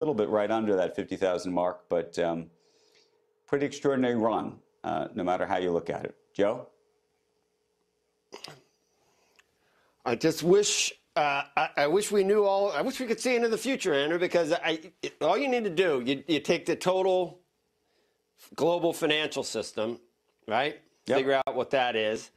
little bit right under that 50,000 mark, but pretty extraordinary run, no matter how you look at it. Joe? I just wish I wish we knew all. I wish we could see into the future, Andrew, because all you need to do, you take the total global financial system, right? Yep. Figure out what that is,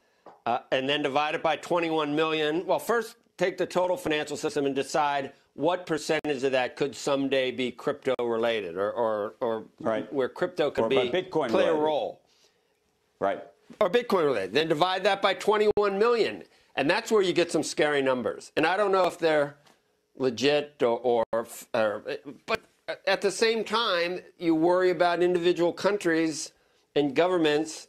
and then divide it by 21 million. Well, first take the total financial system and decide what percentage of that could someday be crypto related, or right, where crypto could be Bitcoin play related. A role, right? Or Bitcoin related. Then divide that by 21 million. And that's where you get some scary numbers. And I don't know if they're legit but at the same time, you worry about individual countries and governments,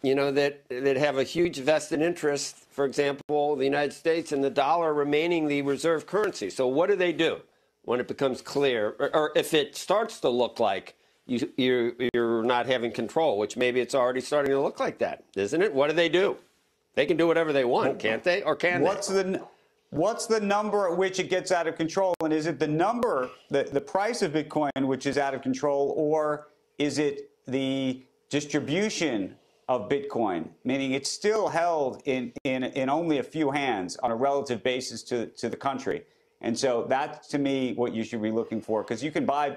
that have a huge vested interest, for example, the United States and the dollar remaining the reserve currency. So what do they do when it becomes clear, or if it starts to look like you're not having control, which maybe it's already starting to look like that, isn't it? What do? They can do whatever they want, can't they? Or can they? What's the number at which it gets out of control? And is it the number, the price of Bitcoin, which is out of control, or is it the distribution of Bitcoin, meaning it's still held in only a few hands on a relative basis to the country? And so that's, to me, what you should be looking for, because you can buy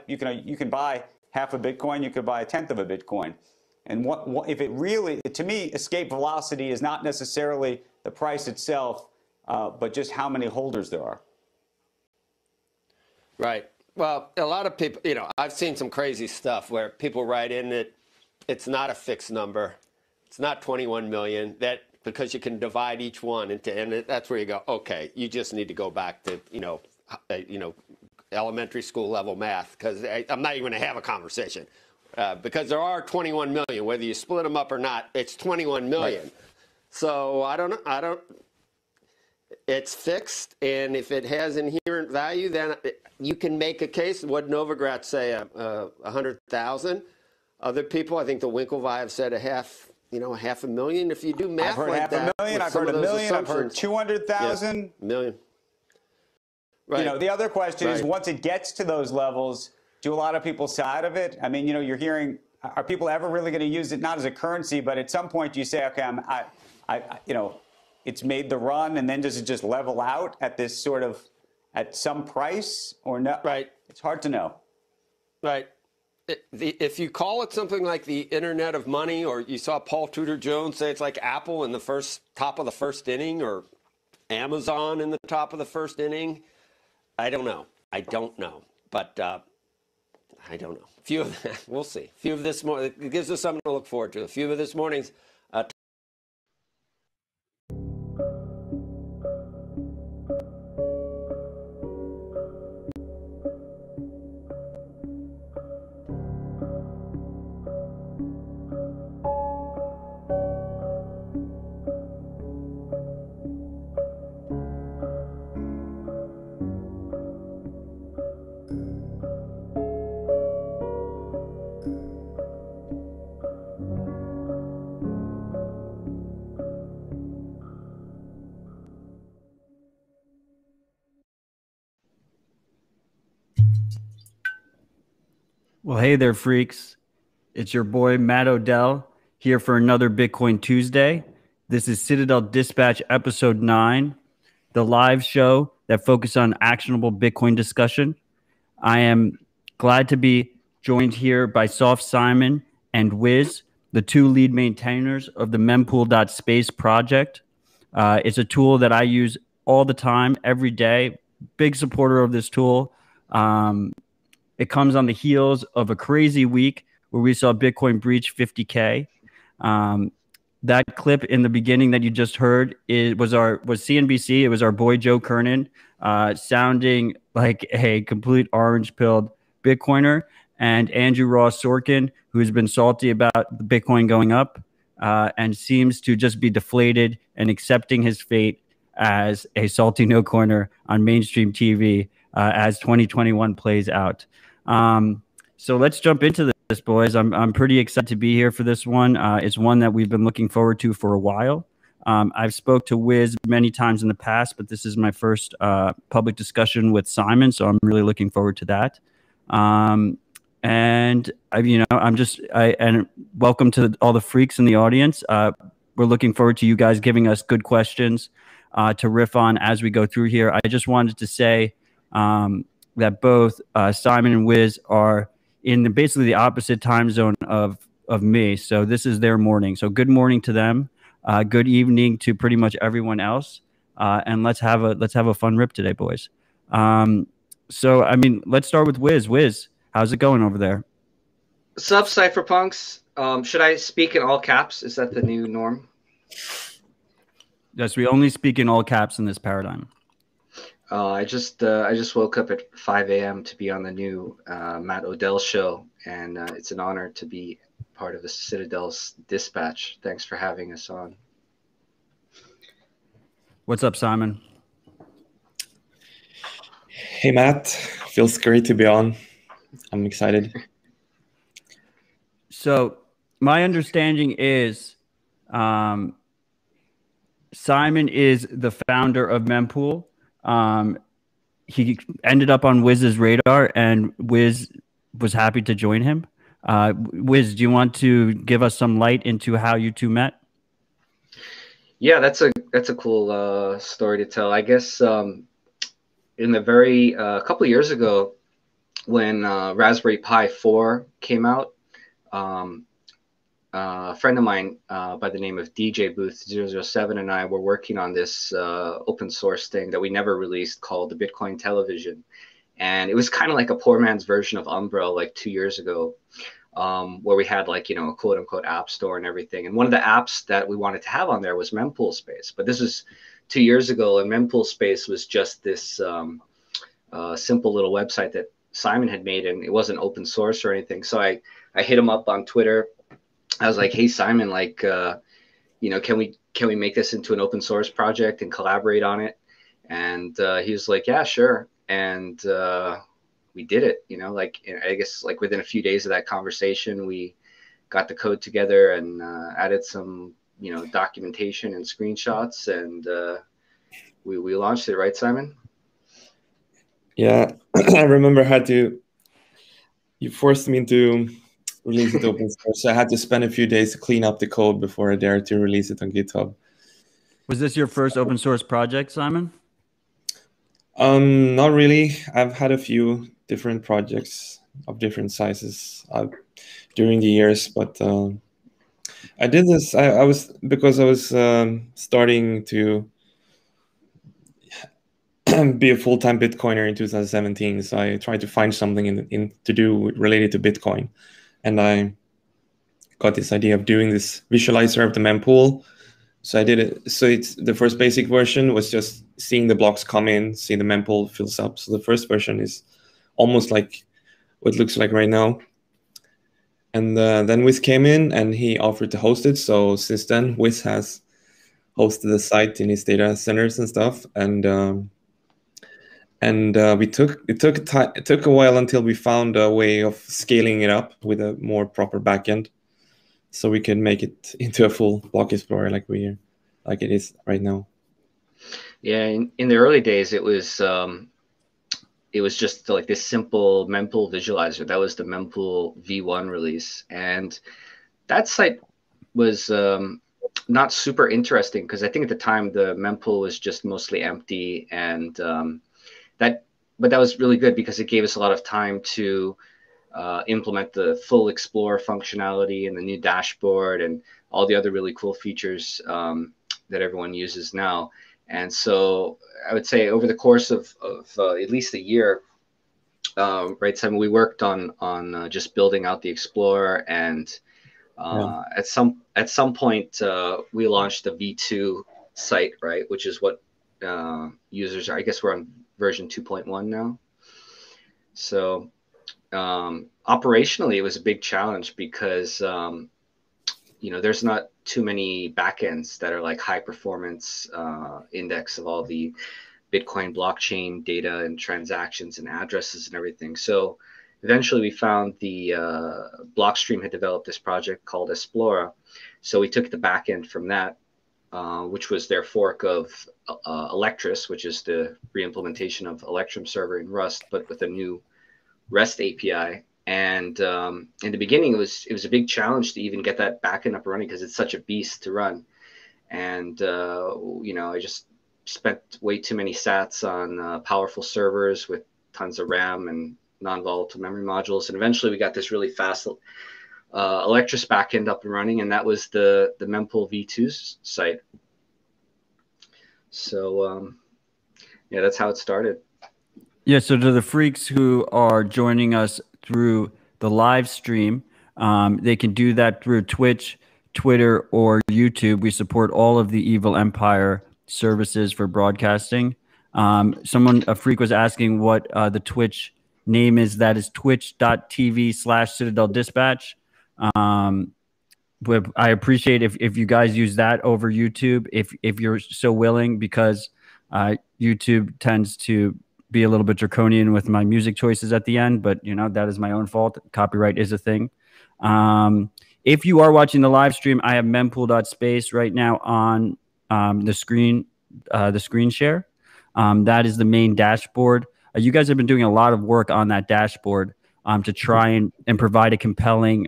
half a Bitcoin, you could buy a tenth of a Bitcoin. And what if it really, to me, escape velocity is not necessarily the price itself, but just how many holders there are. Right. Well, a lot of people, I've seen some crazy stuff where people write in that it's not a fixed number. It's not 21 million, that because you can divide each one into, and that's where you go, okay, you just need to go back to, elementary school level math, because I'm not even going to have a conversation. Because there are 21 million, whether you split them up or not, it's 21 million. Right. So I don't know. It's fixed, and if it has inherent value, then you can make a case. What Novogratz say, 100,000. Other people, I think the Winklevi have said a half a million. If you do math like that, I've heard a million. I've heard 200,000. Yeah, million. Right. The other question is, once it gets to those levels, do a lot of people side of it? I mean, you're hearing, are people ever really going to use it, not as a currency, but at some point you say, okay, it's made the run, and then does it just level out at this sort of, at some price or no? Right. It's hard to know. Right. If you call it something like the Internet of Money, or you saw Paul Tudor Jones say it's like Apple in the top of the first inning, or Amazon in the top of the first inning, I don't know. But I don't know. A few of them, we'll see. A few of this morning, it gives us something to look forward to. A few of this morning's. Well, hey there, freaks. It's your boy, Matt Odell, here for another Bitcoin Tuesday. This is Citadel Dispatch Episode 9, the live show that focuses on actionable Bitcoin discussion. I am glad to be joined here by Soft Simon and Wiz, the two lead maintainers of the Mempool.space project. It's a tool that I use all the time, every day. Big supporter of this tool. It comes on the heels of a crazy week where we saw Bitcoin breach 50K. That clip in the beginning that you just heard was CNBC. It was our boy Joe Kernan sounding like a complete orange-pilled Bitcoiner, and Andrew Ross Sorkin, who's been salty about the Bitcoin going up and seems to just be deflated and accepting his fate as a salty no-coiner on mainstream TV as 2021 plays out. So let's jump into this, boys. I'm pretty excited to be here for this one. It's one that we've been looking forward to for a while. I've spoke to Wiz many times in the past, but this is my first public discussion with Simon, so I'm really looking forward to that. And and welcome to all the freaks in the audience. We're looking forward to you guys giving us good questions to riff on as we go through here. I just wanted to say that both Simon and Wiz are in basically the opposite time zone of me. So this is their morning. So good morning to them. Good evening to pretty much everyone else. And let's have a fun rip today, boys. So I mean, let's start with Wiz. Wiz, how's it going over there? Sup, cypherpunks? Should I speak in all caps? Is that the new norm? Yes, we only speak in all caps in this paradigm. I just woke up at 5 a.m. to be on the new Matt Odell show, and it's an honor to be part of the Citadel's dispatch. Thanks for having us on. What's up, Simon? Hey, Matt. Feels great to be on. I'm excited. So my understanding is Simon is the founder of Mempool. He ended up on Wiz's radar, and Wiz was happy to join him. Wiz, do you want to give us some light into how you two met? Yeah, that's a cool story to tell. I guess in the very couple of years ago, when Raspberry Pi 4 came out, a friend of mine by the name of DJ Booth 007 and I were working on this open source thing that we never released called the Bitcoin Television. And it was kind of like a poor man's version of Umbra like 2 years ago, where we had like, a quote unquote app store and everything. And one of the apps that we wanted to have on there was Mempool Space. But this was 2 years ago, and Mempool Space was just this simple little website that Simon had made, and it wasn't open source or anything. So I hit him up on Twitter. I was like, hey, Simon, like, can we make this into an open source project and collaborate on it? And he was like, yeah, sure. And we did it, like, I guess like within a few days of that conversation, we got the code together and added some, documentation and screenshots, and we launched it, right, Simon? Yeah, I remember you forced me to release it open source. So I had to spend a few days to clean up the code before I dared to release it on GitHub. Was this your first open source project, Simon? Not really. I've had a few different projects of different sizes during the years, but I did this. I was starting to be a full-time Bitcoiner in 2017. So I tried to find something to do related to Bitcoin, and I got this idea of doing this visualizer of the mempool. So I did it. So the first basic version was just seeing the blocks come in, see the mempool fills up. So the first version is almost like what it looks like right now. And then Wiz came in and he offered to host it. So since then, Wiz has hosted the site in his data centers and stuff. And it took a while until we found a way of scaling it up with a more proper backend, so we can make it into a full block explorer like it is right now. Yeah, in the early days, it was just like this simple mempool visualizer. That was the Mempool V1 release, and that site was not super interesting because I think at the time the mempool was just mostly empty, and but that was really good because it gave us a lot of time to implement the full Explorer functionality and the new dashboard and all the other really cool features that everyone uses now. And so I would say over the course of at least a year, right, Simon, we worked on just building out the Explorer, and at some point we launched the V2 site, right, which is what users are. I guess we're on version 2.1 now. So operationally, it was a big challenge because there's not too many backends that are like high performance index of all the Bitcoin blockchain data and transactions and addresses and everything. So eventually we found the Blockstream had developed this project called Explora. So we took the backend from that, which was their fork of Electris, which is the re-implementation of Electrum server in Rust, but with a new REST API. And in the beginning, it was a big challenge to even get that backend up and running because it's such a beast to run. And you know, I just spent way too many sats on powerful servers with tons of RAM and non-volatile memory modules. And eventually, we got this really fast Electris backend up and running, and that was the Mempool v2 site. So yeah, that's how it started. Yeah, so to the freaks who are joining us through the live stream, they can do that through Twitch, Twitter, or YouTube. We support all of the Evil Empire services for broadcasting. A freak was asking what the Twitch name is. That is twitch.tv/Citadel Dispatch. But I appreciate if you guys use that over YouTube, if you're so willing, because YouTube tends to be a little bit draconian with my music choices at the end, but you know, that is my own fault. Copyright is a thing. If you are watching the live stream, I have mempool.space right now on the screen share. That is the main dashboard. You guys have been doing a lot of work on that dashboard to try and provide a compelling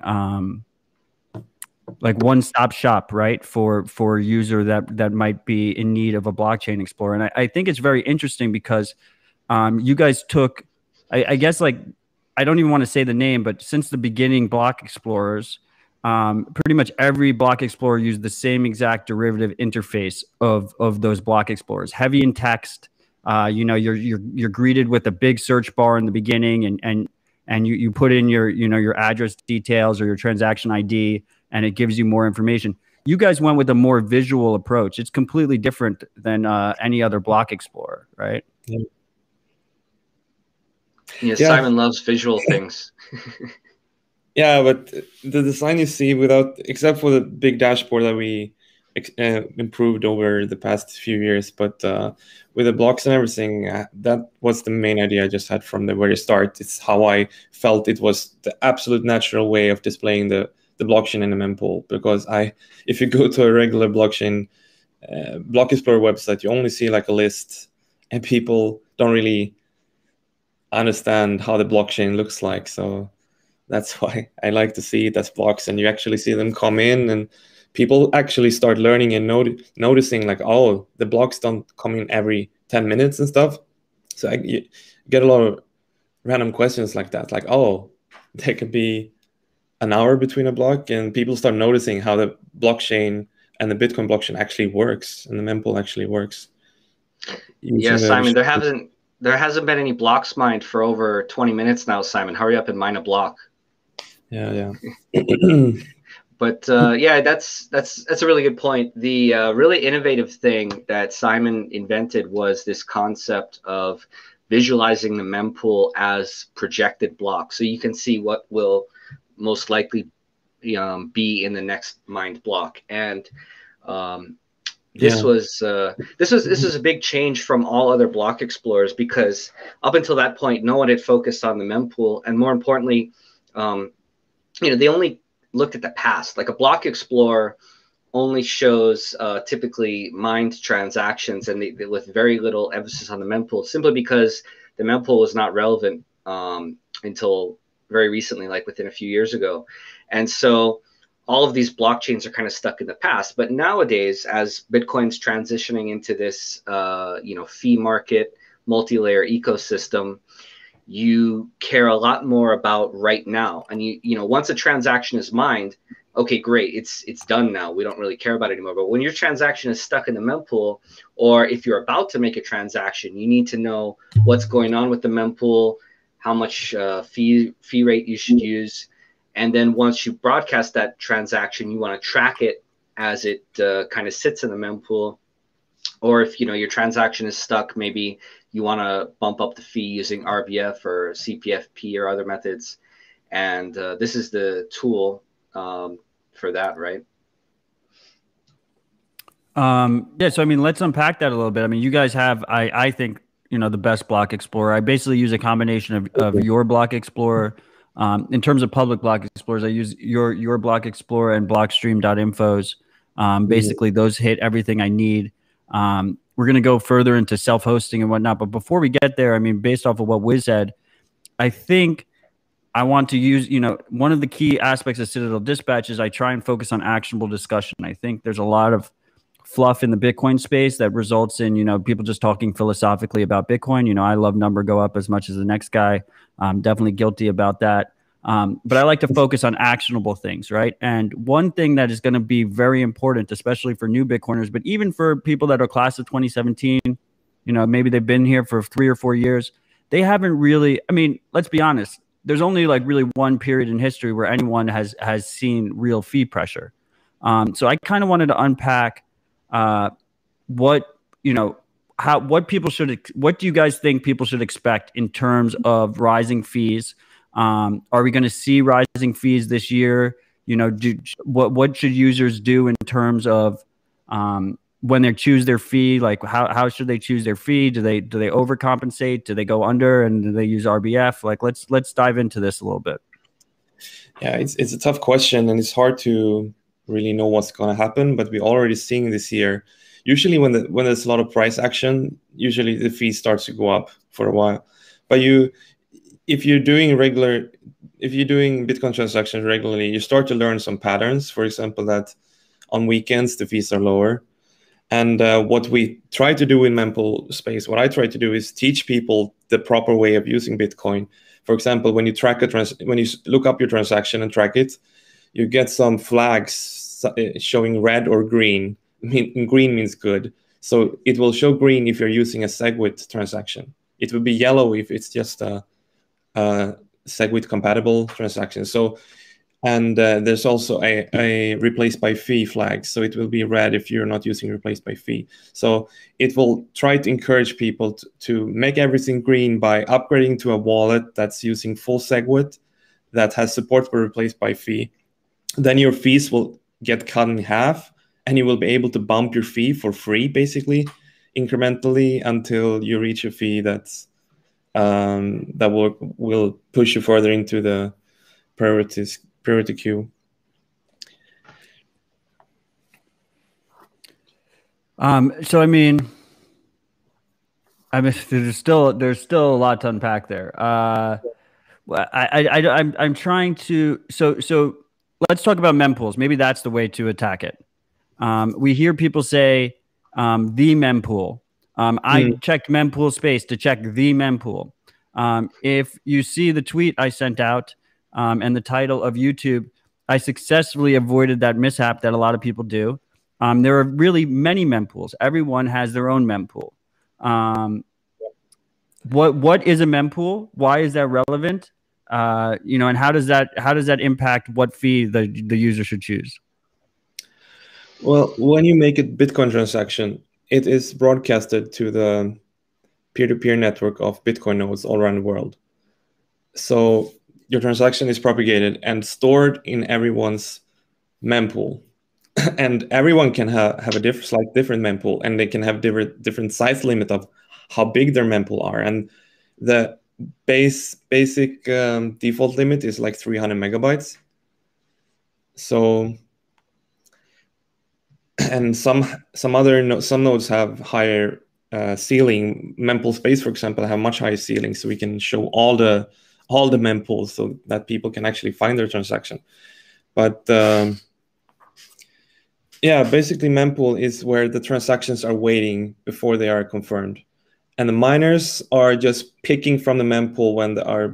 like one-stop shop, right, for a user that might be in need of a blockchain explorer. And I think it's very interesting because you guys took, I guess, like, I don't even want to say the name, but since the beginning block explorers, pretty much every block explorer used the same exact derivative interface of those block explorers, heavy in text. You know, you're greeted with a big search bar in the beginning, and you put in your address details or your transaction ID, and it gives you more information. You guys went with a more visual approach. It's completely different than any other block explorer, right? Yeah. Yeah, Simon loves visual things. Yeah, but the design you see, except for the big dashboard that we improved over the past few years, but with the blocks and everything, that was the main idea I just had from the very start. It's how I felt it was the absolute natural way of displaying the blockchain in the mempool. Because if you go to a regular blockchain block explorer website, you only see like a list, and people don't really understand how the blockchain looks like. So that's why I like to see it as blocks, and you actually see them come in, and people actually start learning and noticing like, oh, the blocks don't come in every 10 minutes and stuff. So you get a lot of random questions like that, like, oh, there could be an hour between a block, and people start noticing how the blockchain and the Bitcoin blockchain actually works, and the mempool actually works. Yeah, Simon, there hasn't been any blocks mined for over 20 minutes now, Simon. Hurry up and mine a block. Yeah. But yeah, that's a really good point. The really innovative thing that Simon invented was this concept of visualizing the mempool as projected blocks, so you can see what will most likely be in the next mined block. And this was a big change from all other block explorers, because up until that point, no one had focused on the mempool, and more importantly, they only looked at the past. Like a block explorer only shows typically mined transactions, and they with very little emphasis on the mempool, simply because the mempool was not relevant until very recently, like within a few years ago. And so all of these blockchains are kind of stuck in the past. But nowadays, as Bitcoin's transitioning into this, fee market, multi-layer ecosystem, you care a lot more about right now. And once a transaction is mined, okay, great, it's done now. We don't really care about it anymore. But when your transaction is stuck in the mempool, or if you're about to make a transaction, you need to know what's going on with the mempool, how much fee rate you should use. And then once you broadcast that transaction, you want to track it as it kind of sits in the mempool. Or if your transaction is stuck, maybe you want to bump up the fee using RBF or CPFP or other methods. And this is the tool for that, right? Yeah, so I mean, let's unpack that a little bit. I mean, you guys have, I think, the best block explorer. I basically use a combination of your block explorer. In terms of public block explorers, I use your block explorer and blockstream.info's. Basically, those hit everything I need. We're going to go further into self-hosting and whatnot. But before we get there, I mean, based off of what Wiz said, I think I want to use, one of the key aspects of Citadel Dispatch is I try and focus on actionable discussion. I think there's a lot of fluff in the Bitcoin space that results in, people just talking philosophically about Bitcoin. I love number go up as much as the next guy. I'm definitely guilty about that. But I like to focus on actionable things, right? And one thing that is going to be very important, especially for new Bitcoiners, but even for people that are class of 2017, maybe they've been here for 3 or 4 years. They haven't really, let's be honest. There's only like really one period in history where anyone has seen real fee pressure. So I kind of wanted to unpack what do you guys think people should expect in terms of rising fees? Are we going to see rising fees this year? What should users do in terms of when they choose their fee? Like how should they choose their fee? Do they overcompensate? Do they go under and do they use RBF? Like let's dive into this a little bit. Yeah, it's a tough question, and it's hard to really know what's going to happen. But we're already seeing this year. Usually, when there's a lot of price action, usually the fee starts to go up for a while. But if you're doing Bitcoin transactions regularly, you start to learn some patterns. For example, that on weekends the fees are lower. And what we try to do in Mempool space, what I try to do is teach people the proper way of using Bitcoin. For example, when you when you look up your transaction and track it, you get some flags showing red or green. Green means good. So it will show green if you're using a SegWit transaction. It will be yellow if it's just a SegWit compatible transaction. So, and there's also a replace by fee flag. So it will be red if you're not using replace by fee. So it will try to encourage people to make everything green by upgrading to a wallet that's using full SegWit that has support for replace by fee. Then your fees will get cut in half, and you will be able to bump your fee for free, basically, incrementally until you reach a fee that's that will push you further into the priority queue. So there's still a lot to unpack there. I'm trying to so let's talk about Mempools. Maybe that's the way to attack it. We hear people say the Mempool. I checked Mempool space to check the Mempool. If you see the tweet I sent out and the title of YouTube, I successfully avoided that mishap that a lot of people do. There are really many Mempools. Everyone has their own Mempool. What is a Mempool? Why is that relevant? And how does that impact what fee the user should choose? Well, when you make a Bitcoin transaction, it is broadcasted to the peer-to-peer network of Bitcoin nodes all around the world. So your transaction is propagated and stored in everyone's mempool. And everyone can have a slight different mempool, and they can have different size limit of how big their mempool are. And the basic default limit is like 300 megabytes. So, and some nodes have higher ceiling. Mempool space, for example, have much higher ceilings, so we can show all the mempools so that people can actually find their transaction. But yeah, basically mempool is where the transactions are waiting before they are confirmed. And the miners are just picking from the mempool when they are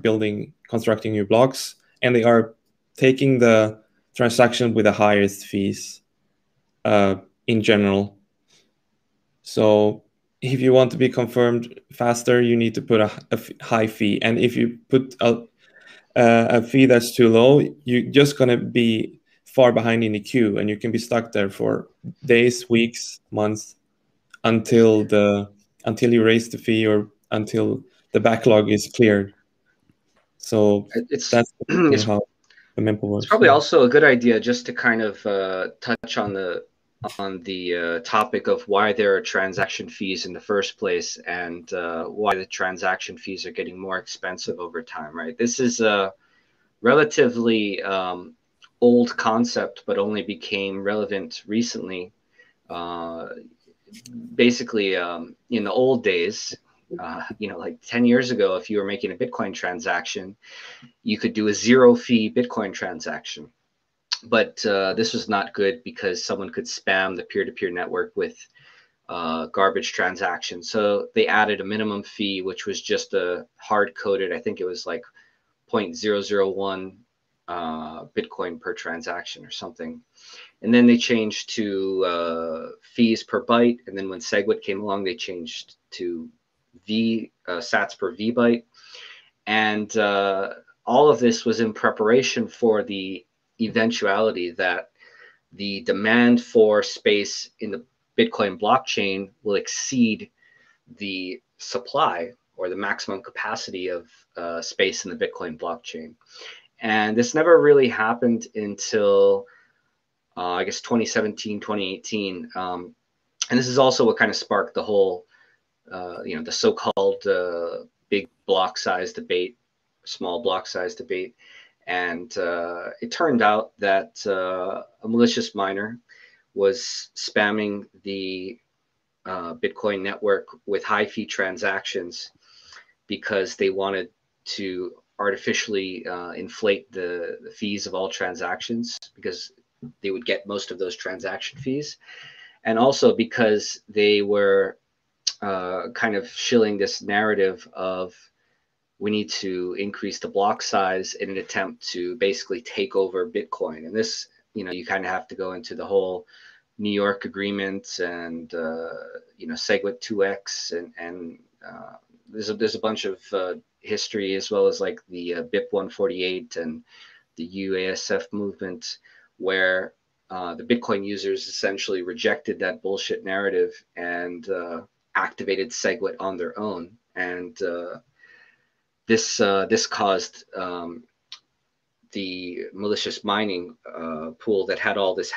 constructing new blocks, and they are taking the transaction with the highest fees in general. So if you want to be confirmed faster, you need to put a high fee. And if you put a fee that's too low, you're just going to be far behind in the queue, and you can be stuck there for days, weeks, months until you raise the fee or until the backlog is cleared. So that's how the mempool works. It's probably also a good idea just to kind of touch on the topic of why there are transaction fees in the first place, and why the transaction fees are getting more expensive over time, right? This is a relatively old concept, but only became relevant recently. Basically, in the old days, Like 10 years ago, if you were making a Bitcoin transaction, you could do a 0-fee Bitcoin transaction. But this was not good because someone could spam the peer-to-peer network with garbage transactions. So they added a minimum fee, which was just a hard-coded, I think it was like 0.001 Bitcoin per transaction or something. And then they changed to fees per byte. And then when SegWit came along, they changed to sats per V byte. And all of this was in preparation for the eventuality that the demand for space in the Bitcoin blockchain will exceed the supply or the maximum capacity of space in the Bitcoin blockchain. And this never really happened until, I guess, 2017, 2018. And this is also what kind of sparked the whole, the so-called big block size debate, small block size debate. And it turned out that a malicious miner was spamming the Bitcoin network with high fee transactions because they wanted to artificially inflate the fees of all transactions because they would get most of those transaction fees. And also because they were kind of shilling this narrative of we need to increase the block size in an attempt to basically take over Bitcoin. And this, you kind of have to go into the whole New York agreement and, SegWit 2x and there's a bunch of history as well as like the BIP 148 and the UASF movement where the Bitcoin users essentially rejected that bullshit narrative and activated SegWit on their own. And this caused the malicious mining pool that had all this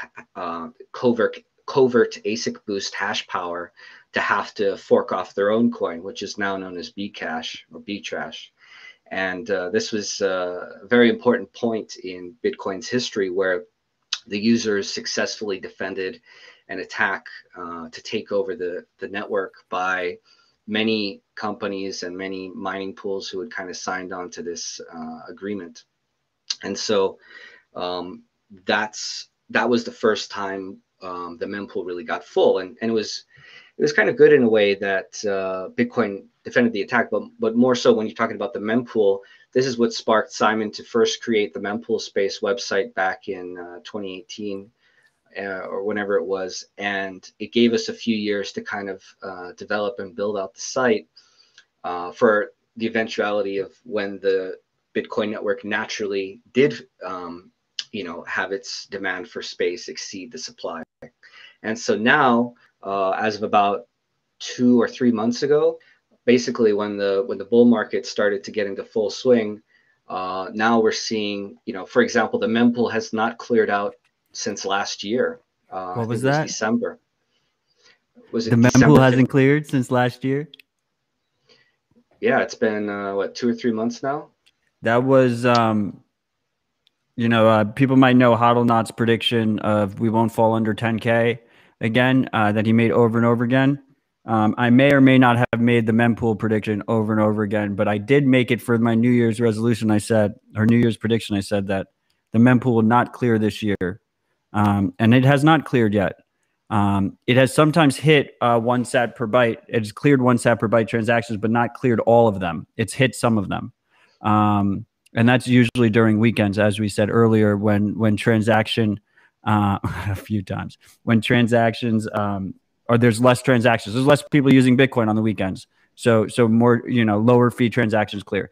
covert ASIC boost hash power to have to fork off their own coin, which is now known as Bcash or Btrash. And this was a very important point in Bitcoin's history where the users successfully defended an attack to take over the network by many companies and many mining pools who had kind of signed on to this agreement. And so that was the first time the mempool really got full. And it was kind of good in a way that Bitcoin defended the attack, but more so when you're talking about the mempool, this is what sparked Simon to first create the mempool space website back in 2018 or whenever it was. And it gave us a few years to kind of develop and build out the site for the eventuality of when the Bitcoin network naturally did, have its demand for space exceed the supply. And so now, as of about 2 or 3 months ago, basically when the bull market started to get into full swing, now we're seeing, for example, the mempool has not cleared out since last year. What was that? December. Was it the December? mempool hasn't cleared since last year? Yeah, it's been 2 or 3 months now. That was, people might know HODLNOT's prediction of we won't fall under 10K again, that he made over and over again. I may or may not have made the mempool prediction over and over again, but I did make it for my New Year's resolution. I said, or New Year's prediction, I said that the mempool will not clear this year. And it has not cleared yet. It has sometimes hit 1 sat per byte. It's cleared 1 sat per byte transactions, but not cleared all of them. It's hit some of them. And that's usually during weekends, as we said earlier, when transaction, a few times, when transactions, or there's less transactions, there's less people using Bitcoin on the weekends. So more, lower fee transactions clear.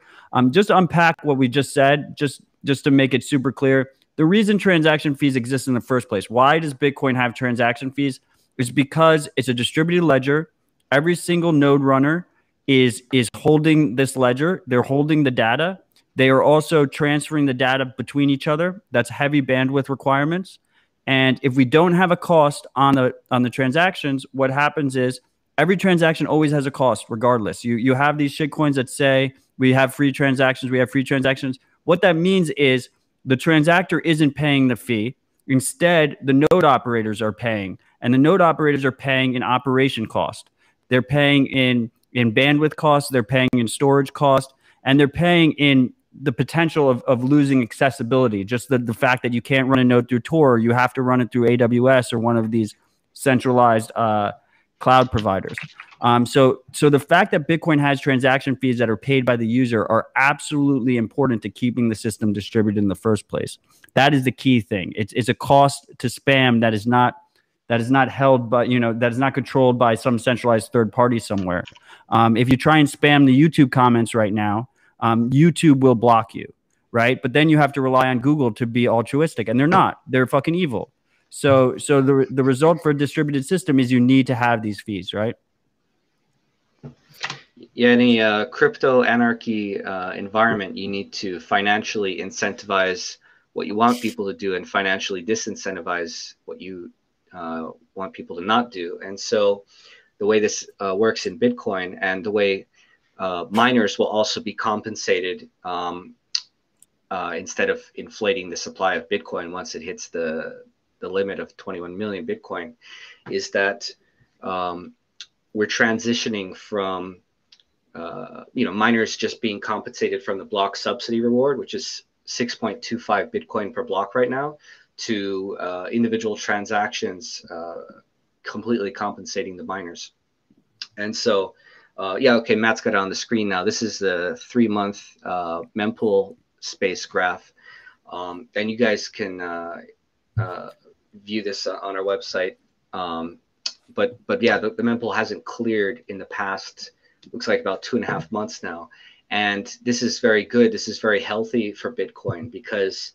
Just to unpack what we just said, just to make it super clear, the reason transaction fees exist in the first place, why does Bitcoin have transaction fees? Is because it's a distributed ledger. Every single node runner is holding this ledger. They're holding the data. They are also transferring the data between each other. That's heavy bandwidth requirements. And if we don't have a cost on the transactions, what happens is every transaction always has a cost regardless. You have these shitcoins that say we have free transactions, we have free transactions. What that means is the transactor isn't paying the fee. Instead, the node operators are paying, and the node operators are paying in operation cost. They're paying in in bandwidth costs, they're paying in storage cost, and they're paying in the potential of losing accessibility. Just the fact that you can't run a node through Tor, you have to run it through AWS or one of these centralized cloud providers. So the fact that Bitcoin has transaction fees that are paid by the user are absolutely important to keeping the system distributed in the first place. That is the key thing. It's a cost to spam that is not held by, that is not controlled by some centralized third party somewhere. If you try and spam the YouTube comments right now, YouTube will block you, right? But then you have to rely on Google to be altruistic, and they're not. They're fucking evil. So the result for a distributed system is you need to have these fees, right? Yeah, in a crypto anarchy environment, you need to financially incentivize what you want people to do and financially disincentivize what you want people to not do. And so the way this works in Bitcoin, and the way miners will also be compensated instead of inflating the supply of Bitcoin once it hits the limit of 21 million Bitcoin, is that we're transitioning from miners just being compensated from the block subsidy reward, which is 6.25 Bitcoin per block right now, to individual transactions completely compensating the miners. And so, okay, Matt's got it on the screen now. This is the 3-month mempool space graph. And you guys can view this on our website. But yeah, the mempool hasn't cleared in the past, looks like about 2.5 months now. And this is very good. This is very healthy for Bitcoin, because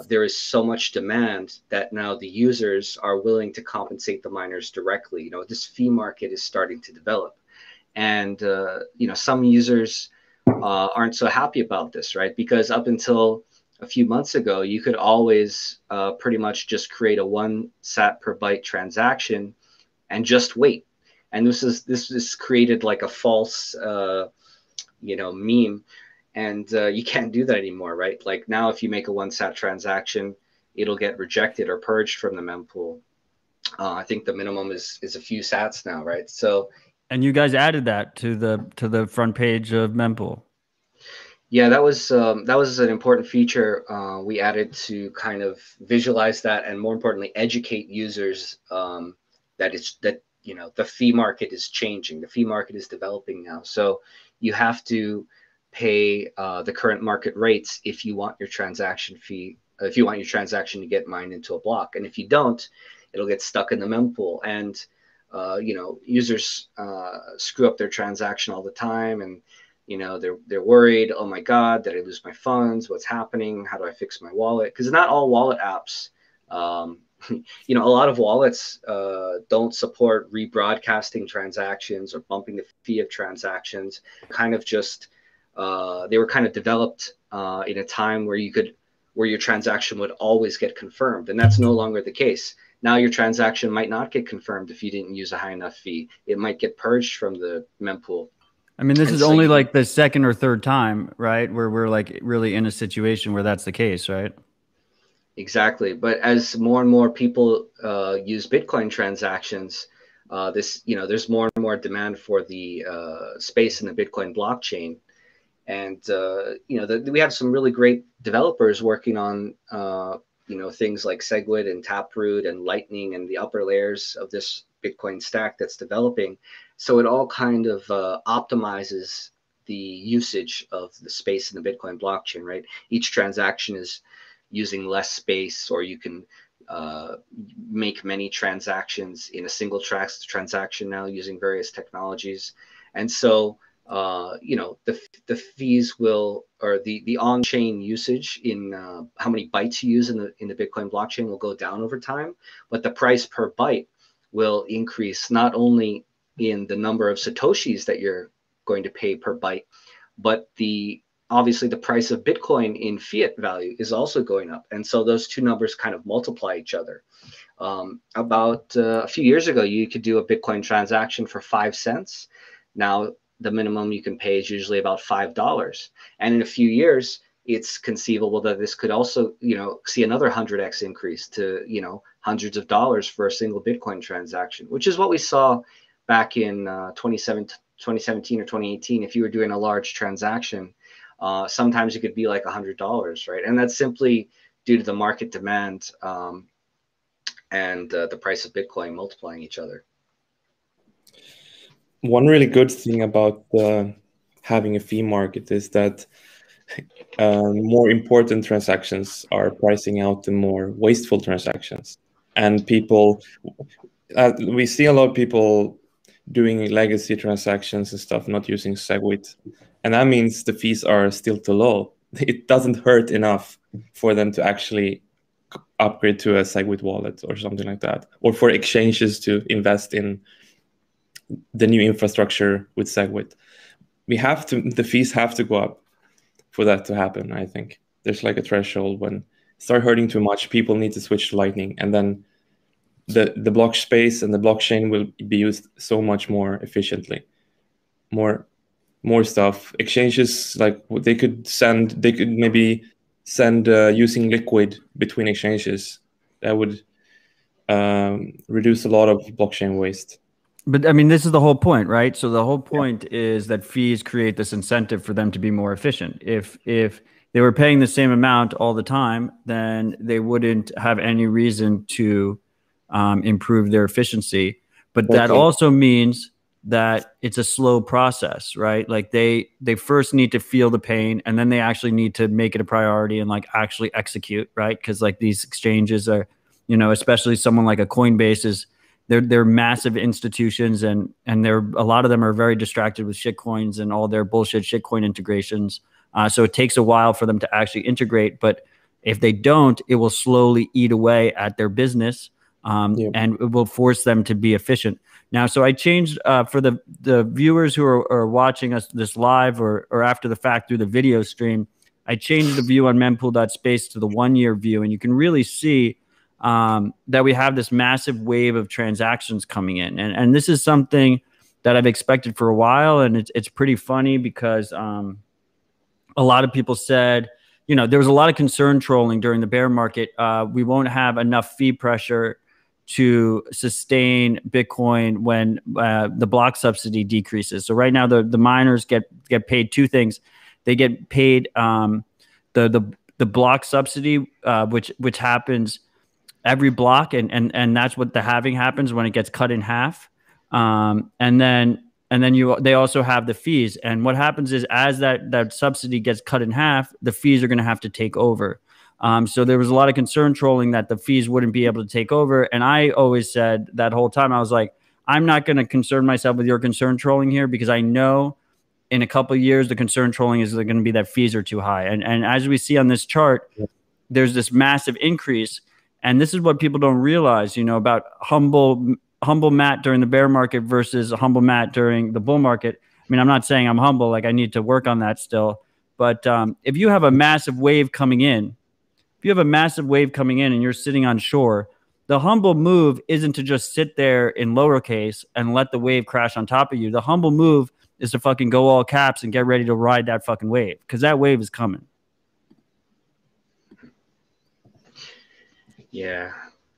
there is so much demand that now the users are willing to compensate the miners directly. This fee market is starting to develop. And, some users aren't so happy about this, right? Because up until a few months ago, you could always pretty much just create a 1 sat per byte transaction and just wait. And this is created like a false, meme. And you can't do that anymore, right? Like now, if you make a 1 sat transaction, it'll get rejected or purged from the mempool. I think the minimum is a few sats now, right? So, and you guys added that to the front page of Mempool. Yeah, that was an important feature we added to kind of visualize that, and more importantly, educate users that the fee market is changing. The fee market is developing now, so you have to pay the current market rates if you want your transaction fee, if you want your transaction to get mined into a block. And if you don't, it'll get stuck in the mempool. And users screw up their transaction all the time, and they're worried. Oh my God, did I lose my funds? What's happening? How do I fix my wallet? Because not all wallet apps, a lot of wallets don't support rebroadcasting transactions or bumping the fee of transactions. Kind of just they were kind of developed in a time where your transaction would always get confirmed, and that's no longer the case. Now your transaction might not get confirmed if you didn't use a high enough fee. It might get purged from the mempool. I mean, this is only like the second or third time, right, where we're like really in a situation where that's the case, right? Exactly. But as more and more people use Bitcoin transactions, there's more and more demand for the space in the Bitcoin blockchain. And, we have some really great developers working on, things like Segwit and Taproot and Lightning and the upper layers of this Bitcoin stack that's developing. So it all kind of optimizes the usage of the space in the Bitcoin blockchain, right? Each transaction is using less space, or you can make many transactions in a single transaction now using various technologies. And so, the fees will, or the on-chain usage in how many bytes you use in the Bitcoin blockchain will go down over time, but the price per byte will increase, not only in the number of Satoshis that you're going to pay per byte, but obviously the price of Bitcoin in fiat value is also going up. And so those two numbers kind of multiply each other. About a few years ago, you could do a Bitcoin transaction for 5 cents. Now, the minimum you can pay is usually about $5. And in a few years, it's conceivable that this could also, see another 100x increase to, hundreds of dollars for a single Bitcoin transaction, which is what we saw back in 2017, 2017 or 2018, if you were doing a large transaction, sometimes it could be like $100, right? And that's simply due to the market demand and the price of Bitcoin multiplying each other. One really good thing about having a fee market is that more important transactions are pricing out the more wasteful transactions. And people, we see a lot of people doing legacy transactions and stuff, not using SegWit. And that means the fees are still too low. It doesn't hurt enough for them to actually upgrade to a SegWit wallet or something like that, or for exchanges to invest in the new infrastructure with SegWit. The fees have to go up for that to happen. I think there's like a threshold when it start hurting too much, people need to switch to Lightning, and then the block space and the blockchain will be used so much more efficiently. More stuff. Exchanges, like they could maybe send using Liquid between exchanges. That would reduce a lot of blockchain waste. But I mean, this is the whole point, right? So the whole point is that fees create this incentive for them to be more efficient. If they were paying the same amount all the time, then they wouldn't have any reason to improve their efficiency. But that also means that it's a slow process, right? Like they first need to feel the pain, and then they actually need to make it a priority and like actually execute, right? Because like these exchanges are, you know, especially someone like a Coinbase is, they're massive institutions, and they're, a lot of them are very distracted with shitcoins and all their bullshit shitcoin integrations. So it takes a while for them to actually integrate, but if they don't, it will slowly eat away at their business, and it will force them to be efficient. Now, so I changed for the viewers who are watching us this live or after the fact through the video stream, I changed the view on mempool.space to the 1 year view, and you can really see that we have this massive wave of transactions coming in. And this is something that I've expected for a while. And it's pretty funny because a lot of people said, you know, there was a lot of concern trolling during the bear market. We won't have enough fee pressure to sustain Bitcoin when the block subsidy decreases. So right now the miners get paid two things. They get paid the block subsidy, which happens every block, and that's what the halving happens when it gets cut in half. And then they also have the fees. And what happens is, as that subsidy gets cut in half, the fees are going to have to take over. So there was a lot of concern trolling that the fees wouldn't be able to take over. And I always said that whole time, I was like, I'm not going to concern myself with your concern trolling here, because I know in a couple of years, the concern trolling is going to be that fees are too high. And as we see on this chart, there's this massive increase. And this is what people don't realize, you know, about humble Matt during the bear market versus a humble Matt during the bull market. I mean, I'm not saying I'm humble, like I need to work on that still. But if you have a massive wave coming in, and you're sitting on shore, the humble move isn't to just sit there in lowercase and let the wave crash on top of you. The humble move is to fucking go all caps and get ready to ride that fucking wave, because that wave is coming. Yeah,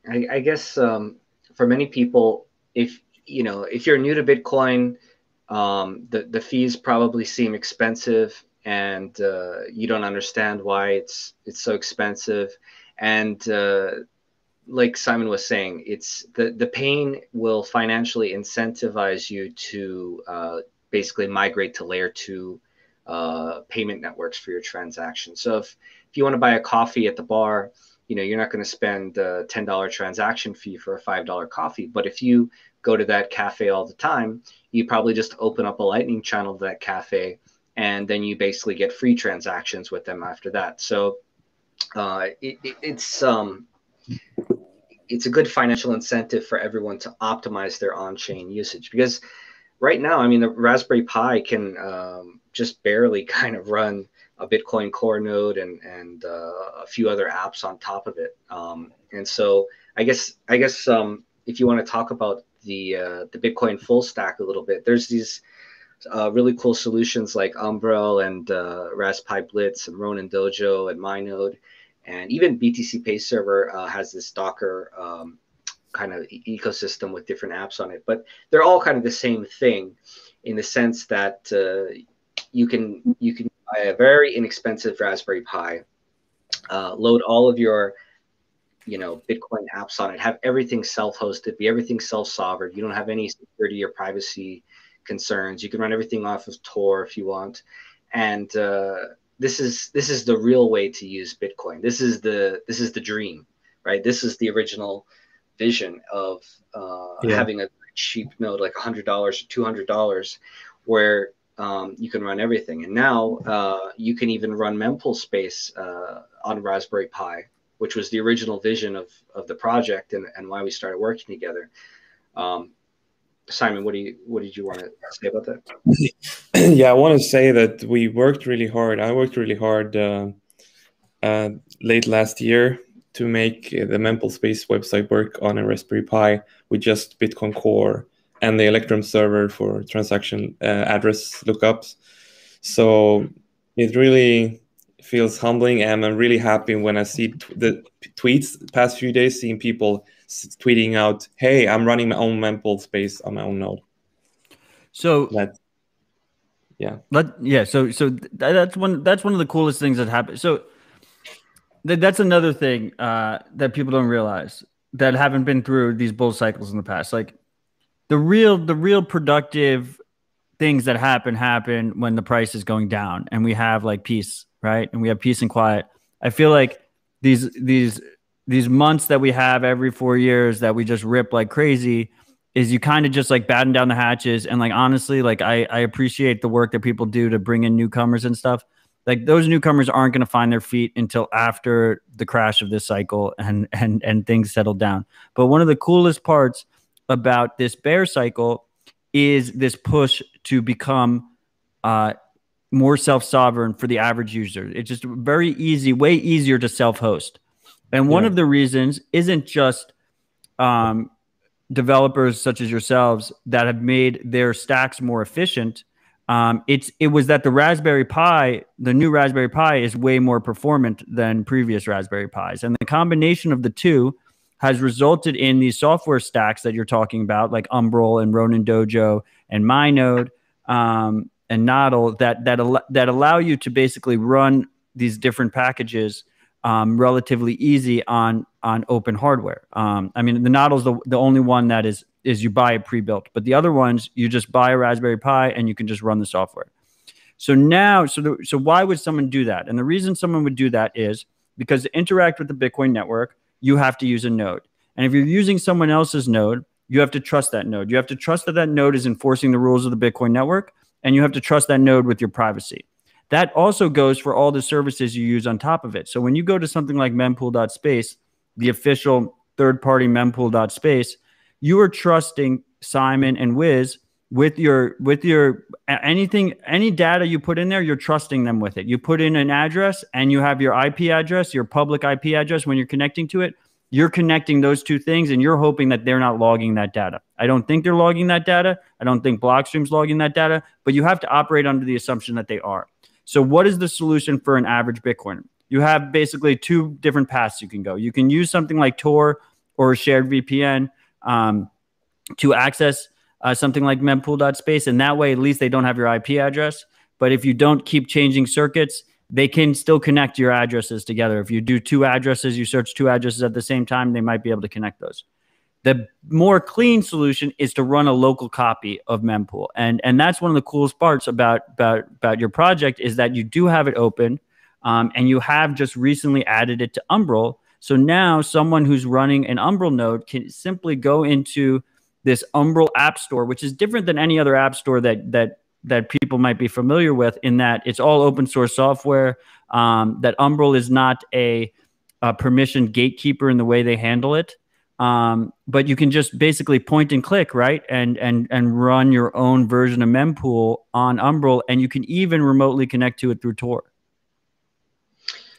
I guess for many people, if you're new to Bitcoin, the fees probably seem expensive, and you don't understand why it's so expensive. And like Simon was saying, it's the pain will financially incentivize you to basically migrate to layer 2 payment networks for your transaction. So if you want to buy a coffee at the bar, you know, you're not going to spend a $10 transaction fee for a $5 coffee. But if you go to that cafe all the time, you probably just open up a Lightning channel to that cafe, and then you basically get free transactions with them after that. So it's a good financial incentive for everyone to optimize their on-chain usage, because right now, I mean, the Raspberry Pi can just barely kind of run a Bitcoin Core node and a few other apps on top of it. And so I guess if you want to talk about the Bitcoin full stack a little bit, there's these really cool solutions like Umbrel and Raspberry Blitz and Ronin Dojo and MyNode, and even BTC Pay Server has this Docker kind of ecosystem with different apps on it. But they're all kind of the same thing. in the sense that you can buy a very inexpensive Raspberry Pi, load all of your Bitcoin apps on it, have everything self-hosted, be everything self-sovereign. You don't have any security or privacy concerns. You can run everything off of Tor if you want, and this is the real way to use Bitcoin. This is the dream, right? This is the original vision of having a cheap node like $100 or $200, where you can run everything. And now you can even run mempool space on Raspberry Pi, which was the original vision of the project and why we started working together. Simon, what did you want to say about that? Yeah, I want to say that we worked really hard. I worked really hard late last year to make the Mempool Space website work on a Raspberry Pi with just Bitcoin Core and the Electrum server for transaction address lookups. So it really feels humbling, and I'm really happy when I see the tweets the past few days, seeing people tweeting out, "Hey, I'm running my own Mempool Space on my own node." So yeah. So that's one of the coolest things that happened. So that's another thing that people don't realize, that haven't been through these bull cycles in the past. Like the real productive things that happen when the price is going down and we have like peace, right? And we have peace and quiet. I feel like these months that we have every 4 years that we just rip like crazy is you kind of just like batten down the hatches. And like, honestly, like I appreciate the work that people do to bring in newcomers and stuff. Like those newcomers aren't going to find their feet until after the crash of this cycle and things settle down. But one of the coolest parts about this bear cycle is this push to become more self-sovereign for the average user. It's just very easy, way easier to self-host. And one of the reasons isn't just developers such as yourselves that have made their stacks more efficient. It was that the Raspberry Pi, the new Raspberry Pi, is way more performant than previous Raspberry Pis. And the combination of the two has resulted in these software stacks that you're talking about, like Umbrel and Ronin Dojo and MyNode and Nodl, that allow you to basically run these different packages relatively easy on open hardware. I mean, the Nodel's the only one that is you buy it pre-built, but the other ones you just buy a Raspberry Pi and you can just run the software. So now, so why would someone do that? And the reason someone would do that is because to interact with the Bitcoin network, you have to use a node. And if you're using someone else's node, you have to trust that node. You have to trust that that node is enforcing the rules of the Bitcoin network, and you have to trust that node with your privacy. That also goes for all the services you use on top of it. So when you go to something like mempool.space, the official third-party mempool.space, you are trusting Simon and Wiz with your anything, any data you put in there, you're trusting them with it. You put in an address and you have your IP address, your public IP address when you're connecting to it. You're connecting those two things and you're hoping that they're not logging that data. I don't think they're logging that data. I don't think Blockstream's logging that data, but you have to operate under the assumption that they are. So what is the solution for an average Bitcoiner? You have basically two different paths you can go. You can use something like Tor or a shared VPN to access something like mempool.space. And that way, at least they don't have your IP address. But if you don't keep changing circuits, they can still connect your addresses together. If you do two addresses, you search two addresses at the same time, they might be able to connect those. The more clean solution is to run a local copy of Mempool. And that's one of the coolest parts about your project is that you do have it open and you have just recently added it to Umbrel. So now someone who's running an Umbrel node can simply go into this Umbrel app store, which is different than any other app store that people might be familiar with, in that it's all open source software, that Umbrel is not a permissioned gatekeeper in the way they handle it. But you can just basically point and click, right? And run your own version of Mempool on Umbrel, and you can even remotely connect to it through Tor.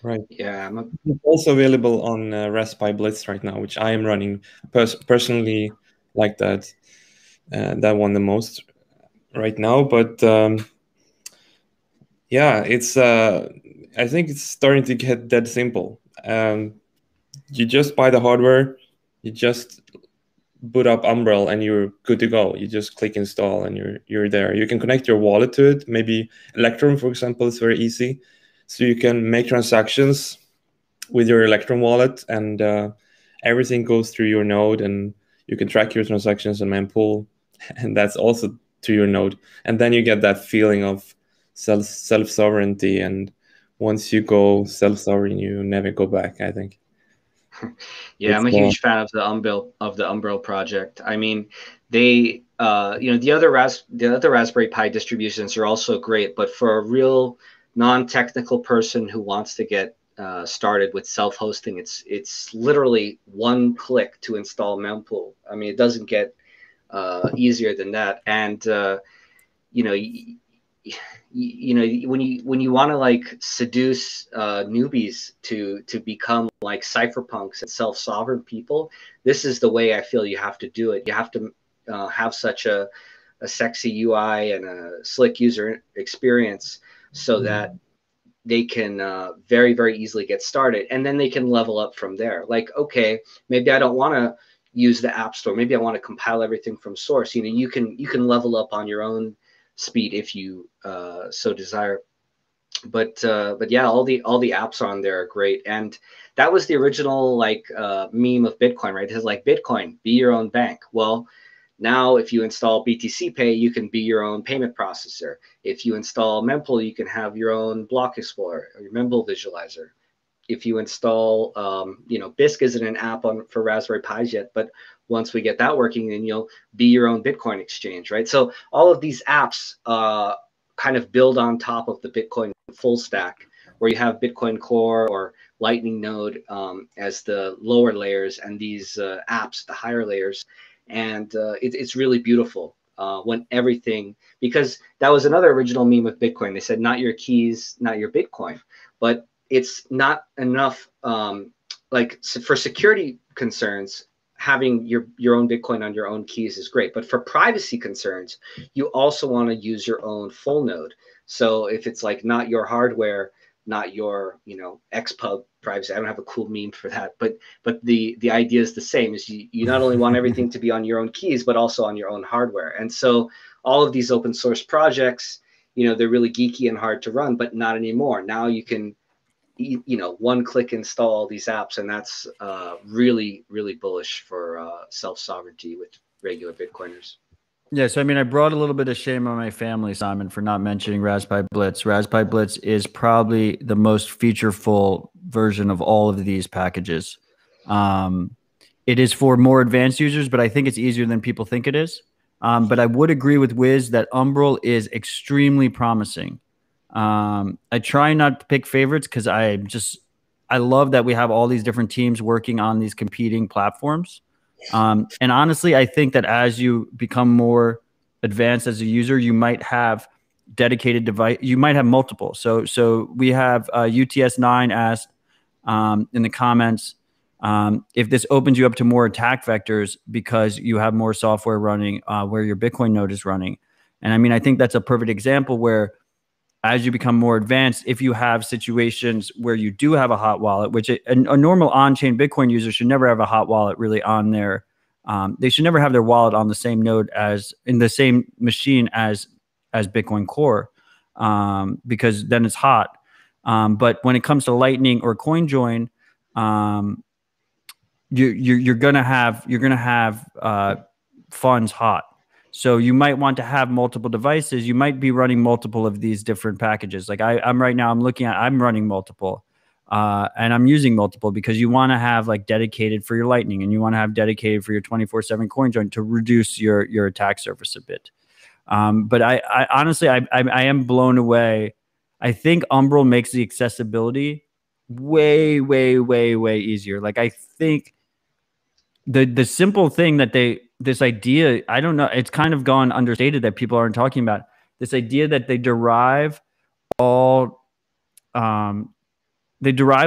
Right. Yeah. It's also available on Raspberry Blitz right now, which I am running personally, like that one the most right now. But yeah, it's I think it's starting to get that simple. You just buy the hardware, you just boot up Umbrel and you're good to go. You just click install and you're there. You can connect your wallet to it. Maybe Electrum, for example, is very easy. So you can make transactions with your Electrum wallet, and everything goes through your node, and you can track your transactions in Mempool, and that's also to your node. And then you get that feeling of self-sovereignty, and once you go self-sovereign, you never go back, I think. Yeah, I'm a huge fan of the Umbrel project. I mean, they the other Raspberry Pi distributions are also great, but for a real non-technical person who wants to get started with self-hosting, it's literally one click to install Mempool. I mean, it doesn't get easier than that. And when you want to like seduce newbies to become like cypherpunks and self-sovereign people, this is the way I feel you have to do it. You have to have such a sexy UI and a slick user experience so that they can very, very easily get started, and then they can level up from there. Like, okay, maybe I don't want to use the App Store. Maybe I want to compile everything from source. You can level up on your own speed if you so desire. But yeah, all the apps on there are great, and that was the original like meme of Bitcoin, right? It has like, Bitcoin, be your own bank. Well, now if you install BTC Pay, you can be your own payment processor. If you install Mempool, you can have your own block explorer or your Mempool visualizer. If you install, Bisq isn't an app for Raspberry Pis yet, but once we get that working, then you'll be your own Bitcoin exchange, right? So all of these apps kind of build on top of the Bitcoin full stack, where you have Bitcoin Core or Lightning Node as the lower layers, and these apps, the higher layers. And it's really beautiful when everything, because that was another original meme with Bitcoin. They said, not your keys, not your Bitcoin. But it's not enough, for security concerns, having your own Bitcoin on your own keys is great. But for privacy concerns, you also want to use your own full node. So if it's like not your hardware, not your XPub privacy, I don't have a cool meme for that, but the idea is the same. Is you not only want everything to be on your own keys, but also on your own hardware. And so all of these open source projects, they're really geeky and hard to run, but not anymore. Now you can one click install all these apps, and that's really, really bullish for self-sovereignty with regular Bitcoiners. Yeah, so I mean, I brought a little bit of shame on my family, Simon, for not mentioning Raspberry Blitz. Raspberry Blitz is probably the most featureful version of all of these packages. It is for more advanced users, but I think it's easier than people think it is. But I would agree with Wiz that Umbrel is extremely promising. I try not to pick favorites because I love that we have all these different teams working on these competing platforms. And honestly, I think that as you become more advanced as a user, you might have dedicated device. You might have multiple. So we have UTS9 asked in the comments if this opens you up to more attack vectors because you have more software running where your Bitcoin node is running. And I mean, I think that's a perfect example where as you become more advanced, if you have situations where you do have a hot wallet, which a normal on-chain Bitcoin user should never have a hot wallet really on their, they should never have their wallet on the same node as in the same machine as Bitcoin Core, because then it's hot. But when it comes to Lightning or CoinJoin, you're gonna have funds hot. So you might want to have multiple devices. You might be running multiple of these different packages. Like I'm right now, I'm running multiple and I'm using multiple because you want to have like dedicated for your Lightning and you want to have dedicated for your 24/7 CoinJoin to reduce your attack surface a bit. But I honestly, I am blown away. I think Umbrel makes the accessibility way, way, way, way easier. Like I think the simple thing that this idea, I don't know, it's kind of gone understated that people aren't talking about this idea that they derive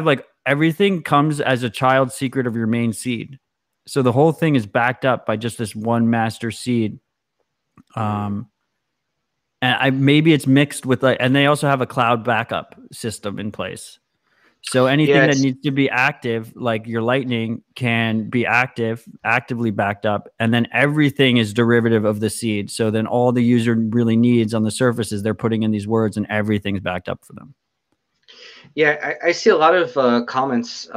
like everything comes as a child secret of your main seed. So the whole thing is backed up by just this one master seed. And maybe it's mixed with and they also have a cloud backup system in place. So anything Yeah, that needs to be active, like your Lightning, can be actively backed up, and then everything is derivative of the seed. So then all the user really needs on the surface is they're putting in these words, and everything's backed up for them. Yeah, I see a lot of comments.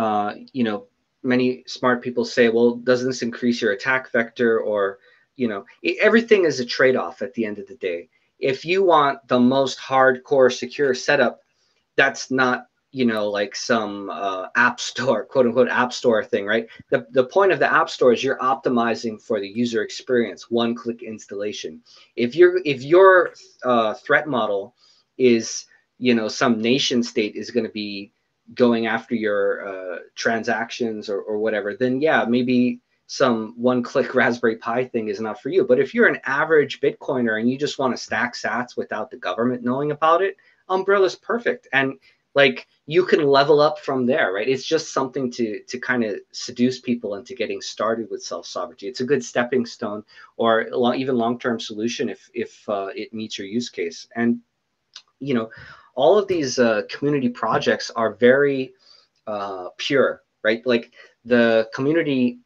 Many smart people say, well, doesn't this increase your attack vector? Or, everything is a trade-off at the end of the day. If you want the most hardcore secure setup, that's not, like some app store, quote unquote, app store thing, right? The point of the app store is you're optimizing for the user experience, one-click installation. If your threat model is, some nation state is going to be going after your transactions or whatever, then yeah, maybe some one-click Raspberry Pi thing is not for you. But if you're an average Bitcoiner and you just want to stack sats without the government knowing about it, Umbrella's perfect. And like, you can level up from there, right? It's just something to kind of seduce people into getting started with self-sovereignty. It's a good stepping stone, or even long-term solution if it meets your use case. And all of these community projects are very pure, right? Like the community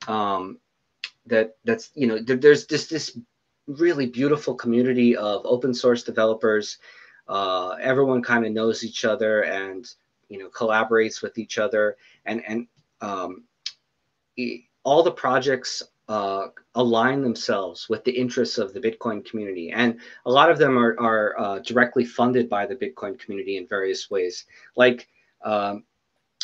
that's there's just this really beautiful community of open source developers. Everyone kind of knows each other and collaborates with each other, and all the projects align themselves with the interests of the Bitcoin community, and a lot of them are directly funded by the Bitcoin community in various ways. Like,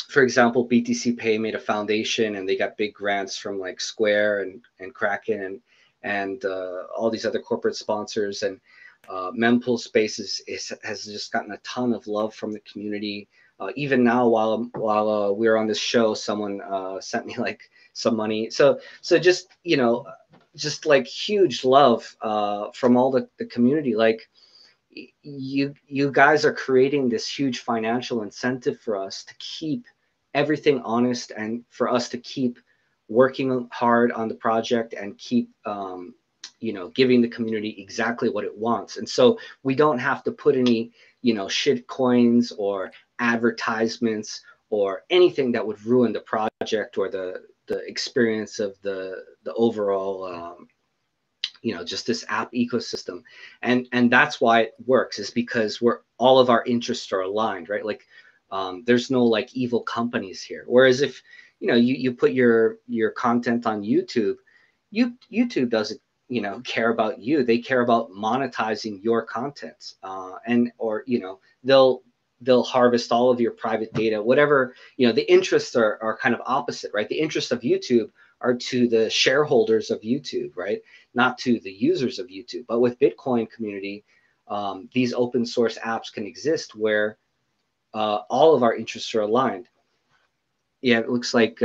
for example, BTC Pay made a foundation, and they got big grants from like Square and Kraken and all these other corporate sponsors. And Mempool Space has just gotten a ton of love from the community. Even now, while we were on this show, someone sent me like some money. So just just like huge love from all the community. Like, you guys are creating this huge financial incentive for us to keep everything honest, and for us to keep working hard on the project and keep giving the community exactly what it wants. And so we don't have to put any shit coins or advertisements or anything that would ruin the project or the experience of the overall just this app ecosystem. And that's why it works, is because all of our interests are aligned, right? Like, there's no like evil companies here. Whereas if you put your content on YouTube, YouTube doesn't care about you. They care about monetizing your content, or they'll harvest all of your private data, whatever. The interests are kind of opposite, right? The interests of YouTube are to the shareholders of YouTube, right? Not to the users of YouTube. But with Bitcoin community, these open source apps can exist where all of our interests are aligned. Yeah, it looks like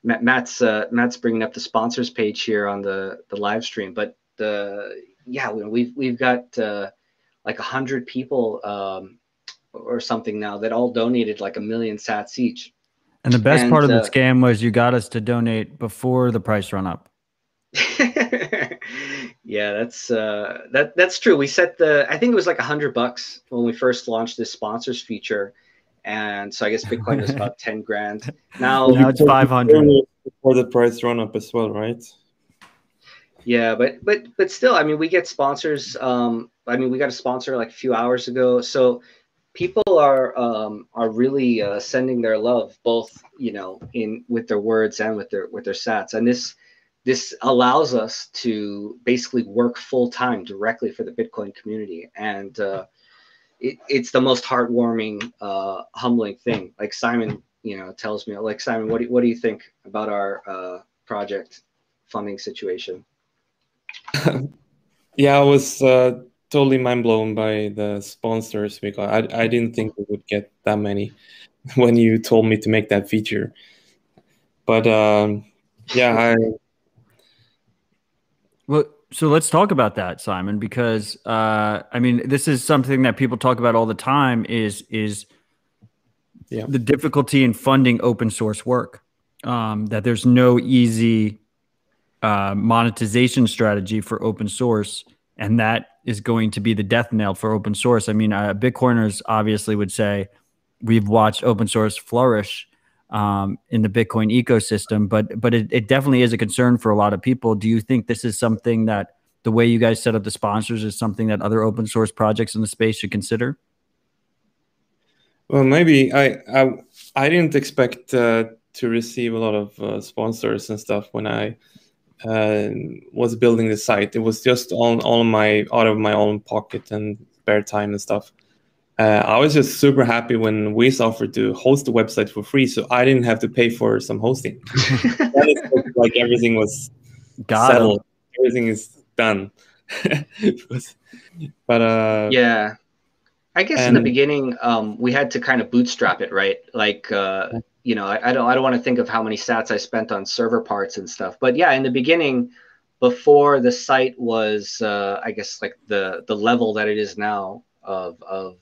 Matt's bringing up the sponsors page here on the live stream. But we've got like 100 people or something now that all donated like 1 million sats each. And the best part of the scam was you got us to donate before the price run up. Yeah, that's true. We set I think it was like $100 when we first launched this sponsors feature. And so I guess Bitcoin was about 10 grand. Now it's 500 before the price run up as well, right? Yeah, but still, I mean, we get sponsors. We got a sponsor like a few hours ago. So people are really sending their love, both with their words and with their sats. And this allows us to basically work full time directly for the Bitcoin community. And it's the most heartwarming, humbling thing. Like Simon, tells me, like, Simon, what do you think about our project funding situation? Yeah, I was totally mind blown by the sponsors, because I didn't think we would get that many when you told me to make that feature. But Well, so let's talk about that, Simon, because this is something that people talk about all the time is the difficulty in funding open source work. That there's no easy monetization strategy for open source, and that is going to be the death knell for open source. I mean, Bitcoiners obviously would say we've watched open source flourish in the Bitcoin ecosystem, but it definitely is a concern for a lot of people. Do you think this is something that the way you guys set up the sponsors is something that other open source projects in the space should consider? Well, maybe I didn't expect to receive a lot of sponsors and stuff when I was building the site. It was just out of my own pocket and spare time and stuff. I was just super happy when Wiz offered to host the website for free, so I didn't have to pay for some hosting. Then it looked like everything was settled. Everything is done. But yeah, I guess in the beginning, we had to kind of bootstrap it, right? Like, you know, I don't want to think of how many sats I spent on server parts and stuff, but yeah, in the beginning, before the site was, I guess, like the level that it is now of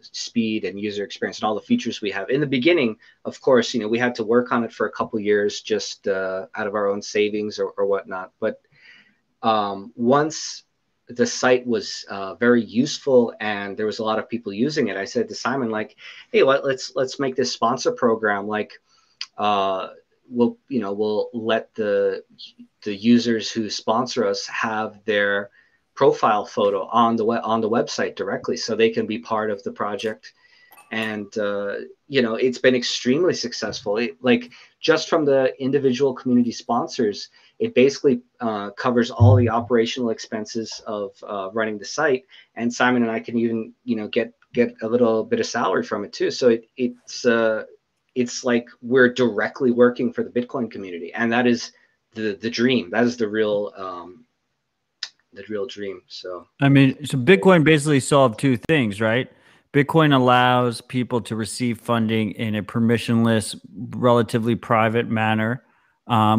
speed and user experience and all the features we have. In the beginning, of course, you know, we had to work on it for a couple years just out of our own savings or whatnot. But once the site was very useful and there was a lot of people using it, I said to Simon, like, hey, let's make this sponsor program. Like, we'll let the users who sponsor us have their profile photo on the website directly, so they can be part of the project. And you know, it's been extremely successful. Like, just from the individual community sponsors, it basically covers all the operational expenses of running the site, and Simon and I can even, you know, get a little bit of salary from it too. So it's like we're directly working for the Bitcoin community, and that is the dream. That is the real dream. So I mean, so Bitcoin basically solved two things, right? Bitcoin allows people to receive funding in a permissionless, relatively private manner,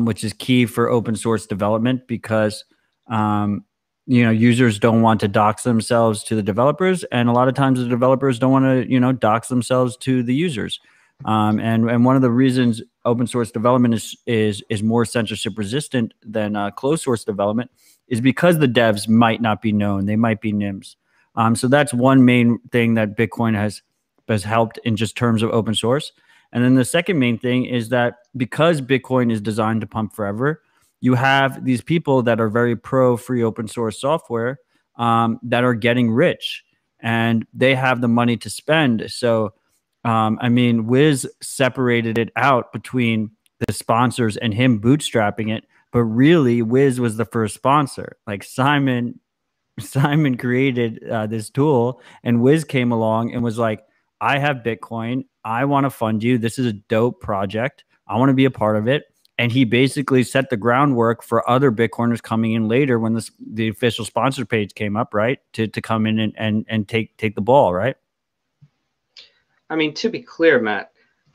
which is key for open source development because you know, users don't want to dox themselves to the developers, and a lot of times the developers don't want to, you know, dox themselves to the users. And one of the reasons open source development is more censorship resistant than closed source development is because the devs might not be known; they might be NIMS. So that's one main thing that Bitcoin has helped in just terms of open source. And then the second main thing is that because Bitcoin is designed to pump forever, you have these people that are very pro free open source software that are getting rich, and they have the money to spend. So, I mean, Wiz separated it out between the sponsors and him bootstrapping it, but really Wiz was the first sponsor. Like Simon created this tool, and Wiz came along and was like, I have Bitcoin. I want to fund you. This is a dope project. I want to be a part of it. And he basically set the groundwork for other Bitcoiners coming in later when the official sponsor page came up, right? To come in and take the ball, right? I mean, to be clear, Matt,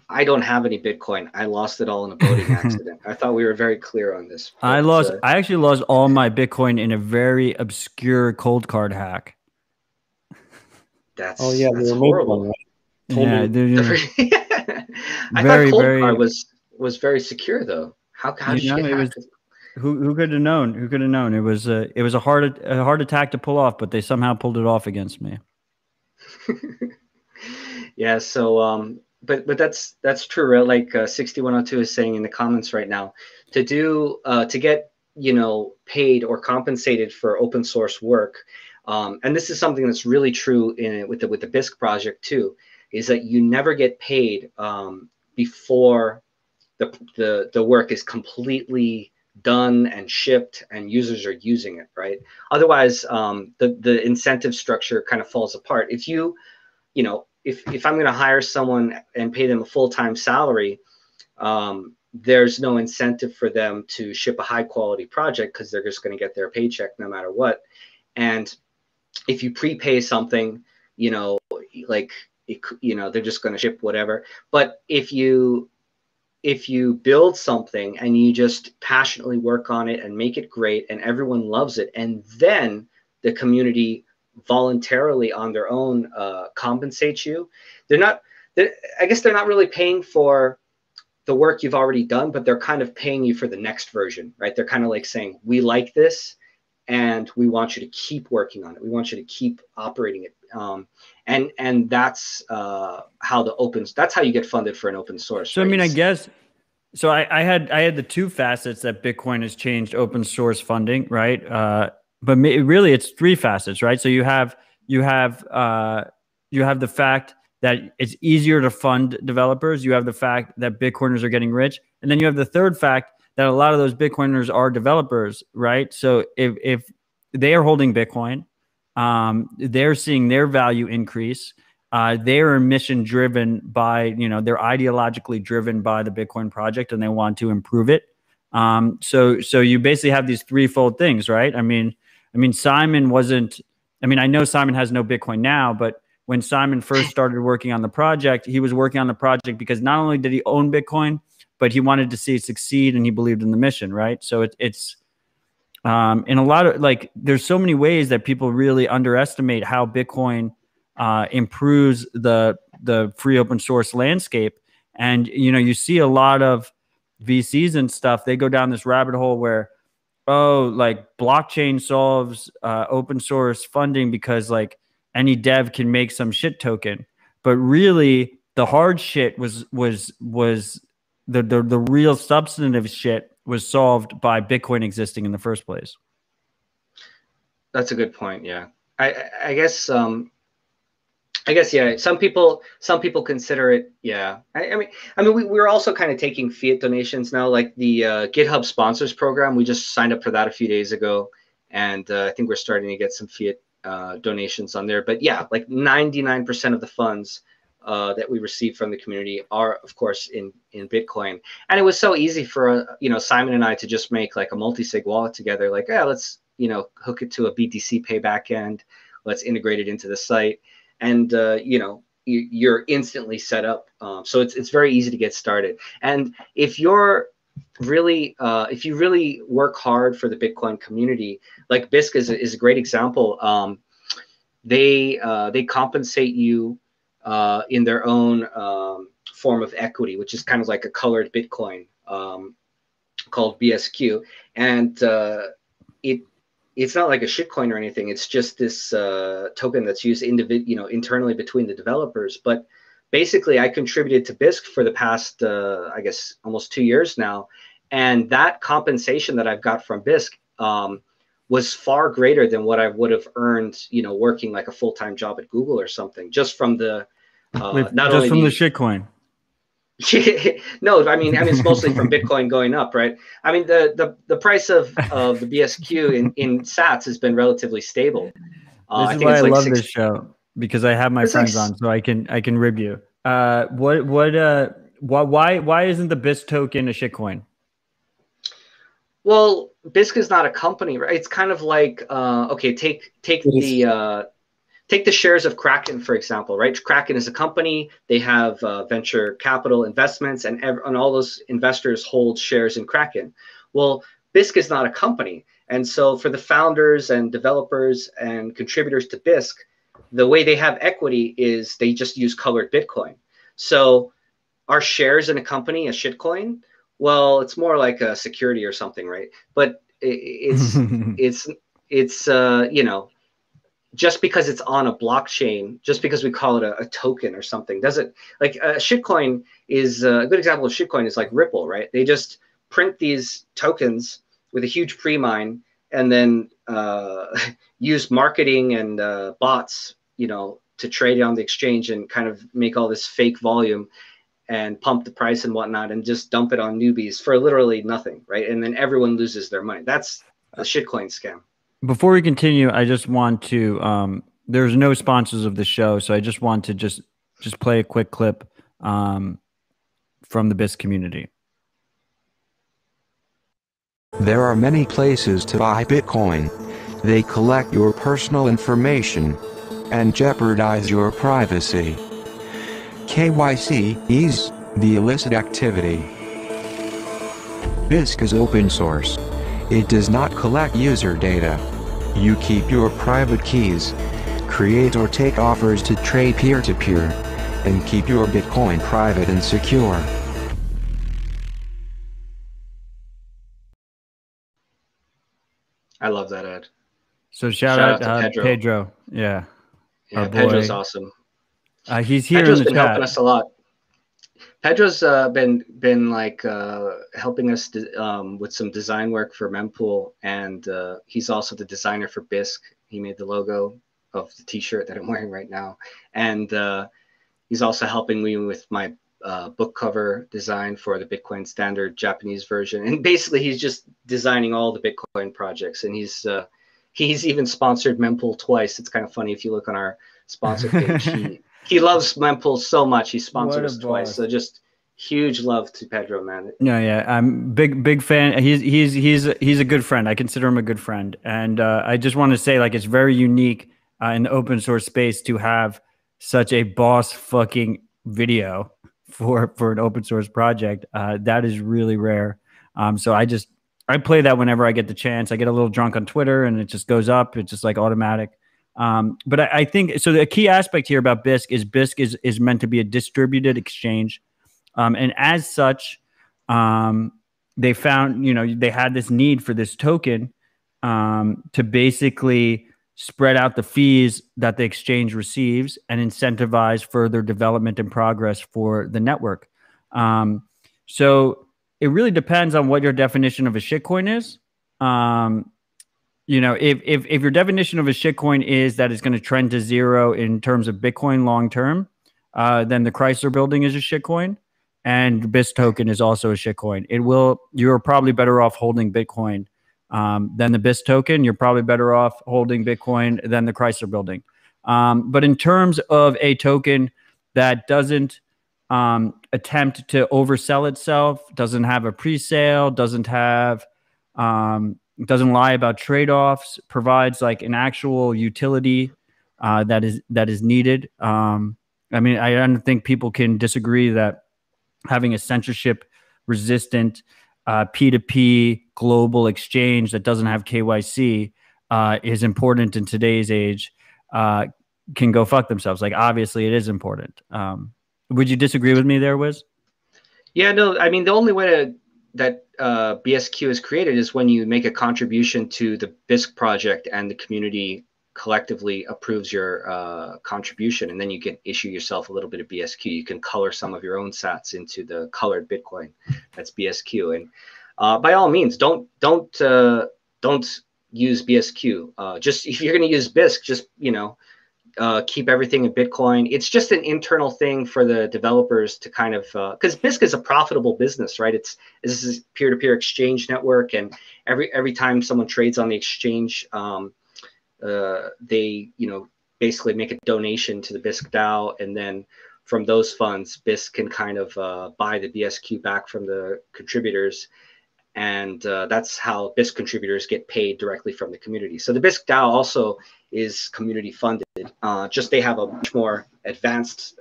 I don't have any Bitcoin. I lost it all in a boating accident. I thought we were very clear on this. But, I actually lost all my Bitcoin in a very obscure cold card hack. That's the remote horrible. one, right? Yeah, I thought cold card was very secure though. How did you get hacked? Who could have known? Who could have known? It was a hard attack to pull off, but they somehow pulled it off against me. Yeah. So but that's true, right? Like 6102 is saying in the comments right now, to get, you know, paid or compensated for open source work, and this is something that's really true with the Bisq project too, is that you never get paid before the work is completely done and shipped and users are using it, right? Otherwise, the incentive structure kind of falls apart. If you know, if I'm going to hire someone and pay them a full-time salary, there's no incentive for them to ship a high-quality project because they're just going to get their paycheck no matter what. And if you prepay something, you know, like, you know, they're just going to ship whatever. But if you build something and you just passionately work on it and make it great and everyone loves it, and then the community voluntarily on their own compensates you, I guess they're not really paying for the work you've already done, but they're kind of paying you for the next version, right? They're kind of like saying, we like this and we want you to keep working on it. We want you to keep operating it. and that's how that's how you get funded for an open source. So right? I mean, I guess. So I had the two facets that Bitcoin has changed open source funding, right? But really, it's three facets, right? So you have the fact that it's easier to fund developers. You have the fact that Bitcoiners are getting rich, and then you have the third fact that a lot of those Bitcoiners are developers, right? So if they are holding Bitcoin, they're seeing their value increase. They're mission driven by, they're ideologically driven by the Bitcoin project, and they want to improve it. So you basically have these threefold things, right? I mean, Simon wasn't. I mean, I know Simon has no Bitcoin now, but when Simon first started working on the project, he was working on the project because not only did he own Bitcoin, but he wanted to see it succeed, and he believed in the mission, right? So it's in a lot of, like, there's so many ways that people really underestimate how Bitcoin improves the free open source landscape. And you see a lot of VCs and stuff, they go down this rabbit hole where, oh, like blockchain solves open source funding because like any dev can make some shit token. But really the hard shit was the real substantive shit was solved by Bitcoin existing in the first place. That's a good point. Yeah. I guess yeah. Some people consider it. Yeah. I mean, we're also kind of taking fiat donations now, like the GitHub sponsors program. We just signed up for that a few days ago, and I think we're starting to get some fiat donations on there. But yeah, like 99% of the funds that we receive from the community are, of course, in Bitcoin. And it was so easy for Simon and I to just make like a multi-sig wallet together. Like, yeah, let's hook it to a BTC Pay backend. Let's integrate it into the site. And you're instantly set up. So it's very easy to get started. And if you really work hard for the Bitcoin community, like Bisq is a great example. They compensate you in their own form of equity, which is kind of like a colored Bitcoin called BSQ, and it's not like a shitcoin or anything. It's just this token that's used internally between the developers. But basically, I contributed to Bisq for the past, I guess, almost 2 years now. And that compensation that I've got from Bisq was far greater than what I would have earned, working like a full-time job at Google or something, just from the the shitcoin. No, I mean it's mostly from Bitcoin going up, right? I mean the price of the BSQ in Sats has been relativly stable. This is why I love this show, because I have my friends on, so I can rib you. Why isn't the Bisq token a shitcoin? Well, Bisq is not a company, right? It's kind of like okay, take the shares of Kraken, for example, right? Kraken is a company. They have venture capital investments, and all those investors hold shares in Kraken. Well, Bisq is not a company. And so for the founders and developers and contributors to Bisq, the way they have equity is they just use colored Bitcoin. So are shares in a company a shitcoin? Well, it's more like a security or something, right? But it's just because it's on a blockchain, just because we call it a token or something, doesn't, like a shitcoin is a good example of shitcoin is like Ripple, right? They just print these tokens with a huge pre-mine and then use marketing and bots, to trade on the exchange and kind of make all this fake volume and pump the price and whatnot and just dump it on newbies for literally nothing, right? And then everyone loses their money. That's a shitcoin scam. Before we continue, I just want to, there's no sponsors of the show, so I just want to just play a quick clip from the Bisq community. There are many places to buy Bitcoin. They collect your personal information and jeopardize your privacy. KYC is the illicit activity. Bisq is open source. It does not collect user data. You keep your private keys, create or take offers to trade peer-to-peer, and keep your Bitcoin private and secure. I love that ad. So shout out to Pedro. Yeah. Yeah, Pedro's awesome. He's here Pedro's in the been chat. helping us a lot. Pedro's been like helping us with some design work for Mempool, and he's also the designer for Bisq. He made the logo of the T-shirt that I'm wearing right now, and he's also helping me with my book cover design for the Bitcoin Standard Japanese version. And basically, he's just designing all the Bitcoin projects, and he's even sponsored Mempool twice. It's kind of funny if you look on our sponsor page. He loves Mempool so much. He sponsored us twice. So just huge love to Pedro, man. No, yeah, I'm big fan. He's a good friend. I consider him a good friend, and I just want to say, like, it's very unique in the open source space to have such a boss fucking video for an open source project. That is really rare. So I play that whenever I get the chance. I get a little drunk on Twitter, and it just goes up. It's just like automatic. But I think so. The key aspect here about Bisq is meant to be a distributed exchange, and as such, they found they had this need for this token to basically spread out the fees that the exchange receives and incentivize further development and progress for the network. So it really depends on what your definition of a shitcoin is. If your definition of a shitcoin is that it's going to trend to zero in terms of Bitcoin long term, then the Chrysler Building is a shitcoin, and Bisq token is also a shitcoin. You're probably better off holding Bitcoin than the Bisq token. You're probably better off holding Bitcoin than the Chrysler Building. But in terms of a token that doesn't attempt to oversell itself, doesn't have a pre-sale, doesn't lie about trade-offs, provides like an actual utility that is needed. I don't think people can disagree that having a censorship-resistant P2P global exchange that doesn't have KYC is important in today's age. Can go fuck themselves. Like, obviously, it is important. Would you disagree with me there, Wiz? Yeah, no. I mean, the only way that BSQ is created is when you make a contribution to the Bisq project and the community collectively approves your contribution, and then you can issue yourself a little bit of BSQ. You can color some of your own sats into the colored Bitcoin. That's BSQ. And by all means, don't use BSQ. Just if you're going to use Bisq, just keep everything in Bitcoin. It's just an internal thing for the developers to kind of, because Bisq is a profitable business, right? This is peer-to-peer exchange network, and every time someone trades on the exchange, they basically make a donation to the Bisq DAO, and then from those funds, Bisq can kind of buy the BSQ back from the contributors. And that's how Bisq contributors get paid directly from the community. So the Bisq DAO also is community funded. Just they have a much more advanced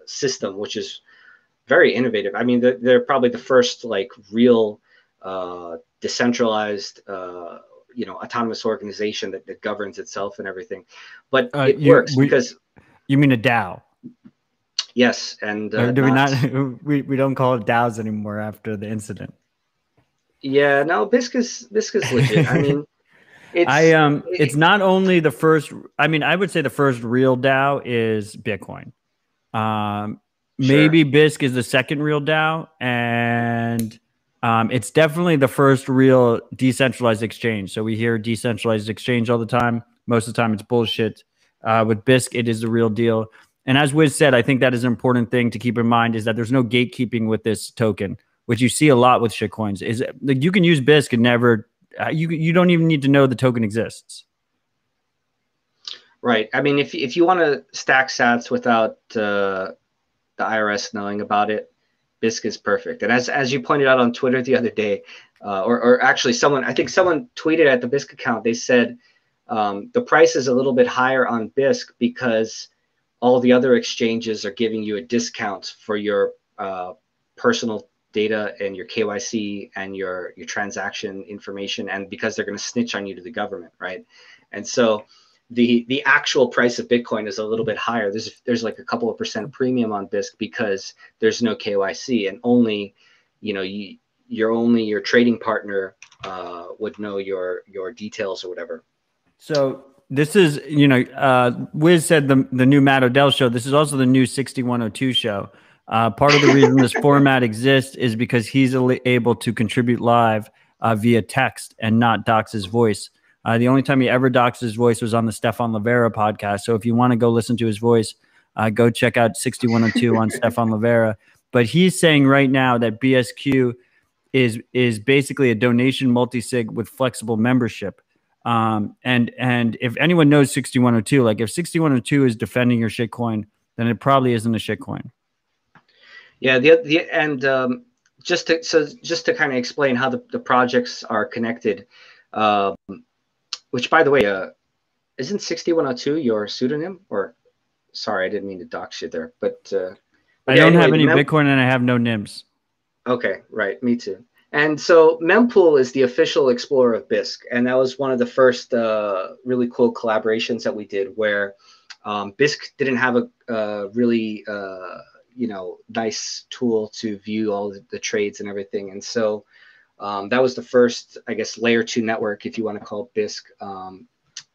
system, which is very innovative. I mean, they're probably the first like real decentralized, autonomous organization that governs itself and everything. But it works because you mean a DAO? Yes, and do we not? We don't call it DAOs anymore after the incident. Yeah, no, Bisq is legit. I mean, it's not only the first. I mean, I would say the first real DAO is Bitcoin. Maybe Bisq is the second real DAO, and it's definitely the first real decentralized exchange. So we hear decentralized exchange all the time. Most of the time, it's bullshit. With Bisq, it is the real deal. And as Wiz said, I think that is an important thing to keep in mind is that there's no gatekeeping with this token, which you see a lot with shitcoins. Is like you can use Bisq and never, you don't even need to know the token exists. Right. I mean, if you want to stack sats without the IRS knowing about it, Bisq is perfect. And as you pointed out on Twitter the other day, or actually I think someone tweeted at the Bisq account, they said the price is a little bit higher on Bisq because all the other exchanges are giving you a discount for your personal data and your KYC and your transaction information, and because they're going to snitch on you to the government, right? And so the actual price of Bitcoin is a little bit higher. There's like a couple of % premium on Bisq because there's no KYC, and only your trading partner would know your details or whatever. So this is, Wiz said the new Matt Odell show. This is also the new 6102 show. Part of the reason this format exists is because he's able to contribute live via text and not dox his voice. The only time he ever doxed his voice was on the Stefan Livera podcast. So if you want to go listen to his voice, go check out 6102 on Stefan Livera. But he's saying right now that BSQ is basically a donation multi-sig with flexible membership. And if anyone knows 6102, like if 6102 is defending your shitcoin, then it probably isn't a shitcoin. Yeah, just to kind of explain how the projects are connected, which by the way, isn't 6102 your pseudonym? Or sorry, I didn't mean to dox you there, but I don't have any Bitcoin and I have no NIMS. Okay, right, me too. And so Mempool is the official explorer of Bisq, and that was one of the first really cool collaborations that we did, where Bisq didn't have a really nice tool to view all the trades and everything, and so that was the first, I guess, layer 2 network, if you want to call it Bisq.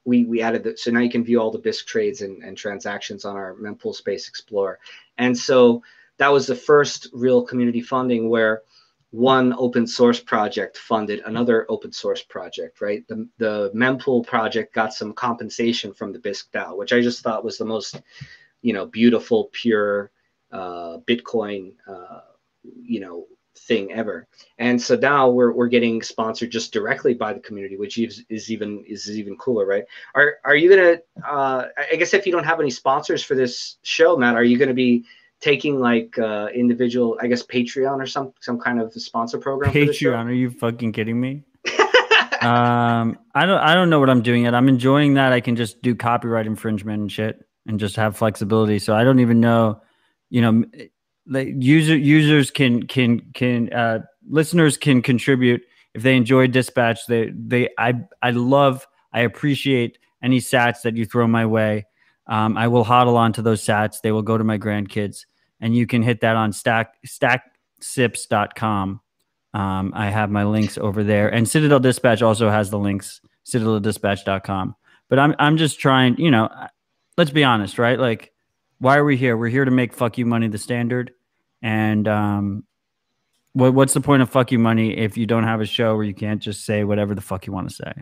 We added so now you can view all the Bisq trades and transactions on our Mempool Space Explorer, and so that was the first real community funding where one open source project funded another open source project, right? The Mempool project got some compensation from the Bisq DAO, which I just thought was the most, beautiful, pure Bitcoin, thing ever. And so now we're getting sponsored just directly by the community, which is even cooler, right? Are you gonna? I guess if you don't have any sponsors for this show, Matt, are you going to be taking like individual, I guess, Patreon or some kind of sponsor program? Patreon? Are you fucking kidding me? I don't know what I'm doing yet. I'm enjoying that I can just do copyright infringement and shit and just have flexibility. So I don't even know, users can listeners can contribute if they enjoy Dispatch. I appreciate any sats that you throw my way. I will hodl onto those sats. They will go to my grandkids. And you can hit that on stacksips.com. I have my links over there. And Citadel Dispatch also has the links, citadeldispatch.com. But I'm just trying, let's be honest, right? Like, why are we here? We're here to make fuck you money the standard. And what's the point of fuck you money if you don't have a show where you can't just say whatever the fuck you want to say?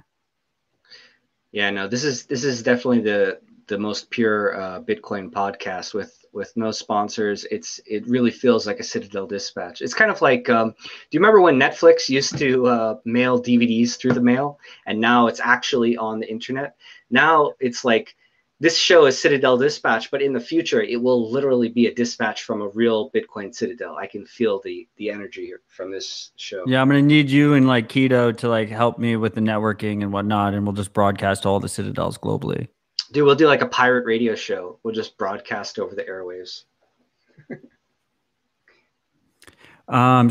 Yeah, no, this is definitely the most pure Bitcoin podcast with no sponsors. It really feels like a Citadel Dispatch. It's kind of like, do you remember when Netflix used to mail DVDs through the mail, and now it's actually on the internet? Now it's like, this show is Citadel Dispatch, but in the future it will literally be a dispatch from a real Bitcoin Citadel. I can feel the energy here from this show. Yeah, I'm gonna need you and like Keto to like help me with the networking and whatnot, and we'll just broadcast all the Citadels globally. Dude, we'll do like a pirate radio show. We'll just broadcast over the airwaves.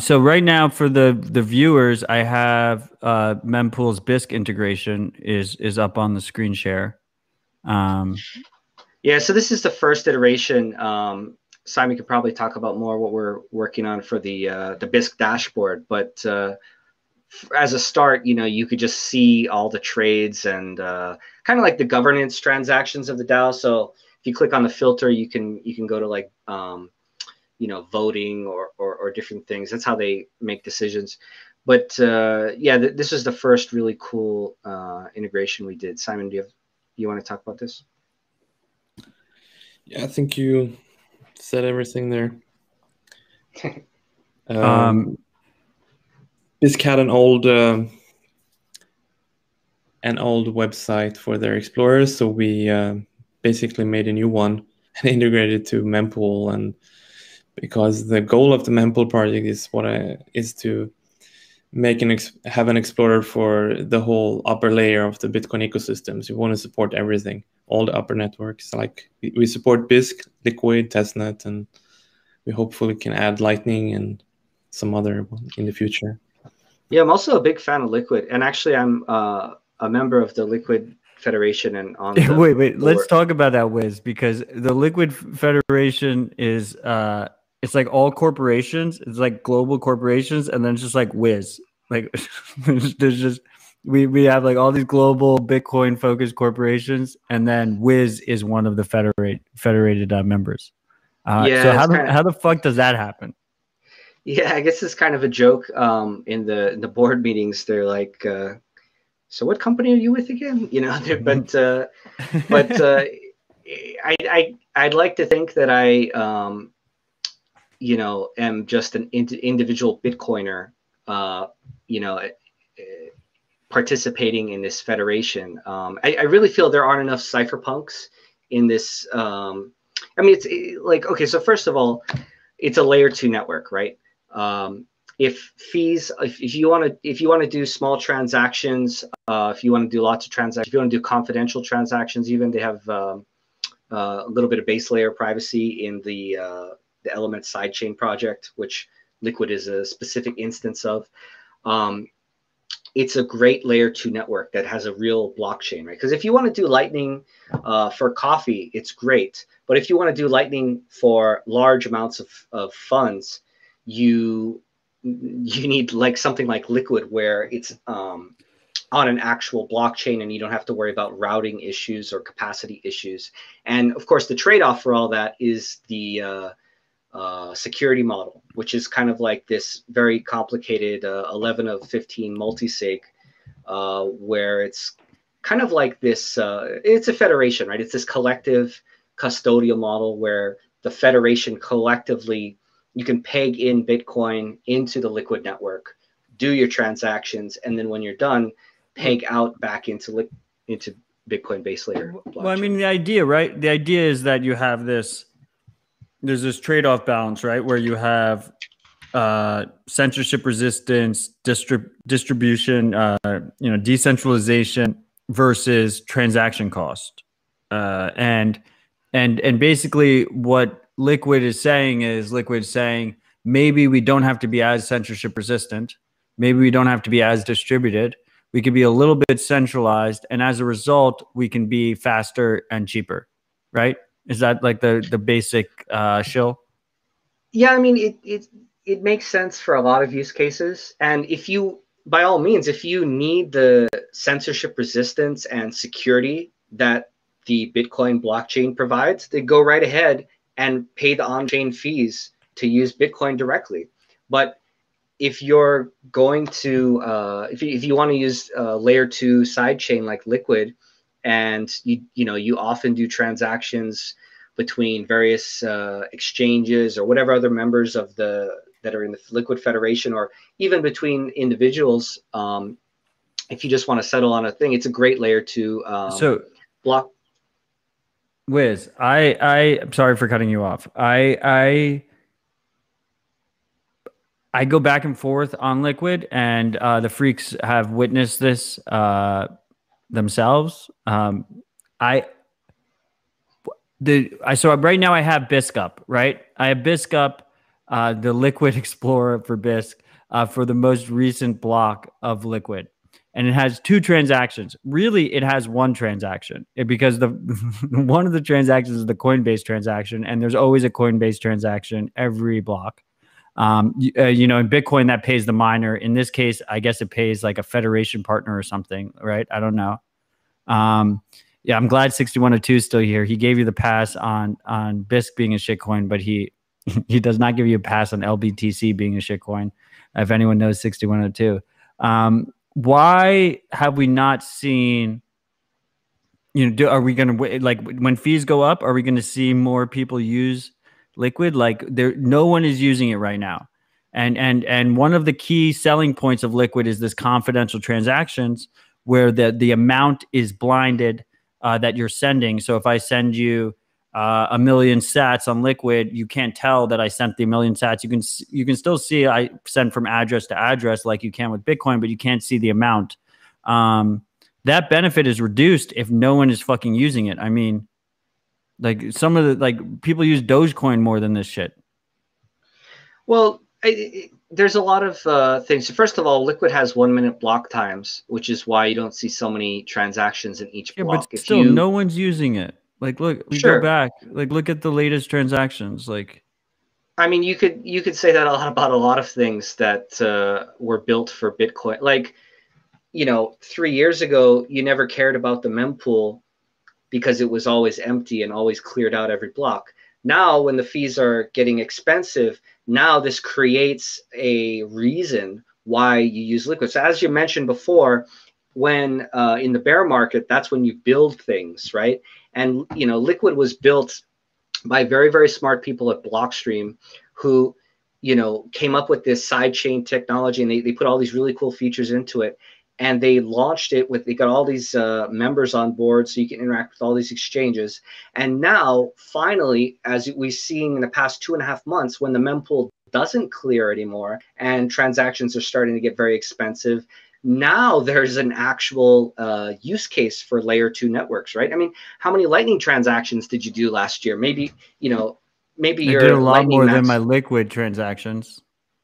So right now for the viewers, I have Mempool's Bisq integration is up on the screen share. Yeah, so this is the first iteration. Simon could probably talk about more what we're working on for the Bisq dashboard, but as a start, you could just see all the trades and kind of like the governance transactions of the DAO. So if you click on the filter, you can go to like voting or different things. That's how they make decisions. But this is the first really cool integration we did. Simon, do you want to talk about this? Yeah, I think you said everything there. Bisq had an old website for their explorers, so we basically made a new one and integrated to Mempool. And because the goal of the Mempool project is to make have an explorer for the whole upper layer of the Bitcoin ecosystems. We want to support everything, all the upper networks. Like we support Bisq, Liquid, Testnet, and we hopefully can add Lightning and some other one in the future. Yeah, I'm also a big fan of Liquid, and actually I'm a member of the Liquid Federation. And on the wait, board. Let's talk about that, Wiz, because the Liquid Federation is it's like all corporations. It's like global corporations, and then it's just like Wiz. Like there's just we have like all these global Bitcoin focused corporations, and then Wiz is one of the federated members. So Yeah, it's kind of, how the fuck does that happen? yeah, I guess it's kind of a joke. In the board meetings, they're like, "So what company are you with again?" You know, but I'd like to think that I you know, am just an individual Bitcoiner, you know, participating in this federation. I really feel there aren't enough cypherpunks in this. I mean, it's like, okay, so first of all, it's a layer 2 network, right? If fees, if you want to do small transactions, if you want to do lots of transactions, if you want to do confidential transactions, even they have a little bit of base layer privacy in the Element sidechain project, which Liquid is a specific instance of. It's a great layer 2 network that has a real blockchain, right? Because if you want to do Lightning for coffee, it's great. But if you want to do Lightning for large amounts of funds, you need like something like Liquid where it's on an actual blockchain and you don't have to worry about routing issues or capacity issues. And of course, the trade-off for all that is the security model, which is kind of like this very complicated 11 of 15 multisig, where it's kind of like this, it's a federation, right? It's this collective custodial model where the federation collectively, you can peg in Bitcoin into the Liquid network, do your transactions, and then when you're done, peg out back into Bitcoin base layer blockchain. Well, I mean, the idea, right? The idea is that you have this, there's this trade-off balance, right? Where you have censorship resistance, distribution, you know, decentralization versus transaction cost. And basically what Liquid is saying maybe we don't have to be as censorship resistant. Maybe we don't have to be as distributed. We could be a little bit centralized, and as a result, we can be faster and cheaper, right? Is that like the basic shill? Yeah, I mean, it makes sense for a lot of use cases. And if you, by all means, if you need the censorship resistance and security that the Bitcoin blockchain provides, then go right ahead and pay the on-chain fees to use Bitcoin directly. But if you're going to, if you want to use layer 2 sidechain like Liquid, and you often do transactions between various exchanges or whatever other members of that are in the Liquid Federation, or even between individuals, if you just want to settle on a thing, it's a great layer 2 so block. Wiz, I'm sorry for cutting you off. I go back and forth on Liquid, and the freaks have witnessed this themselves. So right now I have Bisq up, right? I have Bisq up, the Liquid Explorer for Bisq, for the most recent block of Liquid. And it has 2 transactions. Really, it has 1 transaction because one of the transactions is the Coinbase transaction, and there's always a Coinbase transaction every block. You know, in Bitcoin that pays the miner. In this case, I guess it pays like a federation partner or something, right? I don't know. Yeah, I'm glad 6102 is still here. He gave you the pass on Bisq being a shitcoin, but he does not give you a pass on LBTC being a shitcoin. If anyone knows 6102. Why have we not seen, you know, are we going to, like, when fees go up, are we going to see more people use Liquid? Like, no one is using it right now. And one of the key selling points of Liquid is this confidential transactions where the amount is blinded that you're sending. So if I send you 1 million sats on Liquid, you can't tell that I sent the 1 million sats. You can still see I sent from address to address like you can with Bitcoin, but you can't see the amount. That benefit is reduced if no one is fucking using it. I mean, like some of the, like, people use Dogecoin more than this shit. Well, there's a lot of things. First of all, Liquid has 1 minute block times, which is why you don't see so many transactions in each block. But still, no one's using it. Like, look, we Sure. go back. Like, look at the latest transactions. Like, I mean, you could say that a lot about a lot of things that were built for Bitcoin. Like, you know, 3 years ago, you never cared about the mempool because it was always empty and always cleared out every block. Now, when the fees are getting expensive, now this creates a reason why you use Liquid. So as you mentioned before, when in the bear market, that's when you build things, right? And, you know, Liquid was built by very, very smart people at Blockstream who, you know, came up with this sidechain technology, and they put all these really cool features into it. And they launched it with, they got all these members on board so you can interact with all these exchanges. And now, finally, as we've seen in the past 2.5 months, when the mempool doesn't clear anymore and transactions are starting to get very expensive, now there's an actual use case for layer 2 networks, right? I mean, how many Lightning transactions did you do last year? Maybe, you know, maybe I your did a lot Lightning more max. than my Liquid transactions.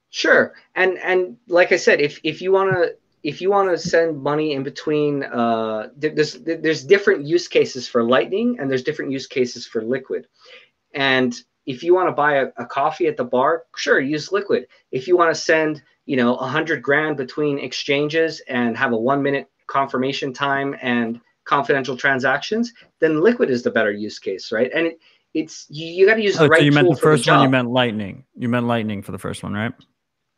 Sure. And like I said, if you want to send money in between, there's different use cases for Lightning, and there's different use cases for Liquid. And if you want to buy a coffee at the bar, sure, use Liquid. If you want to send, you know, 100 grand between exchanges and have a 1-minute confirmation time and confidential transactions, then Liquid is the better use case, right? And it's you got to use the right so you meant tool the for the first one. You job. meant Lightning. You meant Lightning for the first one, right?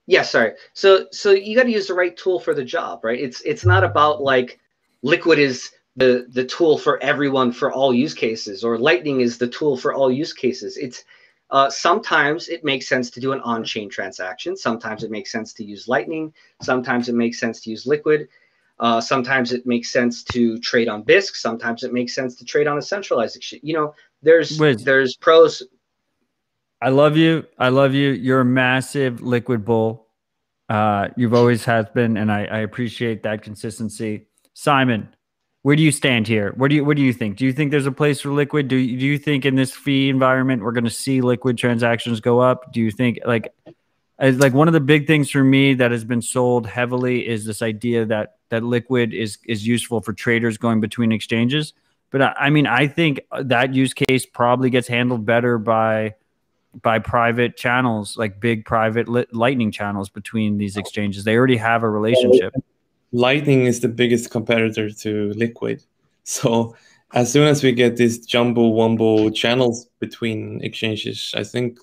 Yeah, sorry. So you got to use the right tool for the job, right? It's not about like Liquid is the tool for everyone for all use cases, or Lightning is the tool for all use cases. It's sometimes it makes sense to do an on-chain transaction. Sometimes it makes sense to use Lightning. Sometimes it makes sense to use Liquid. Sometimes it makes sense to trade on BISC. Sometimes it makes sense to trade on a centralized exchange. You know, there's pros. I love you. I love you. You're a massive Liquid bull. You've always has been, and I appreciate that consistency. Simon, where do you stand here? What do you think? Do you think there's a place for Liquid? Do you think in this fee environment we're going to see Liquid transactions go up? Do you think like one of the big things for me that has been sold heavily is this idea that Liquid is useful for traders going between exchanges? But I mean, I think that use case probably gets handled better by private channels, like big private Lightning channels between these exchanges. They already have a relationship. Lightning is the biggest competitor to Liquid. So as soon as we get these jumbo wumbo channels between exchanges, I think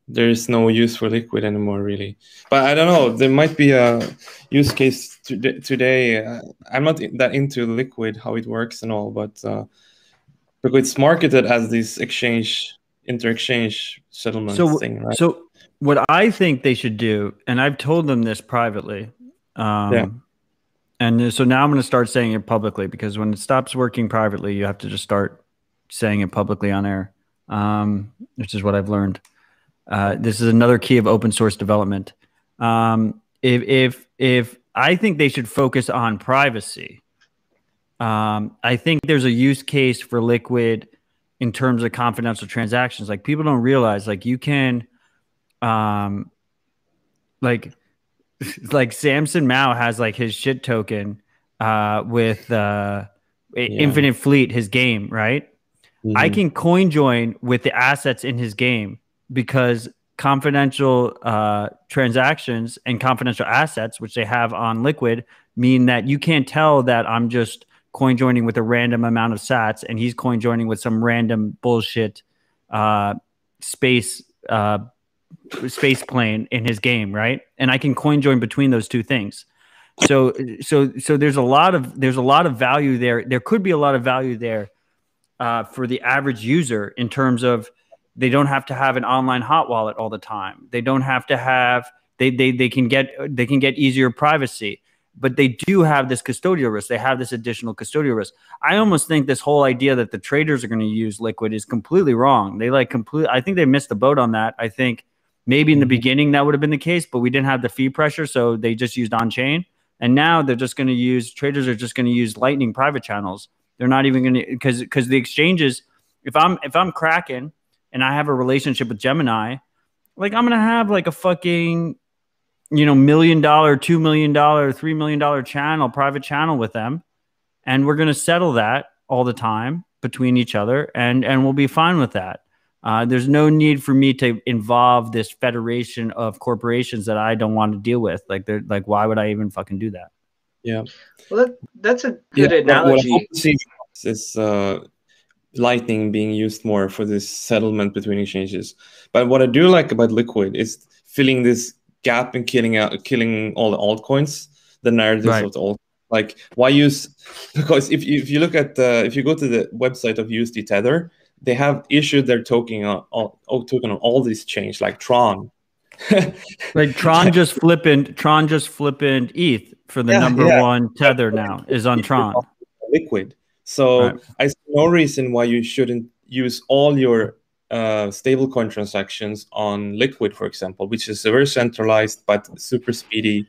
there's no use for Liquid anymore, really. But I don't know, there might be a use case today. I'm not that into Liquid, how it works and all, but because it's marketed as this inter-exchange settlement thing, right? So what I think they should do, and I've told them this privately, and so now I'm going to start saying it publicly, because when it stops working privately, you have to just start saying it publicly on air, which is what I've learned. This is another key of open source development. If I think they should focus on privacy, I think there's a use case for Liquid in terms of confidential transactions. Like, people don't realize, like, you can, like Samson Mao has like his shit token with Infinite Fleet, his game, right? Mm-hmm. I can coin join with the assets in his game, because confidential transactions and confidential assets, which they have on Liquid, mean that you can't tell that I'm just coin joining with a random amount of sats and he's coin joining with some random bullshit space plane in his game, right? And I can coin join between those two things. So there's a lot of value there. There could be a lot of value there for the average user, in terms of they don't have to have an online hot wallet all the time. They don't have to have they can get easier privacy. But they do have this custodial risk. They have this additional custodial risk. I almost think this whole idea that the traders are going to use Liquid is completely wrong. I think they missed the boat on that. I think maybe in the beginning that would have been the case, but we didn't have the fee pressure, so they just used on-chain. And now they're just going to traders are just going to use Lightning private channels. They're not even going to, because the exchanges, if I'm Kraken and I have a relationship with Gemini, like, I'm going to have like a fucking, $1 million, $2 million, $3 million channel, private channel with them. And we're going to settle that all the time between each other. And we'll be fine with that. There's no need for me to involve this federation of corporations that I don't want to deal with. Like, why would I even fucking do that? Yeah. Well, that's a Yeah. good What I hope analogy. to see is Lightning being used more for this settlement between exchanges. But what I do like about Liquid is filling this gap and killing all the altcoins, the narratives Right. of the alt. Like, why use? Because if you look at if you go to the website of USD Tether, they have issued their token on all these chains like Tron. Like Tron just flipping ETH for the Yeah, number yeah. one tether now is on Tron. Liquid. Right. So I see no reason why you shouldn't use all your stablecoin transactions on Liquid, for example, which is a very centralized but super speedy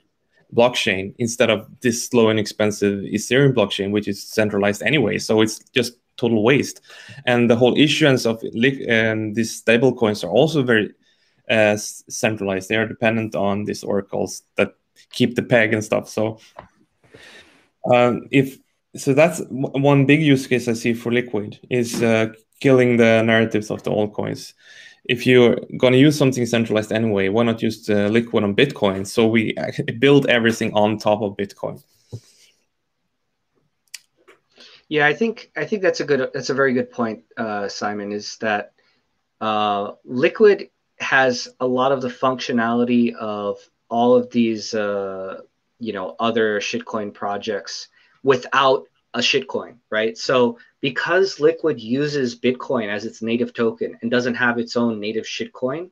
blockchain, instead of this slow and expensive Ethereum blockchain, which is centralized anyway. So it's just total waste. And the whole issuance of these stablecoins are also very centralized. They are dependent on these oracles that keep the peg and stuff. So that's one big use case I see for Liquid, is killing the narratives of the altcoins. If you're going to use something centralized anyway, why not use the Liquid on Bitcoin? So we build everything on top of Bitcoin. Yeah, I think that's a very good point, Simon. Is that Liquid has a lot of the functionality of all of these other shitcoin projects without a shitcoin, right? So because Liquid uses Bitcoin as its native token and doesn't have its own native shitcoin,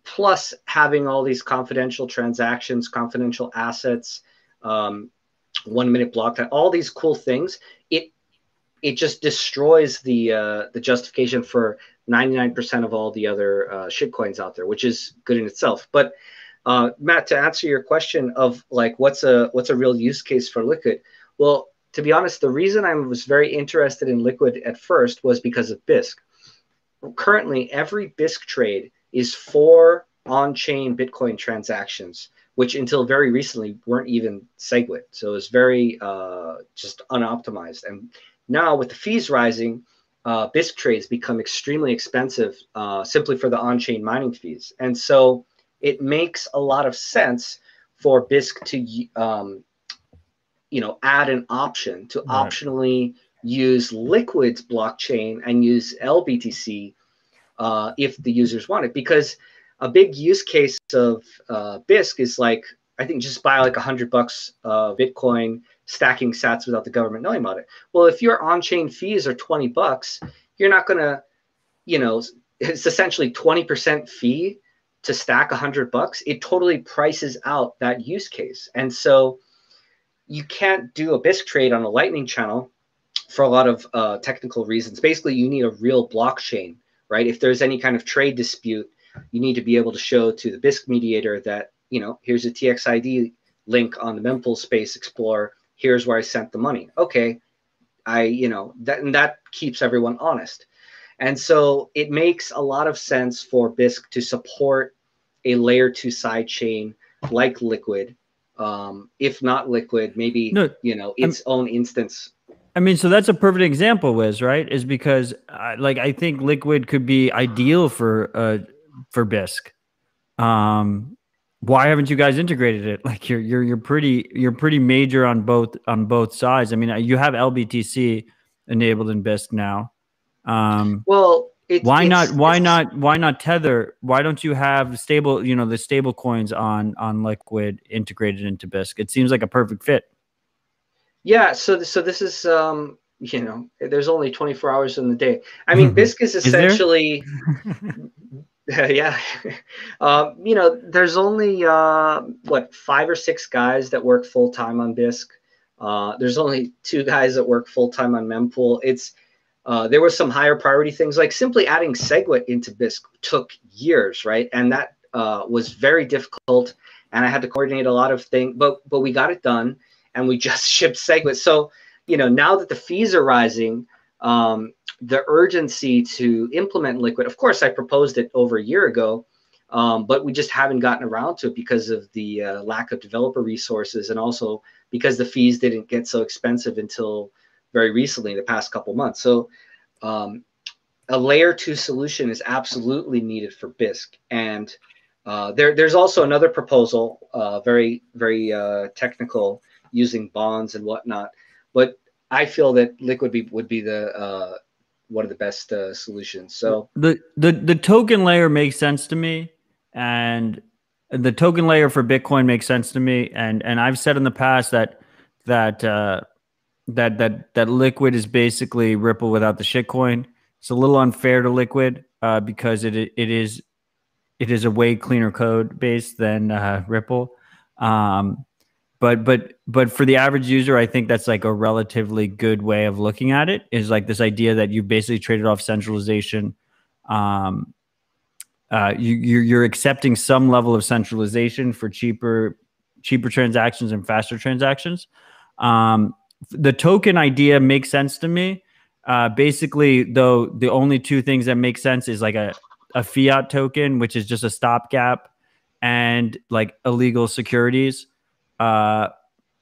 plus having all these confidential transactions, confidential assets, 1 minute block time, all these cool things, it just destroys the justification for 99% of all the other shitcoins out there, which is good in itself. But Matt, to answer your question of like what's a real use case for Liquid, well, to be honest, the reason I was very interested in Liquid at first was because of BISC. Currently, every BISC trade is 4 on-chain Bitcoin transactions, which until very recently weren't even SegWit. So it's very just unoptimized. And now with the fees rising, BISC trades become extremely expensive simply for the on-chain mining fees. And so it makes a lot of sense for BISC to add an option to optionally use Liquid's blockchain and use LBTC if the users want it. Because a big use case of BISC is like, I think just buy like $100 Bitcoin, stacking sats without the government knowing about it. Well, if your on-chain fees are $20, you're not going to, it's essentially 20% fee to stack $100. It totally prices out that use case. And so you can't do a BISC trade on a Lightning channel for a lot of technical reasons. Basically, you need a real blockchain, right? If there's any kind of trade dispute, you need to be able to show to the BISC mediator that, here's a TXID link on the Mempools Space Explorer. Here's where I sent the money. Okay, that keeps everyone honest. And so it makes a lot of sense for BISC to support a layer 2 side chain like Liquid. If not Liquid, maybe, its own instance. I mean, so that's a perfect example, Wiz, right? Is because I think Liquid could be ideal for BISC. Why haven't you guys integrated it? Like you're pretty major on both sides. I mean, you have LBTC enabled in BISC now. Well, why not Tether? Why don't you have the stable coins on Liquid integrated into BISC? It seems like a perfect fit. Yeah, so this is there's only 24 hours in the day. I mean, BISC is essentially yeah. There's only 5 or 6 guys that work full time on BISC. There's only 2 guys that work full time on Mempool. There were some higher priority things, like simply adding SegWit into BISC took years, right? And that was very difficult, and I had to coordinate a lot of things, but we got it done, and we just shipped SegWit. So, now that the fees are rising, the urgency to implement Liquid, of course, I proposed it over a year ago, but we just haven't gotten around to it because of the lack of developer resources, and also because the fees didn't get so expensive until very recently, the past couple months. So a layer 2 solution is absolutely needed for BISC. And there's also another proposal, very, very technical, using bonds and whatnot. But I feel that liquid would be the one of the best solutions. So the token layer makes sense to me, and the token layer for Bitcoin makes sense to me. And I've said in the past that that that liquid is basically Ripple without the shitcoin. It's a little unfair to liquid because it is a way cleaner code base than Ripple. But for the average user, I think that's like a relatively good way of looking at it, is like this idea that you basically traded off centralization. You're accepting some level of centralization for cheaper transactions and faster transactions. The token idea makes sense to me. Basically, though, the only two things that make sense is like a fiat token, which is just a stopgap, and like illegal securities.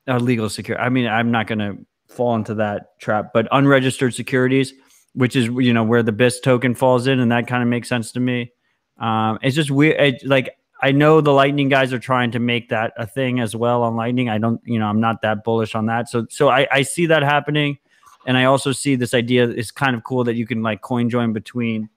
Illegal security. I mean, I'm not going to fall into that trap, but unregistered securities, which is, you know, where the BIS token falls in, and that kind of makes sense to me. It's just weird. Like, I know the Lightning guys are trying to make that a thing as well on Lightning. I don't, you know, I'm not that bullish on that. So I see that happening, and I also see this idea. It's kind of cool that you can like coin join between.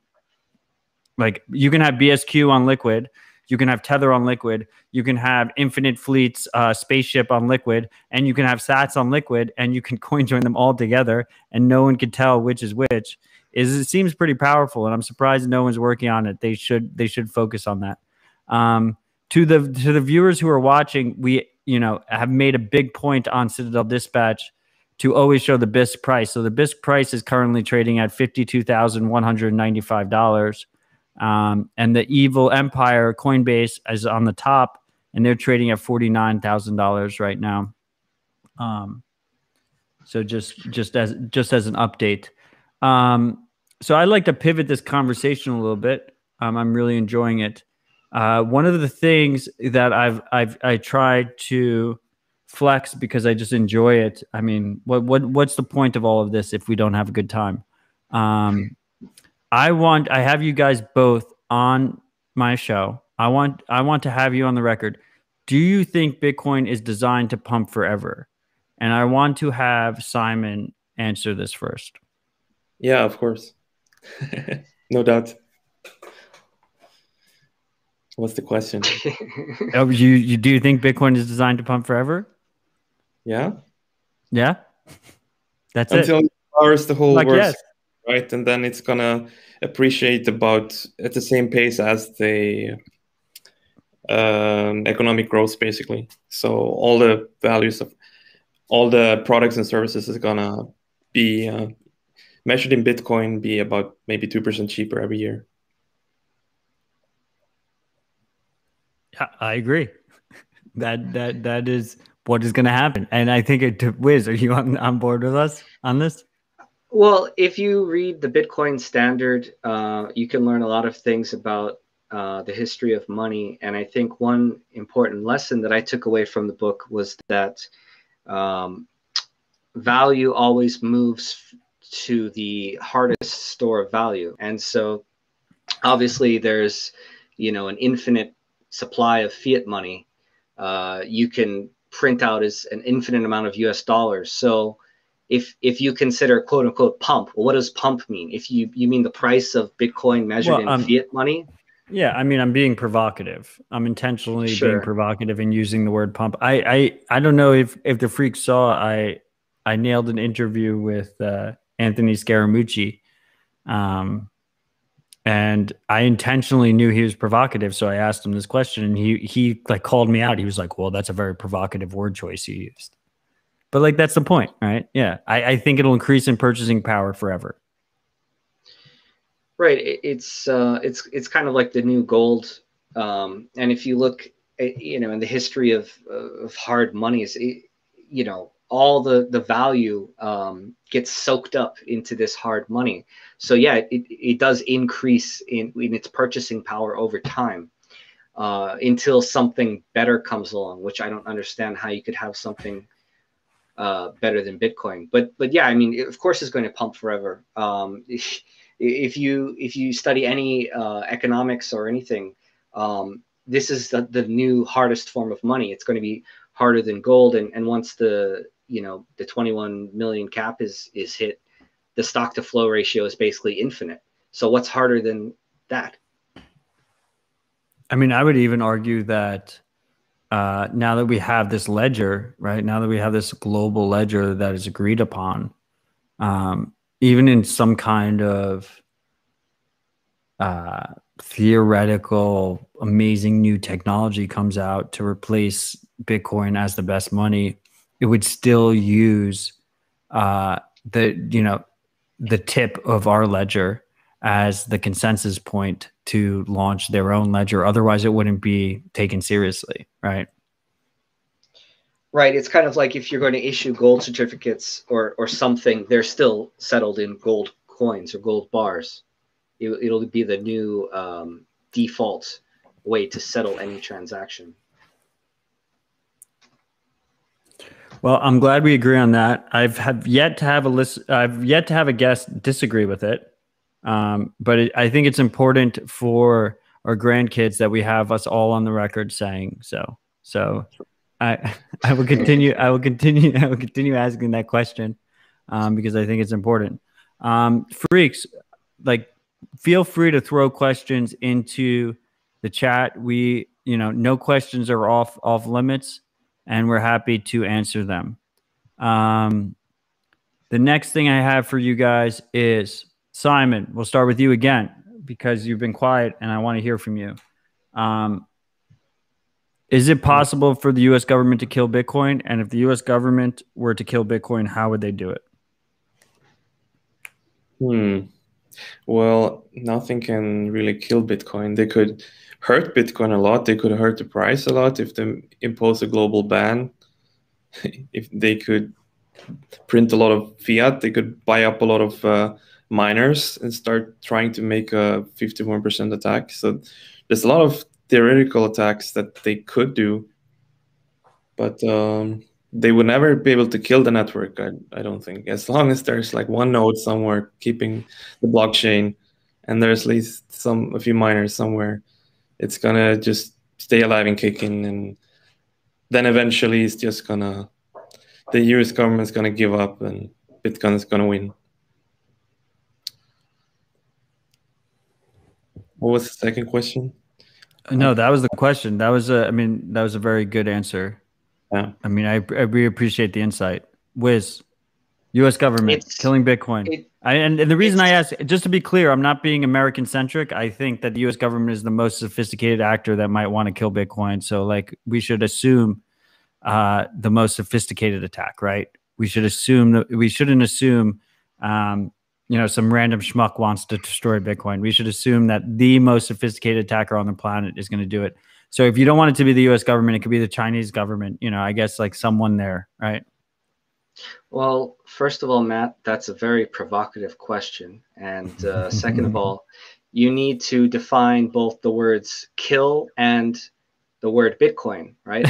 Like, you can have BSQ on Liquid, you can have Tether on Liquid, you can have Infinite Fleet's spaceship on Liquid, and you can have Sats on Liquid, and you can coin join them all together, and no one can tell which is which. It seems pretty powerful, and I'm surprised no one's working on it. They should focus on that. To the viewers who are watching, we, you know, have made a big point on Citadel Dispatch to always show the BIS price. So the BIS price is currently trading at $52,195. And the Evil Empire Coinbase is on the top, and they're trading at $49,000 right now. So just as an update. So I'd like to pivot this conversation a little bit. I'm really enjoying it. One of the things that I tried to flex because I just enjoy it. I mean, what's the point of all of this if we don't have a good time? I have you guys both on my show. I want to have you on the record. Do you think Bitcoin is designed to pump forever? And I want to have Simon answer this first. Yeah, of course. No doubt. What's the question? Oh, you do you think Bitcoin is designed to pump forever? Yeah. Yeah. That's Until it. it powers the whole Like, world, yes. right? And then it's gonna appreciate about at the same pace as the economic growth, basically. So all the values of all the products and services is gonna be measured in Bitcoin, be about maybe 2% cheaper every year. Yeah, I agree. That is what is going to happen. And I think Wiz, are you on board with us on this? Well, if you read the Bitcoin Standard, you can learn a lot of things about the history of money. And I think one important lesson that I took away from the book was that value always moves to the hardest store of value. And so obviously there's, you know, an infinite supply of fiat money. You can print out as an infinite amount of US dollars. So if you consider quote unquote pump, well, what does pump mean? If you mean the price of Bitcoin measured in fiat money? Yeah, I mean, I'm being provocative. I'm intentionally being provocative and using the word pump. I don't know if the freaks saw, I nailed an interview with Anthony Scaramucci. And I intentionally knew he was provocative, so I asked him this question, and he like called me out. He was like, "Well, that's a very provocative word choice you used." But like, that's the point, right? Yeah, I think it'll increase in purchasing power forever. Right. It's kind of like the new gold. And if you look at, you know, in the history of hard monies, you know, all the value gets soaked up into this hard money. So yeah, it does increase in its purchasing power over time until something better comes along, which I don't understand how you could have something better than Bitcoin. But yeah, I mean, of course, it's going to pump forever. If you study any economics or anything, this is the new hardest form of money. It's going to be harder than gold. And once the, you know, the 21 million cap is hit, the stock to flow ratio is basically infinite. So what's harder than that? I mean, I would even argue that now that we have this ledger, right? Now that we have this global ledger that is agreed upon, even in some kind of theoretical, amazing new technology comes out to replace Bitcoin as the best money, it would still use the tip of our ledger as the consensus point to launch their own ledger. Otherwise, it wouldn't be taken seriously, right? Right. It's kind of like if you're going to issue gold certificates or something, they're still settled in gold coins or gold bars. It'll be the new default way to settle any transaction. Well, I'm glad we agree on that. I've yet to have a guest disagree with it, but I think it's important for our grandkids that we have us all on the record saying so. So I will continue. I will continue asking that question because I think it's important. Freaks, like, feel free to throw questions into the chat. No questions are off limits, and we're happy to answer them. The next thing I have for you guys is, Simon, we'll start with you again because you've been quiet and I want to hear from you. Is it possible for the U.S. government to kill Bitcoin? And if the U.S. government were to kill Bitcoin, how would they do it? Well, nothing can really kill Bitcoin. They could hurt Bitcoin a lot. They could hurt the price a lot if they impose a global ban. If they could print a lot of fiat, they could buy up a lot of miners and start trying to make a 51% attack. So there's a lot of theoretical attacks that they could do, but they would never be able to kill the network, I don't think. As long as there's like one node somewhere keeping the blockchain and there's at least a few miners somewhere, it's gonna just stay alive and kicking, and then eventually it's just the US government's gonna give up and Bitcoin is gonna win. What was the second question? No, that was the question. That was a very good answer. Yeah. I mean, I really appreciate the insight. Wiz, U.S. government killing Bitcoin. And the reason I ask, just to be clear, I'm not being American centric. I think that the U.S. government is the most sophisticated actor that might want to kill Bitcoin. So, like, we should assume the most sophisticated attack, right? We shouldn't assume some random schmuck wants to destroy Bitcoin. We should assume that the most sophisticated attacker on the planet is going to do it. So if you don't want it to be the U.S. government, it could be the Chinese government. I guess like someone there, right? Well, first of all, Matt, that's a very provocative question. And second of all, you need to define both the words kill and the word Bitcoin, right?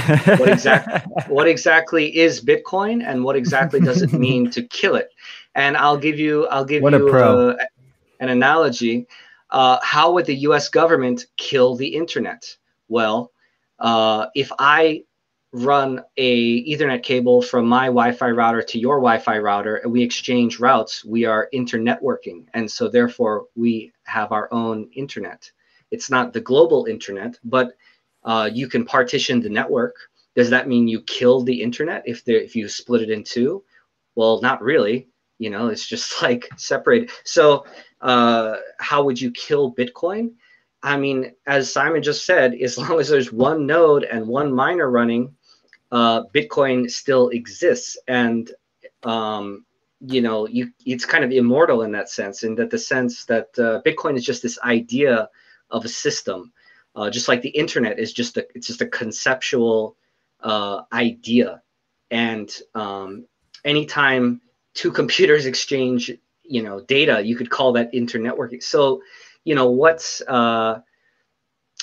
What exactly is Bitcoin, and what exactly does it mean to kill it? And I'll give you an analogy. How would the U.S. government kill the internet? Well, if I run a Ethernet cable from my Wi-Fi router to your Wi-Fi router and we exchange routes, we are internetworking. And so therefore we have our own internet. It's not the global internet, but you can partition the network. Does that mean you killed the internet if you split it in two? Well, not really. It's just like separate. So how would you kill Bitcoin? I mean, as Simon just said, as long as there's one node and one miner running, Bitcoin still exists. And, it's kind of immortal in that sense, in that the sense that Bitcoin is just this idea of a system, just like the internet is just a conceptual idea. And anytime two computers exchange, data, you could call that internetworking. So,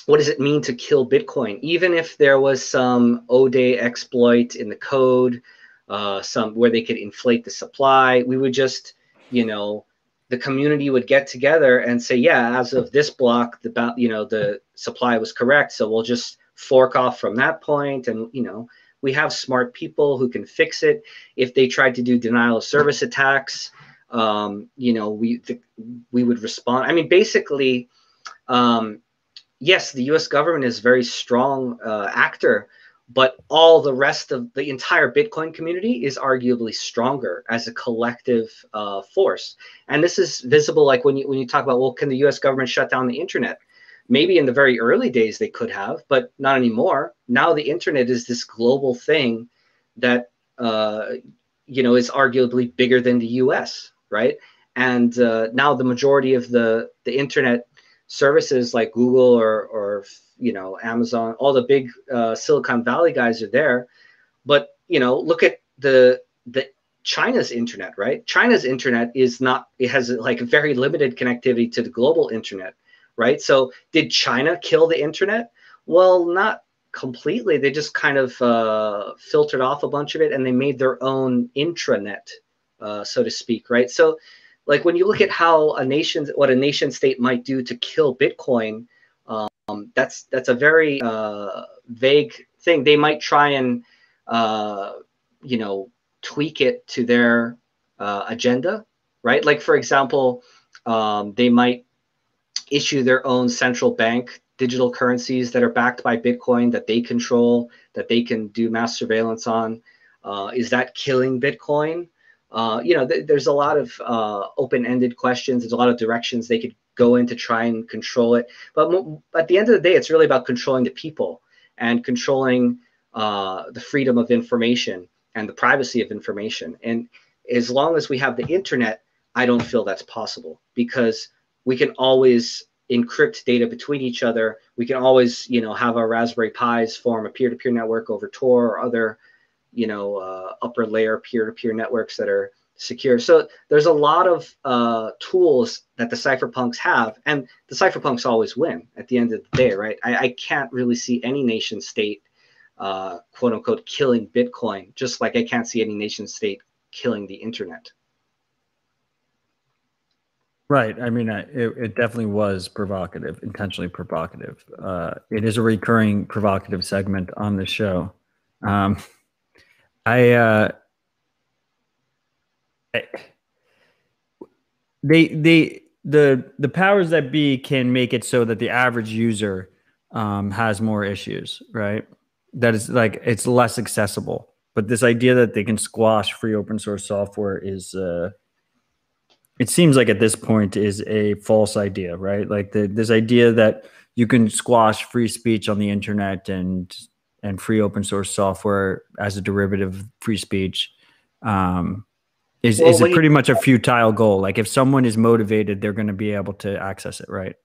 what does it mean to kill Bitcoin? Even if there was some O-Day exploit in the code, where they could inflate the supply, we would just, the community would get together and say, yeah, as of this block, the supply was correct. So we'll just fork off from that point. And, We have smart people who can fix it. If they tried to do denial of service attacks, you know, we would respond. I mean, basically, yes, the U.S. government is a very strong actor, but all the rest of the entire Bitcoin community is arguably stronger as a collective force. And this is visible, like when you talk about, well, can the U.S. government shut down the internet? Maybe in the very early days they could have, but not anymore. Now the internet is this global thing that you know, is arguably bigger than the U.S., right? And now the majority of the internet services like Google or you know, Amazon, all the big Silicon Valley guys are there. But you know, look at the China's internet, right? China's internet is not, it has like very limited connectivity to the global internet, right? So did China kill the internet? Well, not completely. They just kind of filtered off a bunch of it and they made their own intranet, so to speak, right? So like when you look at how what a nation state might do to kill Bitcoin, that's a very vague thing. They might try and you know, tweak it to their agenda, right? Like for example, they might issue their own central bank digital currencies that are backed by Bitcoin that they control, that they can do mass surveillance on. Is that killing Bitcoin? You know, there's a lot of open-ended questions. There's a lot of directions they could go in to try and control it. But at the end of the day, it's really about controlling the people and controlling the freedom of information and the privacy of information. And as long as we have the internet, I don't feel that's possible, because we can always encrypt data between each other. We can always, you know, have our Raspberry Pis form a peer-to-peer network over Tor or other, you know, upper layer peer-to-peer networks that are secure. So there's a lot of tools that the cypherpunks have, and the cypherpunks always win at the end of the day, right? I can't really see any nation state, quote unquote, killing Bitcoin, just like I can't see any nation state killing the internet. Right. I mean, it definitely was provocative, intentionally provocative. It is a recurring provocative segment on the show. The powers that be can make it so that the average user has more issues, right? That is like, it's less accessible. But this idea that they can squash free open source software is it seems like at this point is a false idea, right? Like this idea that you can squash free speech on the internet and free open source software as a derivative of free speech is pretty much a futile goal. Like if someone is motivated, they're going to be able to access it, right?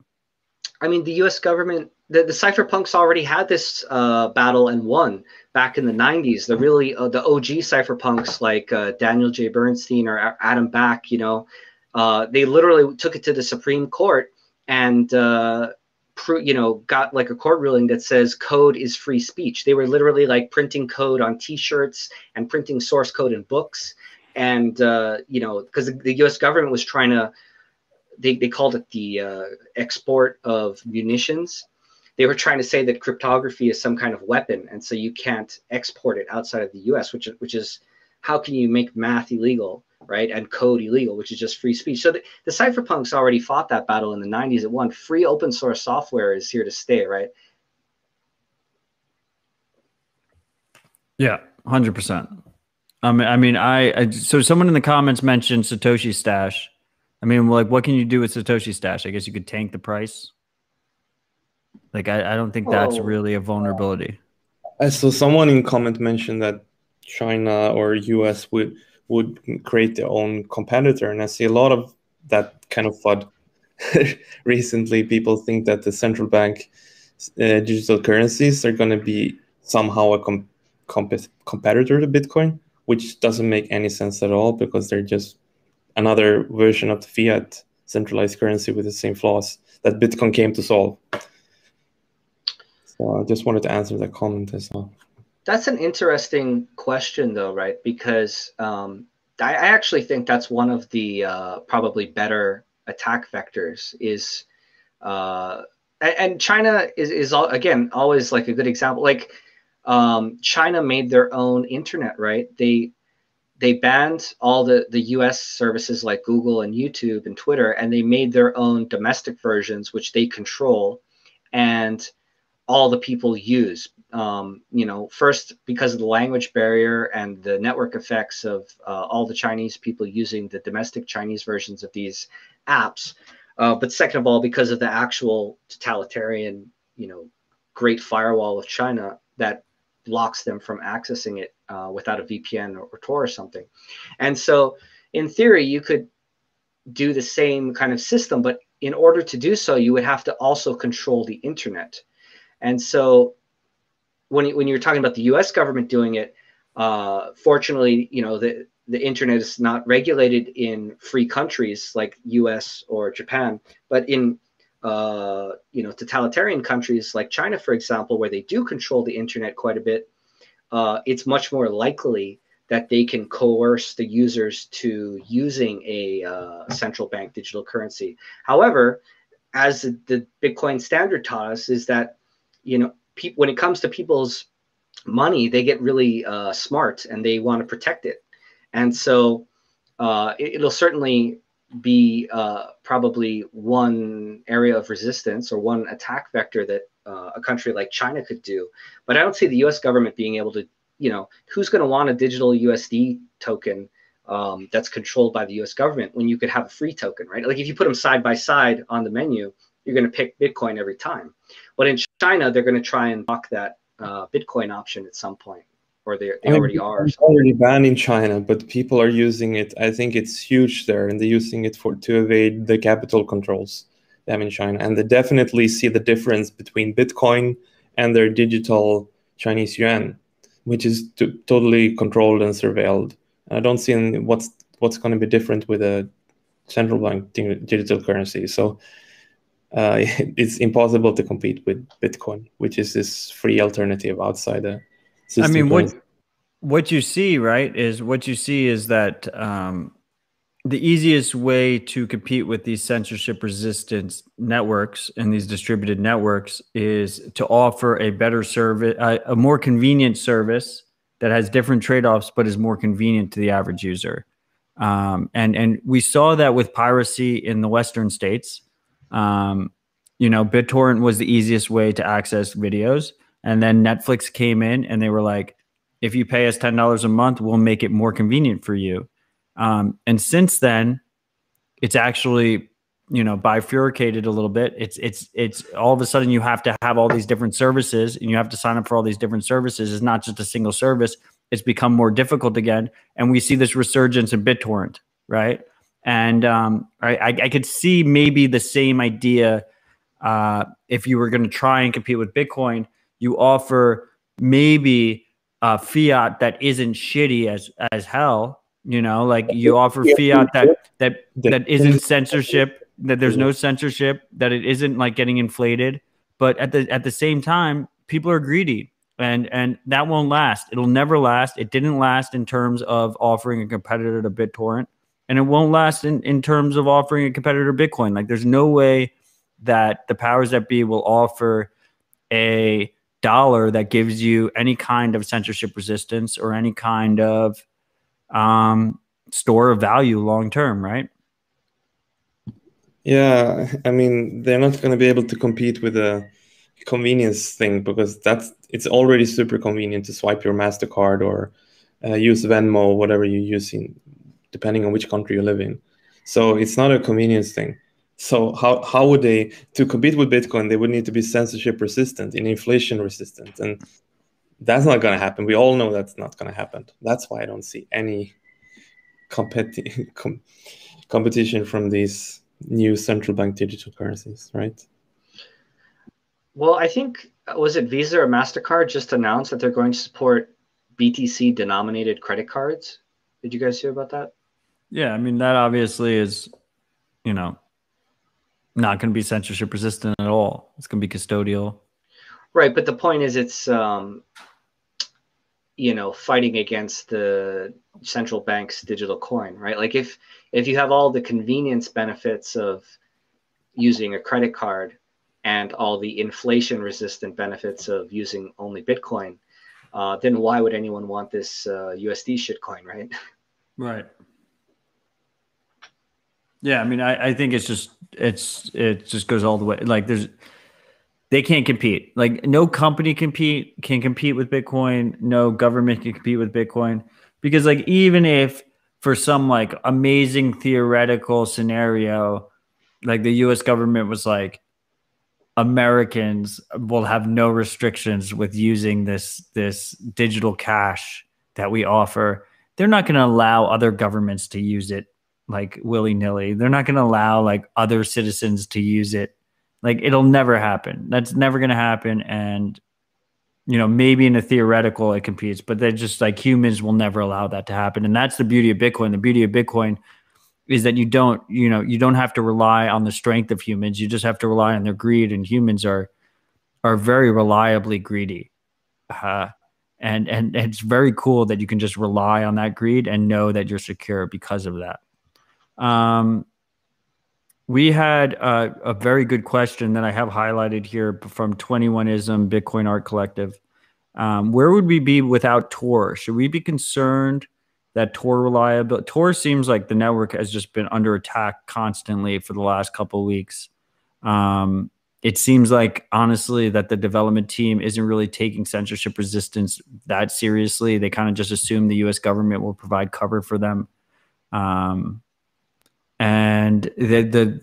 I mean, the U.S. government, the cypherpunks already had this battle and won back in the 90s. The really the OG cypherpunks like Daniel J. Bernstein or Adam Back, you know, they literally took it to the Supreme Court and you know, got like a court ruling that says code is free speech. They were literally like printing code on T-shirts and printing source code in books. And you know, because the U.S. government was trying to, they called it the export of munitions. They were trying to say that cryptography is some kind of weapon, and so you can't export it outside of the U.S., which is how can you make math illegal, right, and code illegal, which is just free speech. So the cypherpunks already fought that battle in the 90s. It won. Free open source software is here to stay, right? Yeah, 100%. I mean, so someone in the comments mentioned Satoshi Stash. I mean, like, what can you do with Satoshi Stash? I guess you could tank the price. Like, I don't think that's really a vulnerability. So someone in comment mentioned that China or US would create their own competitor, and I see a lot of that kind of FUD recently. People think that the central bank digital currencies are going to be somehow a competitor to Bitcoin, which doesn't make any sense at all, because they're just another version of the fiat centralized currency with the same flaws that Bitcoin came to solve. So I just wanted to answer that comment as well. That's an interesting question, though, right? Because I actually think that's one of the probably better attack vectors is, and China is again always like a good example. Like China made their own internet, right? They banned all the US services like Google and YouTube and Twitter, and they made their own domestic versions, which they control, and all the people use. First because of the language barrier and the network effects of all the Chinese people using the domestic Chinese versions of these apps. But second of all, because of the actual totalitarian, Great Firewall of China that blocks them from accessing it without a VPN or Tor or something. And so in theory, you could do the same kind of system, but in order to do so, you would have to also control the internet. And so when you're talking about the US government doing it, fortunately, the internet is not regulated in free countries like US or Japan, but in totalitarian countries like China, for example, where they do control the internet quite a bit, it's much more likely that they can coerce the users to using a central bank digital currency. However, as the Bitcoin standard taught us, is that when it comes to people's money, they get really smart and they want to protect it, and so it'll certainly be probably one area of resistance or one attack vector that a country like China could do. But I don't see the U.S. government being able to, who's going to want a digital USD token that's controlled by the U.S. government when you could have a free token, right? Like if you put them side by side on the menu, you're going to pick Bitcoin every time. But in China, they're going to try and block that Bitcoin option at some point, or they already are. It's already banned in China, but people are using it. I think it's huge there, and they're using it to evade the capital controls they have in China. And they definitely see the difference between Bitcoin and their digital Chinese yuan, which is totally controlled and surveilled. And I don't see what's going to be different with a central bank digital currency. So it's impossible to compete with Bitcoin, which is this free alternative outside the system. I mean, what you see, right, is that the easiest way to compete with these censorship resistant networks and these distributed networks is to offer a better service, a more convenient service that has different trade-offs, but is more convenient to the average user. And we saw that with piracy in the Western states. BitTorrent was the easiest way to access videos. And then Netflix came in and they were like, if you pay us $10 a month, we'll make it more convenient for you. And since then, it's actually, bifurcated a little bit. It's all of a sudden you have to have all these different services and you have to sign up for all these different services. It's not just a single service. It's become more difficult again. And we see this resurgence in BitTorrent, right? And I could see maybe the same idea if you were going to try and compete with Bitcoin. You offer maybe fiat that isn't shitty as hell, like you offer fiat that isn't censorship, that there's no censorship, that it isn't like getting inflated. But at the same time, people are greedy. And that won't last. It'll never last. It didn't last in terms of offering a competitor to BitTorrent. And it won't last in terms of offering a competitor to Bitcoin. Like there's no way that the powers that be will offer a dollar that gives you any kind of censorship resistance or any kind of store of value long term, right? Yeah, I mean, they're not going to be able to compete with a convenience thing because it's already super convenient to swipe your MasterCard or use Venmo, whatever you're using, depending on which country you live in. So it's not a convenience thing. So how would they, to compete with Bitcoin, they would need to be censorship resistant and inflation resistant. And that's not going to happen. We all know that's not going to happen. That's why I don't see any competition from these new central bank digital currencies, right? Well, I think, was it Visa or MasterCard just announced that they're going to support BTC denominated credit cards? Did you guys hear about that? Yeah, I mean, that obviously is, not going to be censorship resistant at all. It's going to be custodial. Right, but the point is it's, fighting against the central bank's digital coin, right? Like if you have all the convenience benefits of using a credit card and all the inflation resistant benefits of using only Bitcoin, then why would anyone want this USD shitcoin, right? Right. Yeah, I mean, I think it just goes all the way. Like they can't compete. Like no company can compete with Bitcoin. No government can compete with Bitcoin because like even if for some like amazing theoretical scenario, like the U.S. government was like, Americans will have no restrictions with using this digital cash that we offer. They're not going to allow other governments to use it like willy-nilly. They're not going to allow like other citizens to use it. Like it'll never happen. That's never going to happen. And maybe in a theoretical it competes, but they're just like humans will never allow that to happen. And that's the beauty of Bitcoin. The beauty of Bitcoin is that you don't have to rely on the strength of humans. You just have to rely on their greed, and humans are very reliably greedy. And it's very cool that you can just rely on that greed and know that you're secure because of that. We had a very good question that I have highlighted here from 21ism Bitcoin Art Collective. Where would we be without Tor? Should we be concerned that Tor reliability? Tor seems like the network has just been under attack constantly for the last couple of weeks. It seems like, honestly, that the development team isn't really taking censorship resistance that seriously. They kind of just assume the U.S. government will provide cover for them. And the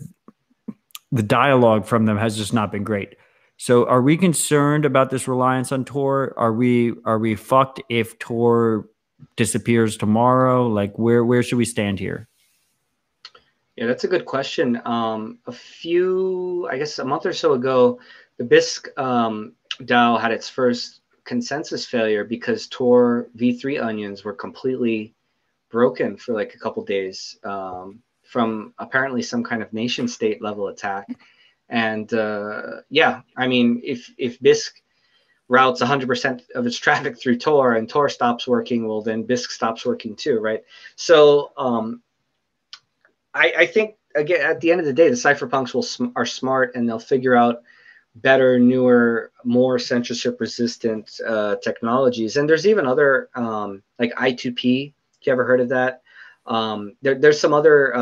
dialogue from them has just not been great. So are we concerned about this reliance on Tor? Are we fucked if Tor disappears tomorrow? Like where should we stand here? Yeah, that's a good question. I guess a month or so ago, the BISC DAO had its first consensus failure because Tor v3 onions were completely broken for like a couple days from apparently some kind of nation state level attack. And yeah, I mean, if BISC routes 100% of its traffic through Tor and Tor stops working, well, then BISC stops working too, right? So I think, again, at the end of the day, the cypherpunks are smart and they'll figure out better, newer, more censorship-resistant technologies. And there's even other, like I2P. You ever heard of that? There's some other...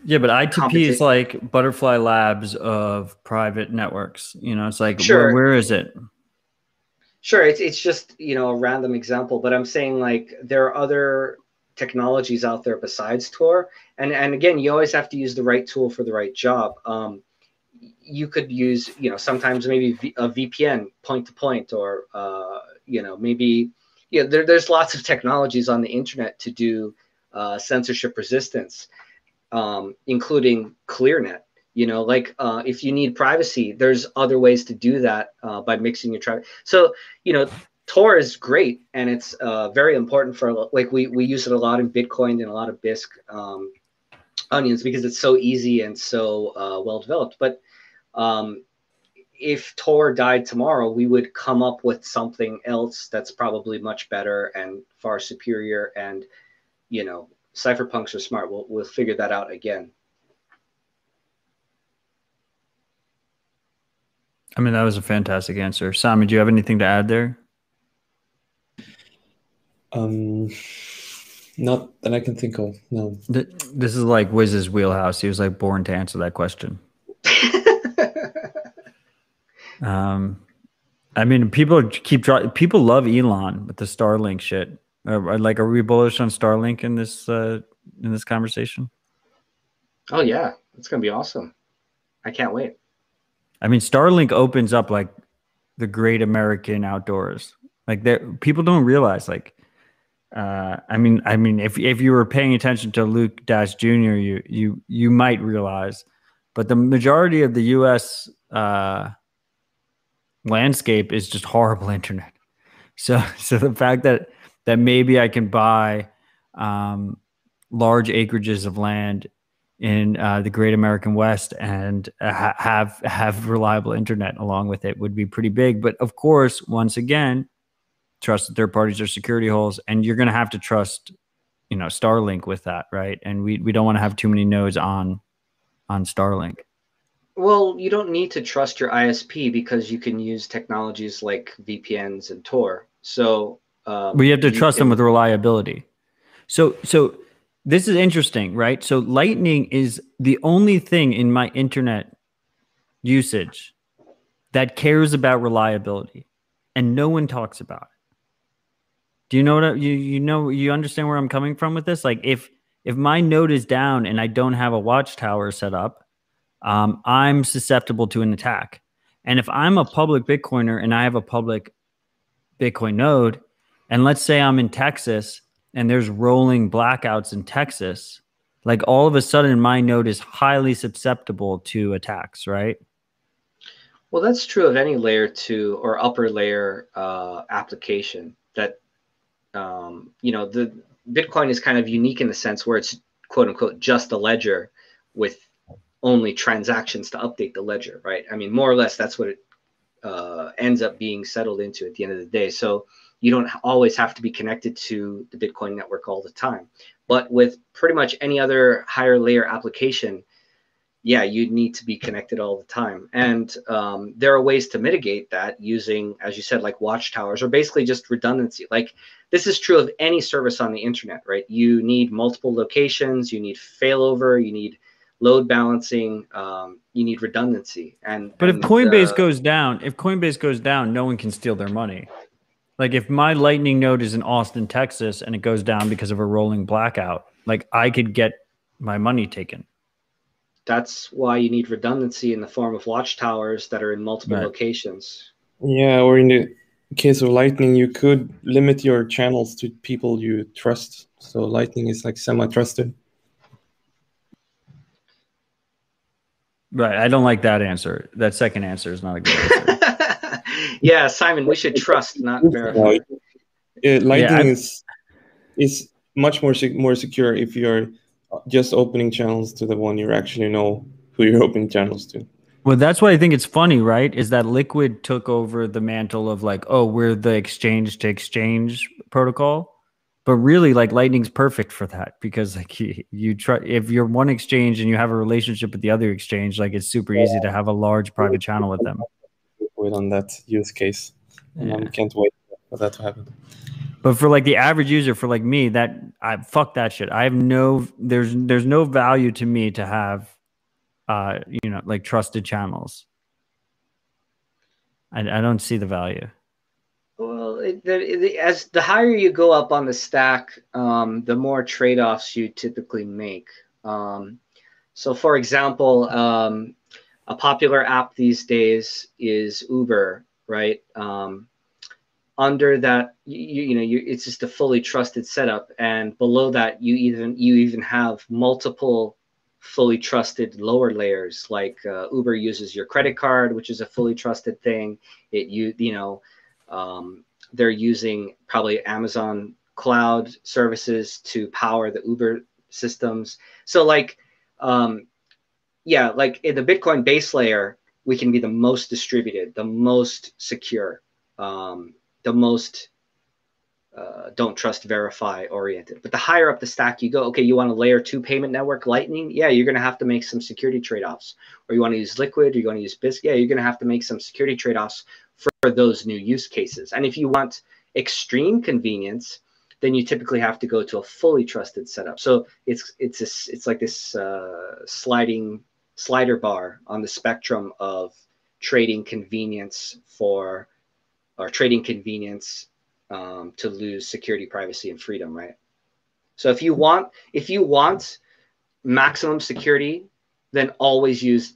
yeah, but I2P is like Butterfly Labs of private networks. It's like, sure. Where is it? Sure, it's just, a random example. But I'm saying, like, there are other technologies out there besides Tor. And again, you always have to use the right tool for the right job. You could use, sometimes maybe a VPN point-to-point or, maybe, there's lots of technologies on the internet to do censorship resistance, including ClearNet. If you need privacy, there's other ways to do that by mixing your traffic. So, Tor is great, and it's very important for, like, we use it a lot in Bitcoin and a lot of BISC onions because it's so easy and so well developed. But if Tor died tomorrow, we would come up with something else that's probably much better and far superior. And, cypherpunks are smart. We'll figure that out again. I mean, that was a fantastic answer. Simon, do you have anything to add there? Not that I can think of, no. This is like Wiz's wheelhouse. He was like born to answer that question. I mean, people love Elon with the Starlink shit. Are we bullish on Starlink in this conversation? Oh yeah, it's gonna be awesome. I can't wait. I mean, Starlink opens up like the great American outdoors. Like people don't realize, like, I mean, if you were paying attention to Luke Dash Jr., you might realize, but the majority of the U.S. landscape is just horrible internet. So the fact that maybe I can buy large acreages of land in the great American West and have reliable internet along with it would be pretty big. But of course, once again, trust that third parties are security holes, and you're going to have to trust, Starlink with that, right? And we don't want to have too many nodes on Starlink. Well, you don't need to trust your ISP because you can use technologies like VPNs and Tor. So we have to trust them with reliability. So this is interesting, right? So Lightning is the only thing in my internet usage that cares about reliability, and no one talks about it. Do you know what you understand where I'm coming from with this? Like if my node is down and I don't have a watchtower set up, I'm susceptible to an attack. And if I'm a public Bitcoiner and I have a public Bitcoin node, and let's say I'm in Texas and there's rolling blackouts in Texas, like all of a sudden my node is highly susceptible to attacks, right? Well, that's true of any layer 2 or upper layer application. That the Bitcoin is kind of unique in the sense where it's quote unquote just a ledger with only transactions to update the ledger, right? I mean, more or less, that's what it ends up being settled into at the end of the day. So you don't always have to be connected to the Bitcoin network all the time. But with pretty much any other higher layer application, yeah, you need to be connected all the time. And there are ways to mitigate that using, as you said, like watchtowers, or basically just redundancy. Like this is true of any service on the internet, right? You need multiple locations, you need failover, you need load balancing, you need redundancy. But if Coinbase goes down, no one can steal their money. Like if my Lightning node is in Austin, Texas, and it goes down because of a rolling blackout, like I could get my money taken. That's why you need redundancy in the form of watchtowers that are in multiple locations. Yeah, or in the case of Lightning, you could limit your channels to people you trust. So Lightning is like semi-trusted. Right. I don't like that answer. That second answer is not a good answer. Yeah, Simon, we should trust, not verify. Lightning is much more secure if you're just opening channels to the one you actually know who you're opening channels to. Well, that's why I think it's funny, right? Is that Liquid took over the mantle of like, oh, we're the exchange to exchange protocol. But really, like Lightning's perfect for that because like you try, if you're one exchange and you have a relationship with the other exchange, like it's super easy to have a large private channel with them. Wait on that use case. And I can't wait for that to happen. But for like the average user, for like me, fuck that shit. I have there's no value to me to have, like trusted channels. I don't see the value. Well, as the higher you go up on the stack, the more trade-offs you typically make. So for example, a popular app these days is Uber, right? Under that, it's just a fully trusted setup, and below that, you even have multiple fully trusted lower layers. Like Uber uses your credit card, which is a fully trusted thing. They're using probably Amazon cloud services to power the Uber systems. So like, like in the Bitcoin base layer, we can be the most distributed, the most secure, the most don't trust, verify oriented. But the higher up the stack you go, okay, you want a layer 2 payment network, Lightning? Yeah, you're going to have to make some security trade-offs. Or you want to use Liquid, or you want to use BISC? Yeah, you're going to have to make some security trade-offs for those new use cases. And if you want extreme convenience, then you typically have to go to a fully trusted setup. So it's like this slider bar on the spectrum of trading convenience to lose security, privacy, and freedom, right? So if you want maximum security, then always use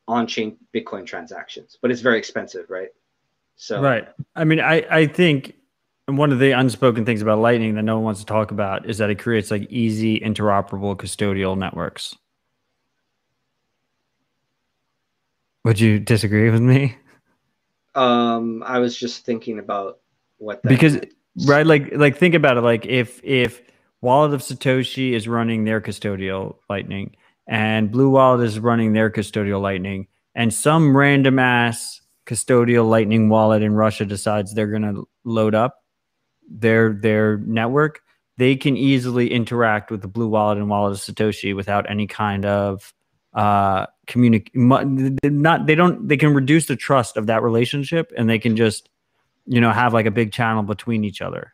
on-chain Bitcoin transactions, but it's very expensive, right? So right. I mean, I think one of the unspoken things about Lightning that no one wants to talk about is that it creates like easy, interoperable custodial networks. Would you disagree with me? I was just thinking about what that because meant. Right, like think about it. Like if Wallet of Satoshi is running their custodial Lightning and Blue Wallet is running their custodial Lightning, and some random ass custodial Lightning wallet in Russia decides they're going to load up their network, they can easily interact with the Blue Wallet and Wallet of Satoshi without any kind of they can reduce the trust of that relationship, and they can just have like a big channel between each other.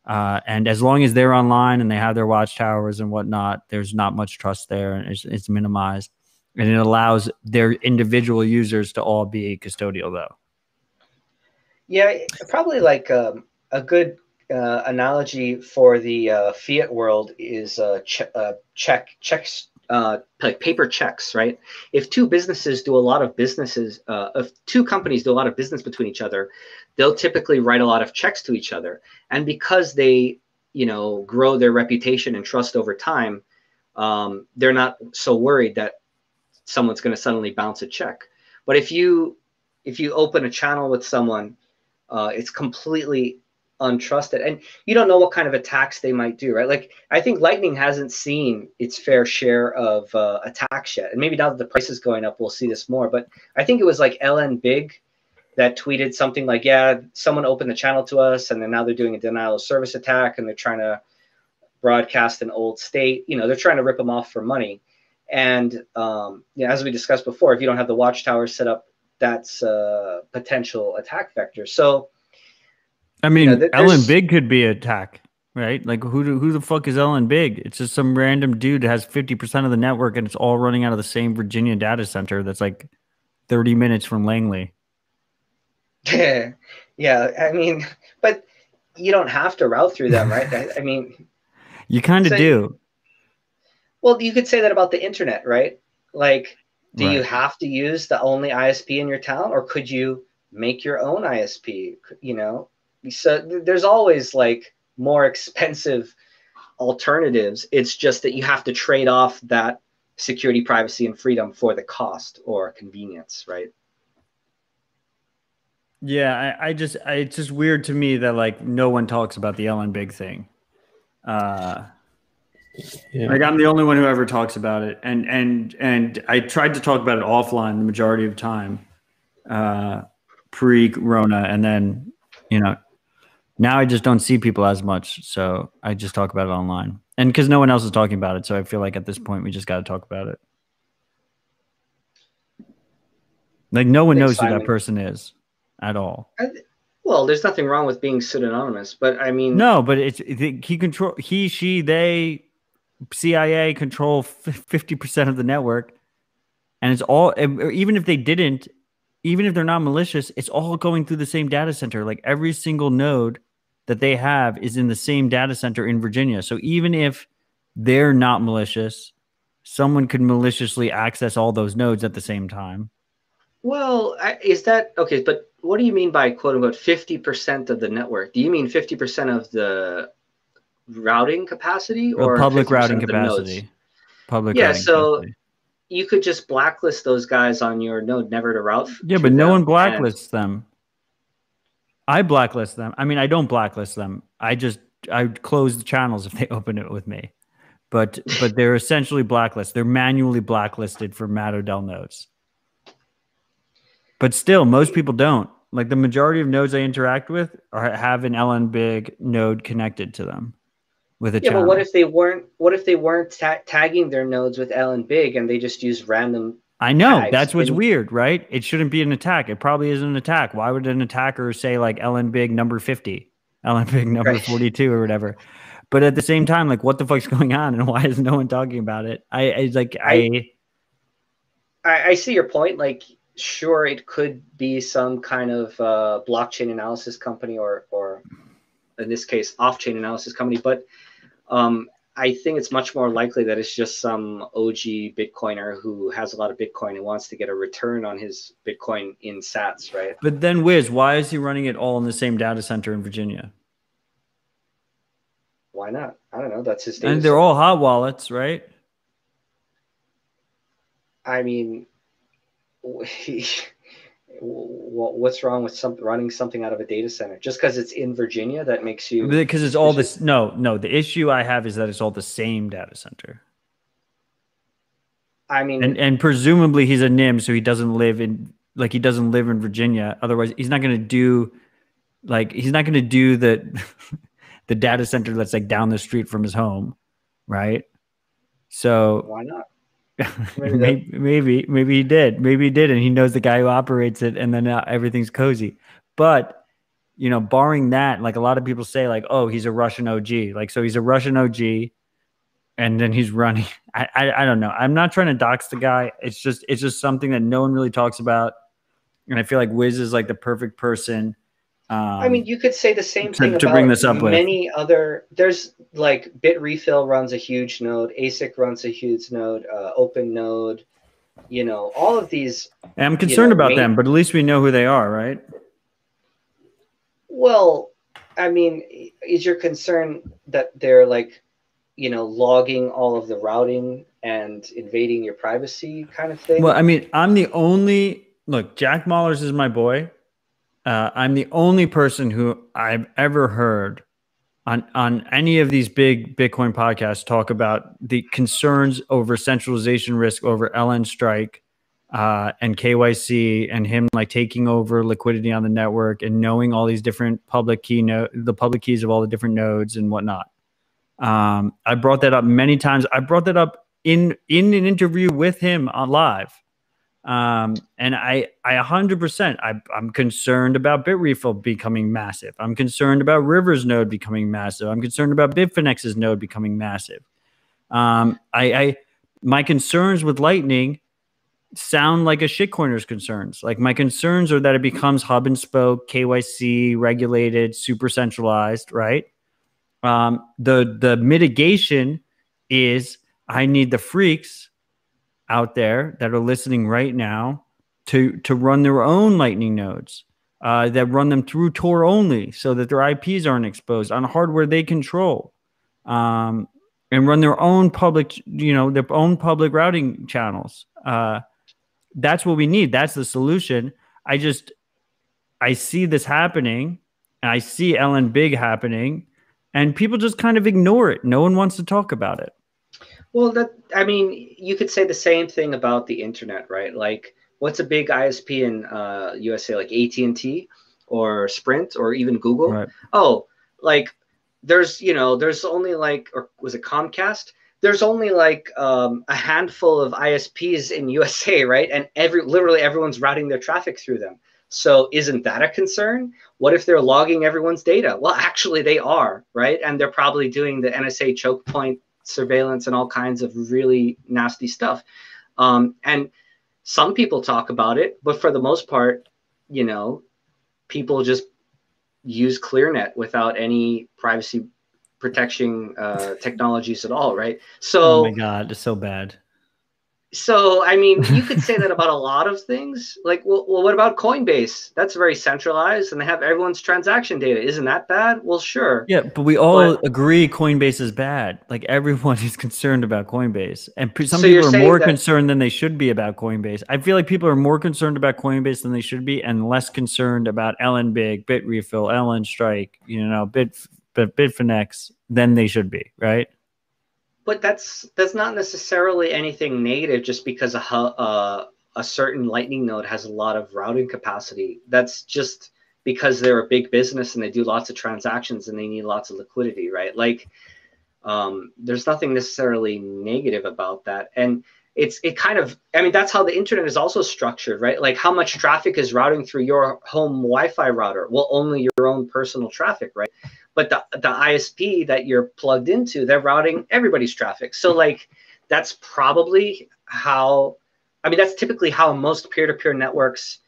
And as long as they're online and they have their watchtowers and whatnot, there's not much trust there, and it's minimized. And it allows their individual users to all be custodial, though. Yeah, probably like a good analogy for the fiat world is checks, like paper checks, right? If two businesses do a lot of businesses, if two companies do a lot of business between each other, they'll typically write a lot of checks to each other. And because they, grow their reputation and trust over time, they're not so worried that someone's going to suddenly bounce a check. But if you open a channel with someone, it's completely untrusted, and you don't know what kind of attacks they might do, right? Like, I think Lightning hasn't seen its fair share of attacks yet, and maybe now that the price is going up, we'll see this more. But I think it was like LN Big that tweeted something like, yeah, someone opened the channel to us, and then now they're doing a denial of service attack, and they're trying to broadcast an old state. They're trying to rip them off for money. And as we discussed before, if you don't have the watchtower set up, that's a potential attack vector. So, I mean, Ellen Big could be an attack, right? Like, who the fuck is Ellen Big? It's just some random dude that has 50% of the network, and it's all running out of the same Virginia data center that's like 30 minutes from Langley. Yeah, I mean, but you don't have to route through them, right? I mean, you kind of do. Well, you could say that about the internet, right? Like, do you have to use the only ISP in your town, or could you make your own ISP? So there's always like more expensive alternatives. It's just that you have to trade off that security, privacy, and freedom for the cost or convenience, right? Yeah, it's just weird to me that like no one talks about the Ellen Big thing. Like, I'm the only one who ever talks about it, and I tried to talk about it offline the majority of the time, pre-Rona, and then now I just don't see people as much, so I just talk about it online, and because no one else is talking about it, so I feel like at this point we just got to talk about it. Like, no one knows who that person is at all. Well, there's nothing wrong with being pseudonymous, but I mean, no, but he, she, they. CIA control 50% of the network, and it's all, even if they didn't, even if they're not malicious, it's all going through the same data center. Like, every single node that they have is in the same data center in Virginia. So even if they're not malicious, someone could maliciously access all those nodes at the same time. Well, is that okay? But what do you mean by quote unquote 50% of the network? Do you mean 50% of the routing capacity, or public routing capacity? Public routing capacity. You could just blacklist those guys on your node, never to route. Yeah, but no one blacklists them. I blacklist them. I mean, I don't blacklist them. I close the channels if they open it with me. But they're essentially blacklisted. They're manually blacklisted for Matt Odell nodes. But still, most people don't. Like, the majority of nodes I interact with have an LN Big node connected to them. With a channel. But what if they weren't tagging their nodes with LN Big, and they just used random I know tags? That's what's weird, right? It shouldn't be an attack. It probably isn't an attack. Why would an attacker say like LN Big number 50, LN Big number 42 or whatever? But at the same time, like, what the fuck's going on, and why is no one talking about it? I see your point. Like, sure, it could be some kind of blockchain analysis company, or in this case, off-chain analysis company, but I think it's much more likely that it's just some OG Bitcoiner who has a lot of Bitcoin and wants to get a return on his Bitcoin in sats, right? But then, Wiz, why is he running it all in the same data center in Virginia? Why not? I don't know. That's his data and they're center. all hot wallets, right? I mean, what's wrong with running something out of a data center? Just because it's in Virginia, that makes you... Because it's all this... No. The issue I have is that it's all the same data center. I mean... And presumably he's a NIM, so he doesn't live in... Like, he doesn't live in Virginia. Otherwise, he's not going to do... Like, he's not going to do the data center that's, like, down the street from his home, right? So... Why not? Maybe he did, and he knows the guy who operates it, and then everything's cozy. But you know, barring that, like a lot of people say, like, oh, he's a Russian OG. Like, so he's a Russian OG, and then he's running. I don't know. I'm not trying to dox the guy. It's just something that no one really talks about, and I feel like Wiz is like the perfect person. I mean, you could say the same thing to about bring this up with. many other. There's like Bitrefill runs a huge node, ASIC runs a huge node, Open Node. You know, all of these. And I'm concerned about main, them, but at least we know who they are, right? Well, I mean, is your concern that they're like, you know, logging all of the routing and invading your privacy kind of thing? Well, I mean, I'm the only look. Jack Mahlers is my boy. I'm the only person who I've ever heard on any of these big Bitcoin podcasts talk about the concerns over centralization risk over LN Strike and KYC and him like taking over liquidity on the network and knowing all these different public keys of all the different nodes and whatnot. I brought that up many times. I brought that up in an interview with him on live. And I 100%, I'm concerned about Bitrefill becoming massive. I'm concerned about River's node becoming massive. I'm concerned about Bitfinex's node becoming massive. My concerns with Lightning sound like a shitcoiner's concerns. Like my concerns are that it becomes hub and spoke, KYC, regulated, super centralized, right? The mitigation is I need the freaks out there that are listening right now to run their own Lightning nodes that run them through Tor only so that their IPs aren't exposed on hardware they control, and run their own public, their own public routing channels. That's what we need. That's the solution. I see this happening, and I see LN Big happening, and people just kind of ignore it. No one wants to talk about it. Well, I mean, you could say the same thing about the internet, right? Like, what's a big ISP in USA, like AT&T or Sprint or even Google? Right. Oh, like there's only like, or was it Comcast? There's only like a handful of ISPs in USA, right? And literally everyone's routing their traffic through them. So isn't that a concern? What if they're logging everyone's data? Well, actually they are, right? And they're probably doing the NSA choke point surveillance and all kinds of really nasty stuff. And some people talk about it, but for the most part, people just use ClearNet without any privacy protection technologies at all, right? So, oh my God, it's so bad. So, I mean, you could say that about a lot of things. Like, well, what about Coinbase? That's very centralized, and they have everyone's transaction data. Isn't that bad? Well, sure. Yeah, but we all agree Coinbase is bad. Like, everyone is concerned about Coinbase. And some people are more concerned than they should be about Coinbase. I feel like people are more concerned about Coinbase than they should be and less concerned about LN Big, Bitrefill, LN Strike, Bitfinex than they should be, right? But that's not necessarily anything negative just because a certain Lightning node has a lot of routing capacity. That's just because they're a big business and they do lots of transactions and they need lots of liquidity, right? Like, there's nothing necessarily negative about that. And that's how the internet is also structured, right? Like, how much traffic is routing through your home Wi-Fi router? Well, only your own personal traffic, right? But the ISP that you're plugged into, they're routing everybody's traffic. So like, that's typically how most peer-to-peer networks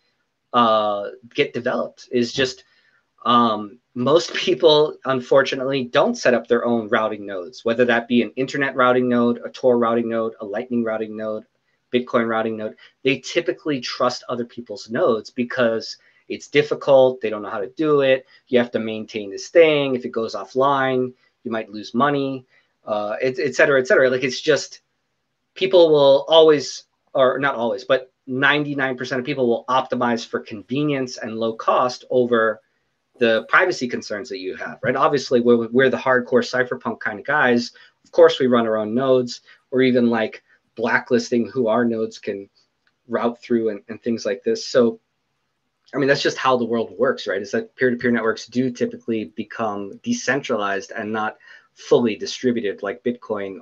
get developed, is just most people, unfortunately, don't set up their own routing nodes, whether that be an internet routing node, a Tor routing node, a Lightning routing node, Bitcoin routing node. They typically trust other people's nodes because it's difficult. They don't know how to do it. You have to maintain this thing. If it goes offline, you might lose money, et cetera, et cetera. Like, it's just, people will always, or not always, but 99% of people will optimize for convenience and low cost over the privacy concerns that you have, right? Obviously, we're the hardcore cypherpunk kind of guys. Of course, we run our own nodes, or even like blacklisting who our nodes can route through and things like this. So, I mean, that's just how the world works, right? Is that peer-to-peer networks do typically become decentralized and not fully distributed like Bitcoin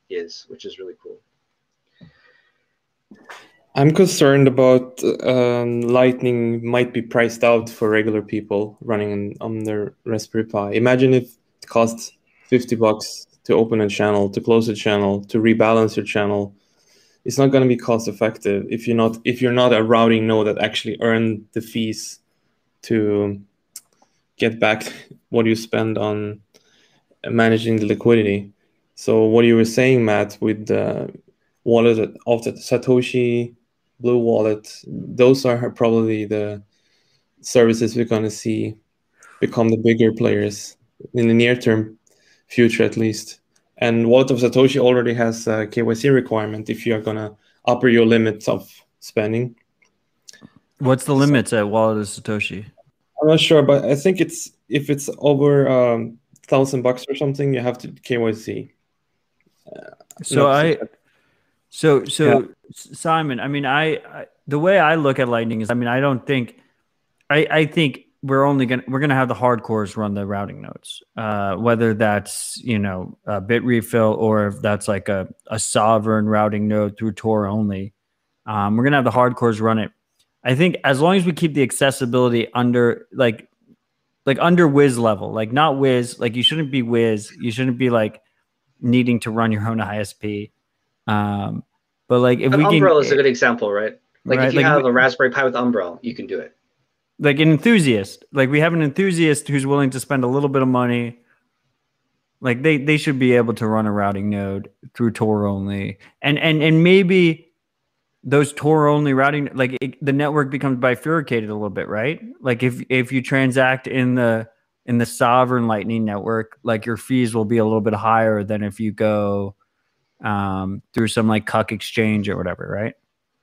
is, which is really cool. I'm concerned about Lightning might be priced out for regular people running on their Raspberry Pi. Imagine if it costs $50 to open a channel, to close a channel, to rebalance your channel. It's not going to be cost effective if you're not a routing node that actually earned the fees to get back what you spend on managing the liquidity. So what you were saying, Matt, with the wallet of the Satoshi, Blue Wallet, those are probably the services we're going to see become the bigger players in the near term future, at least. And Wallet of Satoshi already has a KYC requirement if you are going to upper your limits of spending. What's the limits at Wallet of Satoshi? I'm not sure, but I think if it's over $1,000 or something, you have to KYC. Simon, I mean, I the way I look at Lightning is, I mean, I think we're gonna have the hardcores run the routing nodes, whether that's a bit refill or if that's like a sovereign routing node through Tor only. We're gonna have the hardcores run it. I think as long as we keep the accessibility under like under Wiz level, like not Wiz, like you shouldn't be Wiz, you shouldn't be like needing to run your own ISP. But like if Umbrel is a good example, right? Like right, if you have a Raspberry Pi with Umbrel, you can do it. Like an enthusiast, like we have an enthusiast who's willing to spend a little bit of money. Like they should be able to run a routing node through Tor only, and maybe those Tor only routing, like the network becomes bifurcated a little bit, right? Like if you transact in the sovereign Lightning network, like your fees will be a little bit higher than if you go through some like cuck exchange or whatever, right?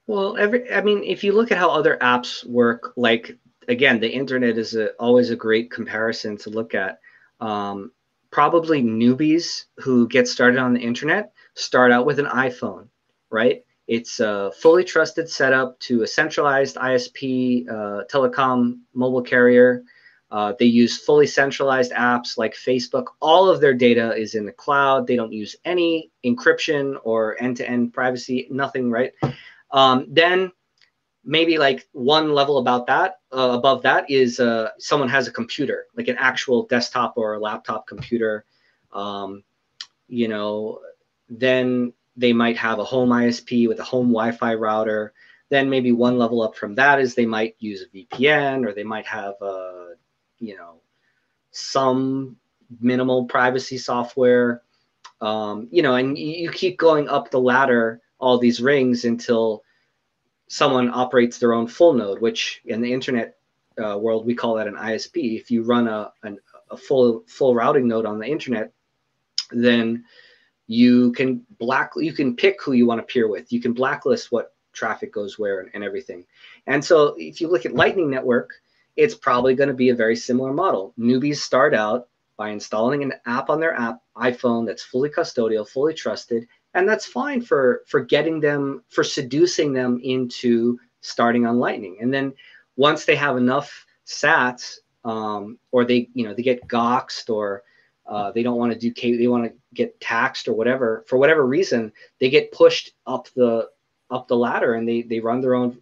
Well, if you look at how other apps work, like again, the internet is always a great comparison to look at. Probably newbies who get started on the internet start out with an iPhone, right? It's a fully trusted setup to a centralized ISP, telecom mobile carrier. They use fully centralized apps like Facebook. All of their data is in the cloud. They don't use any encryption or end-to-end privacy, nothing, right? Then maybe like one level above that is someone has a computer, like an actual desktop or a laptop computer. Then they might have a home ISP with a home Wi-Fi router. Then maybe one level up from that is they might use a VPN, or they might have some minimal privacy software. And you keep going up the ladder, all these rings, until someone operates their own full node, which in the internet world, we call that an ISP. If you run a full routing node on the internet, then you can pick who you want to peer with. You can blacklist what traffic goes where and everything. And so if you look at Lightning Network, it's probably going to be a very similar model. Newbies start out by installing an app on their iPhone that's fully custodial, fully trusted, and that's fine for seducing them into starting on Lightning. And then once they have enough sats, or they get doxxed, or they don't want to do they want to get taxed or whatever, for whatever reason, they get pushed up the ladder, and they run their own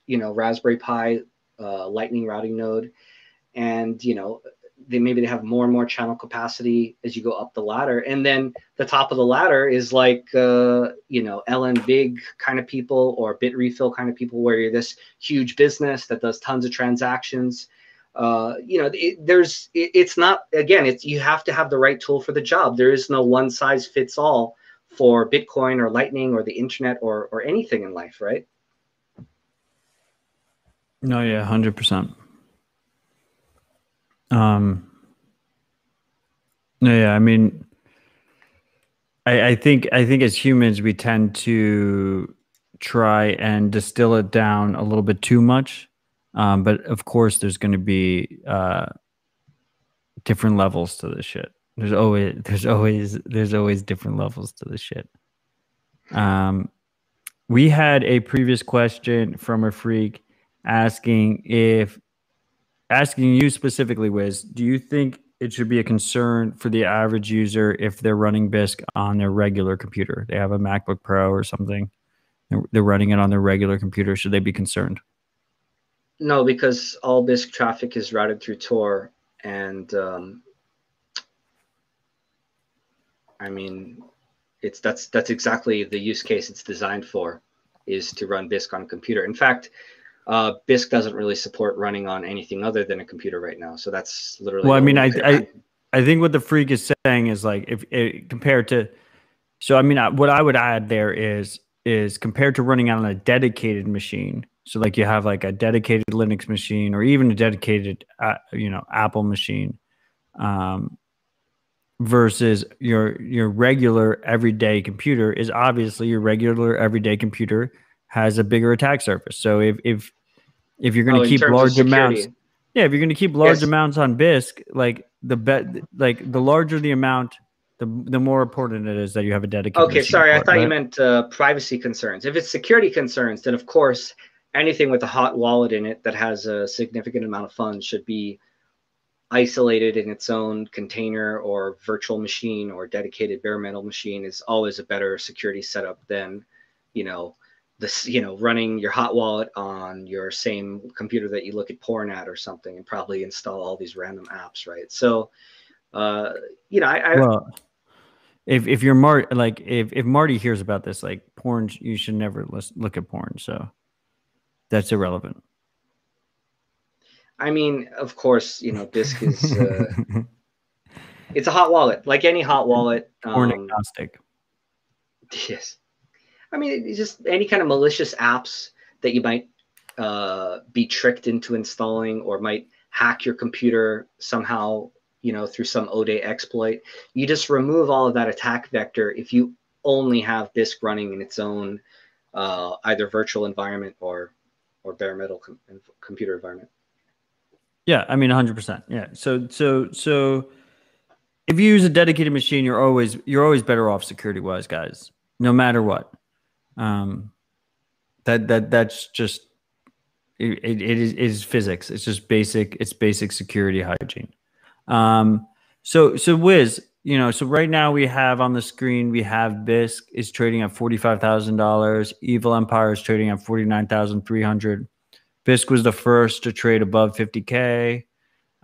Raspberry Pi Lightning routing node, and they have more and more channel capacity as you go up the ladder. And then the top of the ladder is like LN Big kind of people, or bit refill kind of people, where you're this huge business that does tons of transactions. It's not, again, you have to have the right tool for the job. There is no one size fits all for Bitcoin or Lightning or the internet or anything in life, right? No, yeah, 100%. No, yeah, I mean, I think as humans, we tend to try and distill it down a little bit too much. But of course, there's going to be different levels to this shit. There's always different levels to this shit. We had a previous question from a freak asking you specifically, Wiz, do you think it should be a concern for the average user if they're running Bisq on their regular computer? They have a MacBook Pro or something. They're running it on their regular computer. Should they be concerned? No, because all BISC traffic is routed through Tor, and I mean, that's exactly the use case it's designed for, is to run BISC on a computer. In fact, BISC doesn't really support running on anything other than a computer right now. So that's literally. Well, I mean, I think what the freak is saying is like if compared to, so I mean, what I would add there is compared to running on a dedicated machine. So like you have like a dedicated Linux machine or even a dedicated, Apple machine, versus your regular everyday computer is obviously your regular everyday computer has a bigger attack surface. So if you're going to keep large amounts, if you're going to keep large amounts on BISC, like the larger the amount, the more important it is that you have a dedicated. Okay, sorry, I thought you meant privacy concerns. If it's security concerns, then of course anything with a hot wallet in it that has a significant amount of funds should be isolated in its own container or virtual machine or dedicated bare metal machine is always a better security setup than, running your hot wallet on your same computer that you look at porn at or something and probably install all these random apps, right? So, if you're if Marty hears about this, like porn, you should never look at porn. So that's irrelevant. I mean, of course, BISC is it's a hot wallet, like any hot wallet. Porn agnostic. Yes. I mean, it's just any kind of malicious apps that you might be tricked into installing or might hack your computer somehow, through some ODay exploit. You just remove all of that attack vector if you only have BISC running in its own either virtual environment or bare metal computer environment. Yeah, I mean 100%. Yeah. So if you use a dedicated machine, you're always better off security wise, guys. No matter what. That's just it is physics. It's just basic security hygiene. So Wiz, so right now we have on the screen, we have BISC is trading at $45,000. Evil Empire is trading at $49,300. BISC was the first to trade above 50K.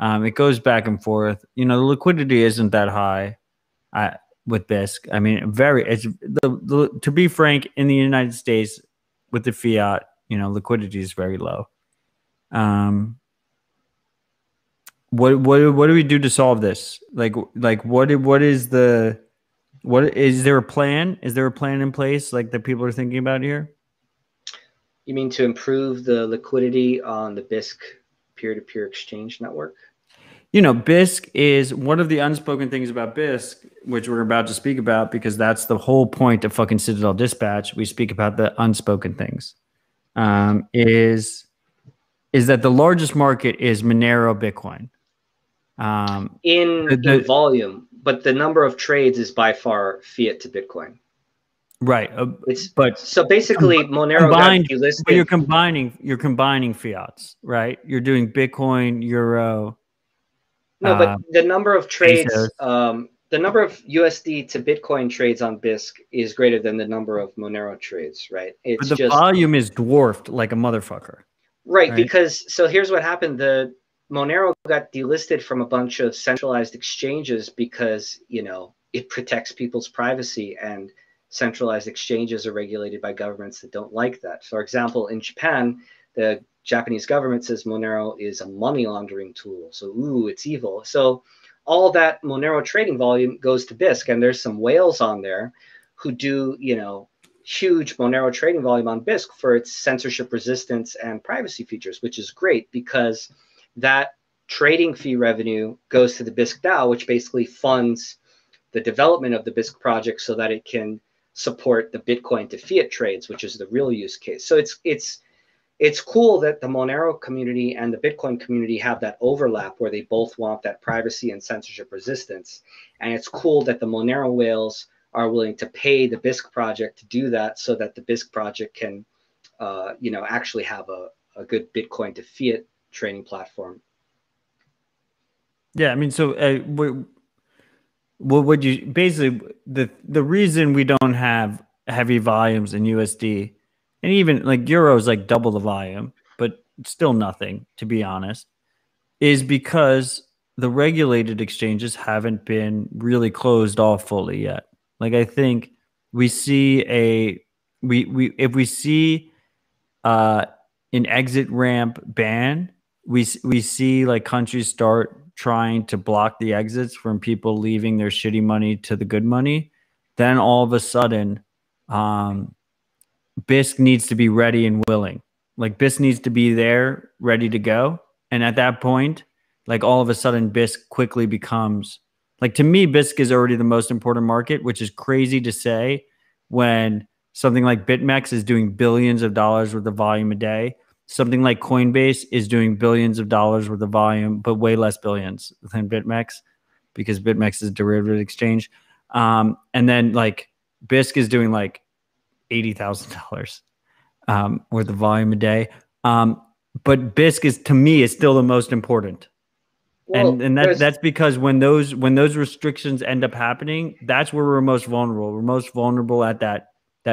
It goes back and forth. The liquidity isn't that high with BISC. I mean, to be frank, in the United States with the fiat, liquidity is very low. What do we do to solve this? What is there a plan? Is there a plan in place like that people are thinking about here? You mean to improve the liquidity on the BISC peer-to-peer exchange network? BISC is one of the unspoken things about BISC, which we're about to speak about, because that's the whole point of fucking Citadel Dispatch. We speak about the unspoken things. Is that the largest market is Monero Bitcoin. In volume, but the number of trades is by far fiat to Bitcoin. Right. So basically Monero got delisted. But you're combining fiats, right? You're doing Bitcoin, Euro. No, but the number of trades, the number of USD to Bitcoin trades on BISC is greater than the number of Monero trades, right? But the volume is dwarfed like a motherfucker. Right, because so here's what happened. The Monero got delisted from a bunch of centralized exchanges because, it protects people's privacy, and centralized exchanges are regulated by governments that don't like that. For example, in Japan, the Japanese government says Monero is a money laundering tool. So, it's evil. So all that Monero trading volume goes to BISC, and there's some whales on there who do, huge Monero trading volume on BISC for its censorship resistance and privacy features, which is great because that trading fee revenue goes to the BISC DAO, which basically funds the development of the BISC project so that it can support the Bitcoin to fiat trades, which is the real use case. So it's cool that the Monero community and the Bitcoin community have that overlap where they both want that privacy and censorship resistance. And it's cool that the Monero whales are willing to pay the BISC project to do that so that the BISC project can, actually have a good Bitcoin to fiat trading platform. Yeah, I mean, so what would you basically the reason we don't have heavy volumes in USD and even like Euro is like double the volume, but still nothing, to be honest, is because the regulated exchanges haven't been really closed off fully yet. Like I think we see if we see uh, an exit ramp ban, we see like countries start trying to block the exits from people leaving their shitty money to the good money. Then all of a sudden, BISC needs to be ready and willing. Like BISC needs to be there, ready to go. And at that point, like all of a sudden, BISC quickly becomes like, to me, BISC is already the most important market, which is crazy to say when something like BitMEX is doing billions of dollars worth of volume a day. Something like Coinbase is doing billions of dollars worth of volume, but way less billions than BitMEX because BitMEX is a derivative exchange. And then like BISC is doing like $80,000 worth of volume a day. But BISC is, to me, is still the most important. Well, And that's because when those restrictions end up happening, that's where we're most vulnerable. We're most vulnerable at that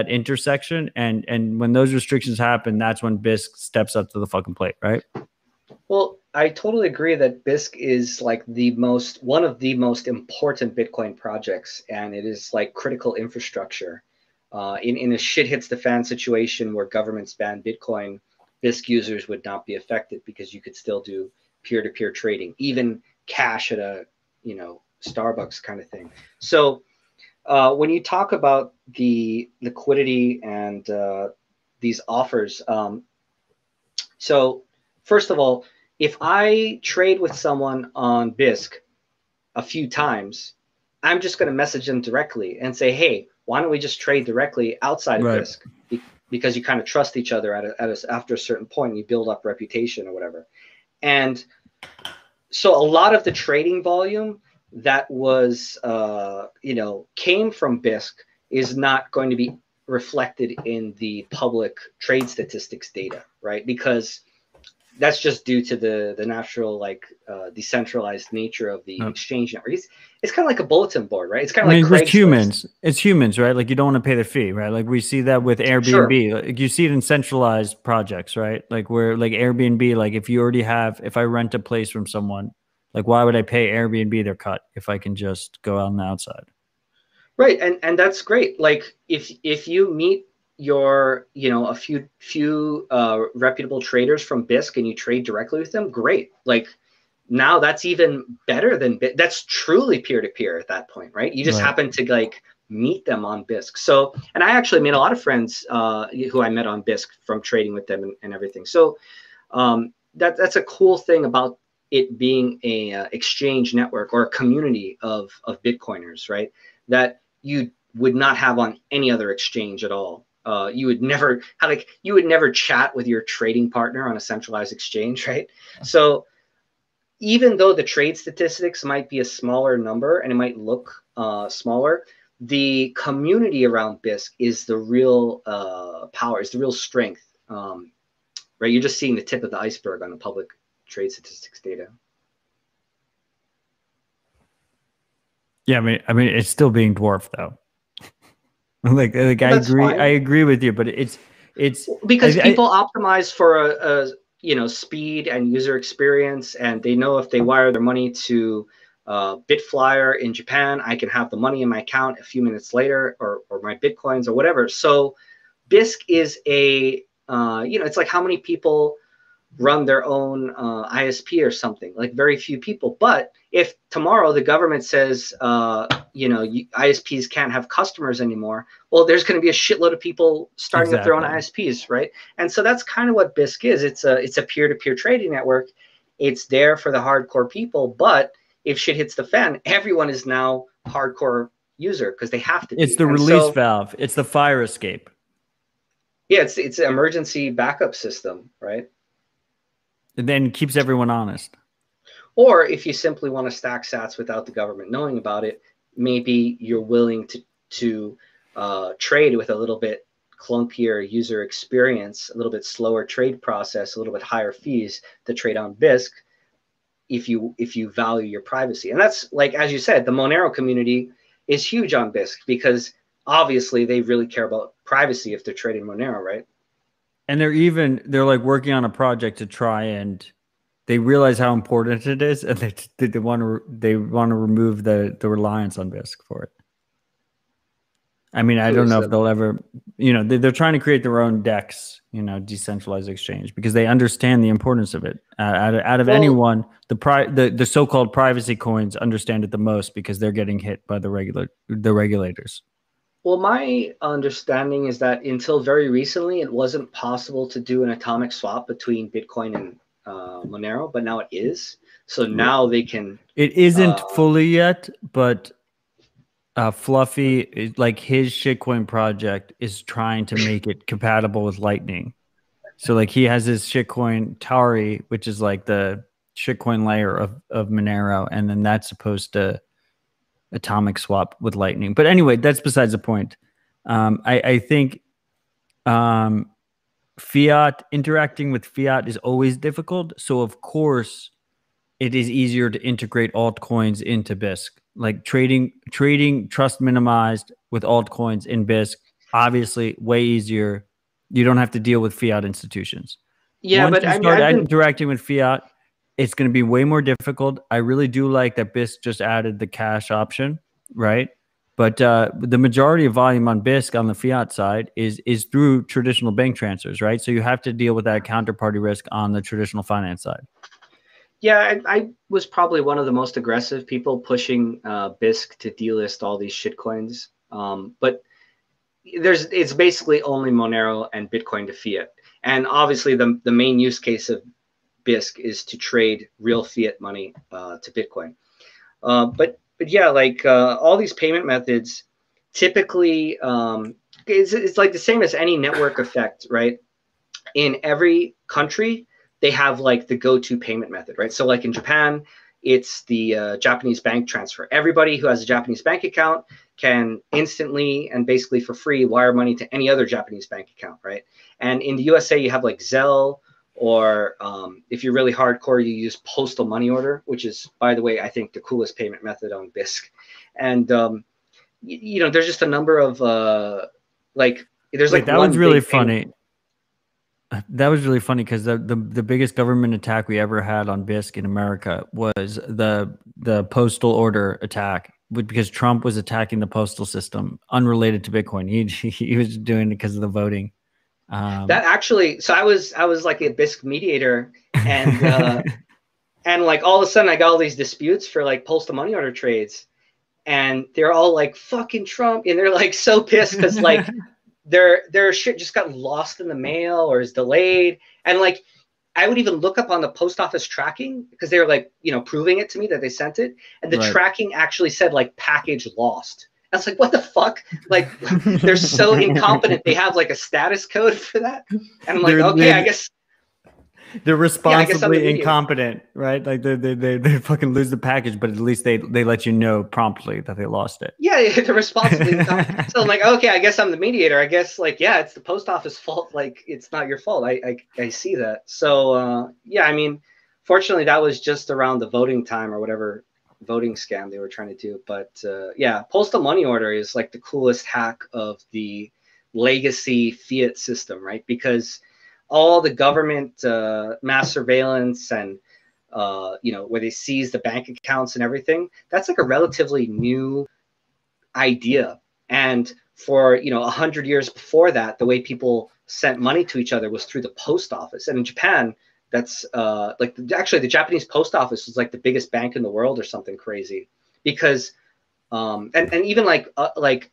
intersection. And when those restrictions happen, that's when BISC steps up to the fucking plate, right? Well, I totally agree that BISC is like one of the most important Bitcoin projects, and it is like critical infrastructure. In a shit hits the fan situation where governments ban Bitcoin, BISC users would not be affected because you could still do peer-to-peer trading, even cash at a Starbucks kind of thing. So when you talk about the liquidity and these offers, so first of all, if I trade with someone on BISC a few times, I'm just going to message them directly and say, hey, why don't we just trade directly outside of BISC? Because you kind of trust each other after a certain point, and you build up reputation or whatever. And so a lot of the trading volume that was, came from BISC is not going to be reflected in the public trade statistics data, right? Because that's just due to the natural, decentralized nature of the exchange network. It's kind of like a bulletin board, right? It's kind of like Craigslist. It's humans, right? Like you don't want to pay the fee, right? Like we see that with Airbnb. Sure. Like you see it in centralized projects, right? Like where like Airbnb, like if I rent a place from someone, like why would I pay Airbnb their cut if I can just go out on the outside? Right, and that's great. Like if you meet your a few reputable traders from BISC and you trade directly with them, great. Like now that's even better than that's truly peer-to-peer at that point, right? You just happen to like meet them on BISC. So, and I actually made a lot of friends who I met on BISC from trading with them and everything. So that's a cool thing about it being a exchange network or a community of Bitcoiners, right? That you would not have on any other exchange at all. You would never chat with your trading partner on a centralized exchange, right? So even though the trade statistics might be a smaller number and it might look smaller, the community around BISC is the real power, is the real strength, right? You're just seeing the tip of the iceberg on the public trade statistics data. Yeah, I mean, it's still being dwarfed though. like well, I agree with you, but it's because people optimize for a speed and user experience, and they know if they wire their money to Bitflyer in Japan, I can have the money in my account a few minutes later, or my Bitcoins or whatever. So BISC is it's like how many people run their own ISP or something, like very few people. But if tomorrow the government says, ISPs can't have customers anymore, well, there's going to be a shitload of people starting up their own ISPs, right? And so that's kind of what BISC is. It's a peer-to-peer trading network. It's there for the hardcore people, but if shit hits the fan, everyone is now hardcore user because they have to be. It's the release valve. It's the fire escape. Yeah, it's an emergency backup system, right? It then keeps everyone honest. Or if you simply want to stack sats without the government knowing about it, maybe you're willing to trade with a little bit clunkier user experience, a little bit slower trade process, a little bit higher fees to trade on BISC if you value your privacy. And that's, like, as you said, the Monero community is huge on BISC because obviously they really care about privacy if they're trading Monero, right? And they're like working on a project to try and they realize how important it is, and they want to remove the reliance on BISC for it. I mean, I don't know if they'll ever, they're trying to create their own DEX, decentralized exchange, because they understand the importance of it. Out of anyone, the so-called privacy coins understand it the most because they're getting hit by the regulators. Well, my understanding is that until very recently, it wasn't possible to do an atomic swap between Bitcoin and Monero, but now it is. So now they can. It isn't fully yet, but Fluffy, like his shitcoin project, is trying to make it compatible with Lightning. So like he has his shitcoin Tauri, which is like the shitcoin layer of Monero, and then that's supposed to atomic swap with Lightning. But anyway, that's besides the point. I think fiat, interacting with fiat is always difficult. So of course it is easier to integrate altcoins into BISC. Like trading trust minimized with altcoins in BISC, obviously way easier. You don't have to deal with fiat institutions. Yeah, Once but you I mean, start interacting with fiat, it's going to be way more difficult. I really do like that BISC just added the cash option, right? But the majority of volume on BISC on the fiat side is through traditional bank transfers, right? So you have to deal with that counterparty risk on the traditional finance side. Yeah, I was probably one of the most aggressive people pushing BISC to delist all these shitcoins. But it's basically only Monero and Bitcoin to fiat. And obviously the main use case of BISC is to trade real fiat money to Bitcoin. But yeah, like all these payment methods, typically it's like the same as any network effect, right? In every country, they have like the go-to payment method, right? So like in Japan, it's the Japanese bank transfer. Everybody who has a Japanese bank account can instantly and basically for free wire money to any other Japanese bank account, right? And in the USA, you have like Zelle, or if you're really hardcore, you use postal money order, which is, by the way, I think the coolest payment method on BISC. And there's just a number of that was really funny. That was really funny because the biggest government attack we ever had on BISC in America was the postal order attack, because Trump was attacking the postal system unrelated to Bitcoin. He was doing it because of the voting. That actually, so I was like a BISC mediator, and and like all of a sudden I got all these disputes for like postal money order trades, and they're all like fucking Trump, and they're like so pissed because like their shit just got lost in the mail or is delayed, and like I would even look up on the post office tracking because they were like proving it to me that they sent it, and the tracking actually said like package lost. I was like, what the fuck? Like, they're so incompetent. They have like a status code for that. And I'm like, okay, I guess they're responsibly incompetent, right? Like they fucking lose the package, but at least they let you know promptly that they lost it. Yeah, they're responsibly incompetent. So I'm like, okay, I guess I'm the mediator. I guess like, yeah, it's the post office fault. Like, it's not your fault. I see that. So yeah, I mean, fortunately that was just around the voting time or whatever voting scam they were trying to do. But yeah, postal money order is like the coolest hack of the legacy fiat system, right? Because all the government mass surveillance and where they seize the bank accounts and everything, that's like a relatively new idea. And for 100 years before that, the way people sent money to each other was through the post office. And in Japan, that's actually the Japanese post office was like the biggest bank in the world or something crazy, because and even like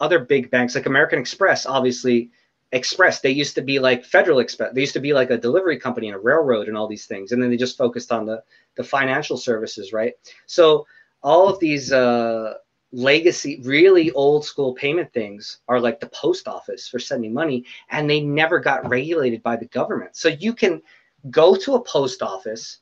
other big banks like American Express, obviously Express, they used to be like Federal Express, they used to be like a delivery company and a railroad and all these things, and then they just focused on the financial services, right? So all of these legacy, really old school payment things are like the post office for sending money, and they never got regulated by the government. So you can go to a post office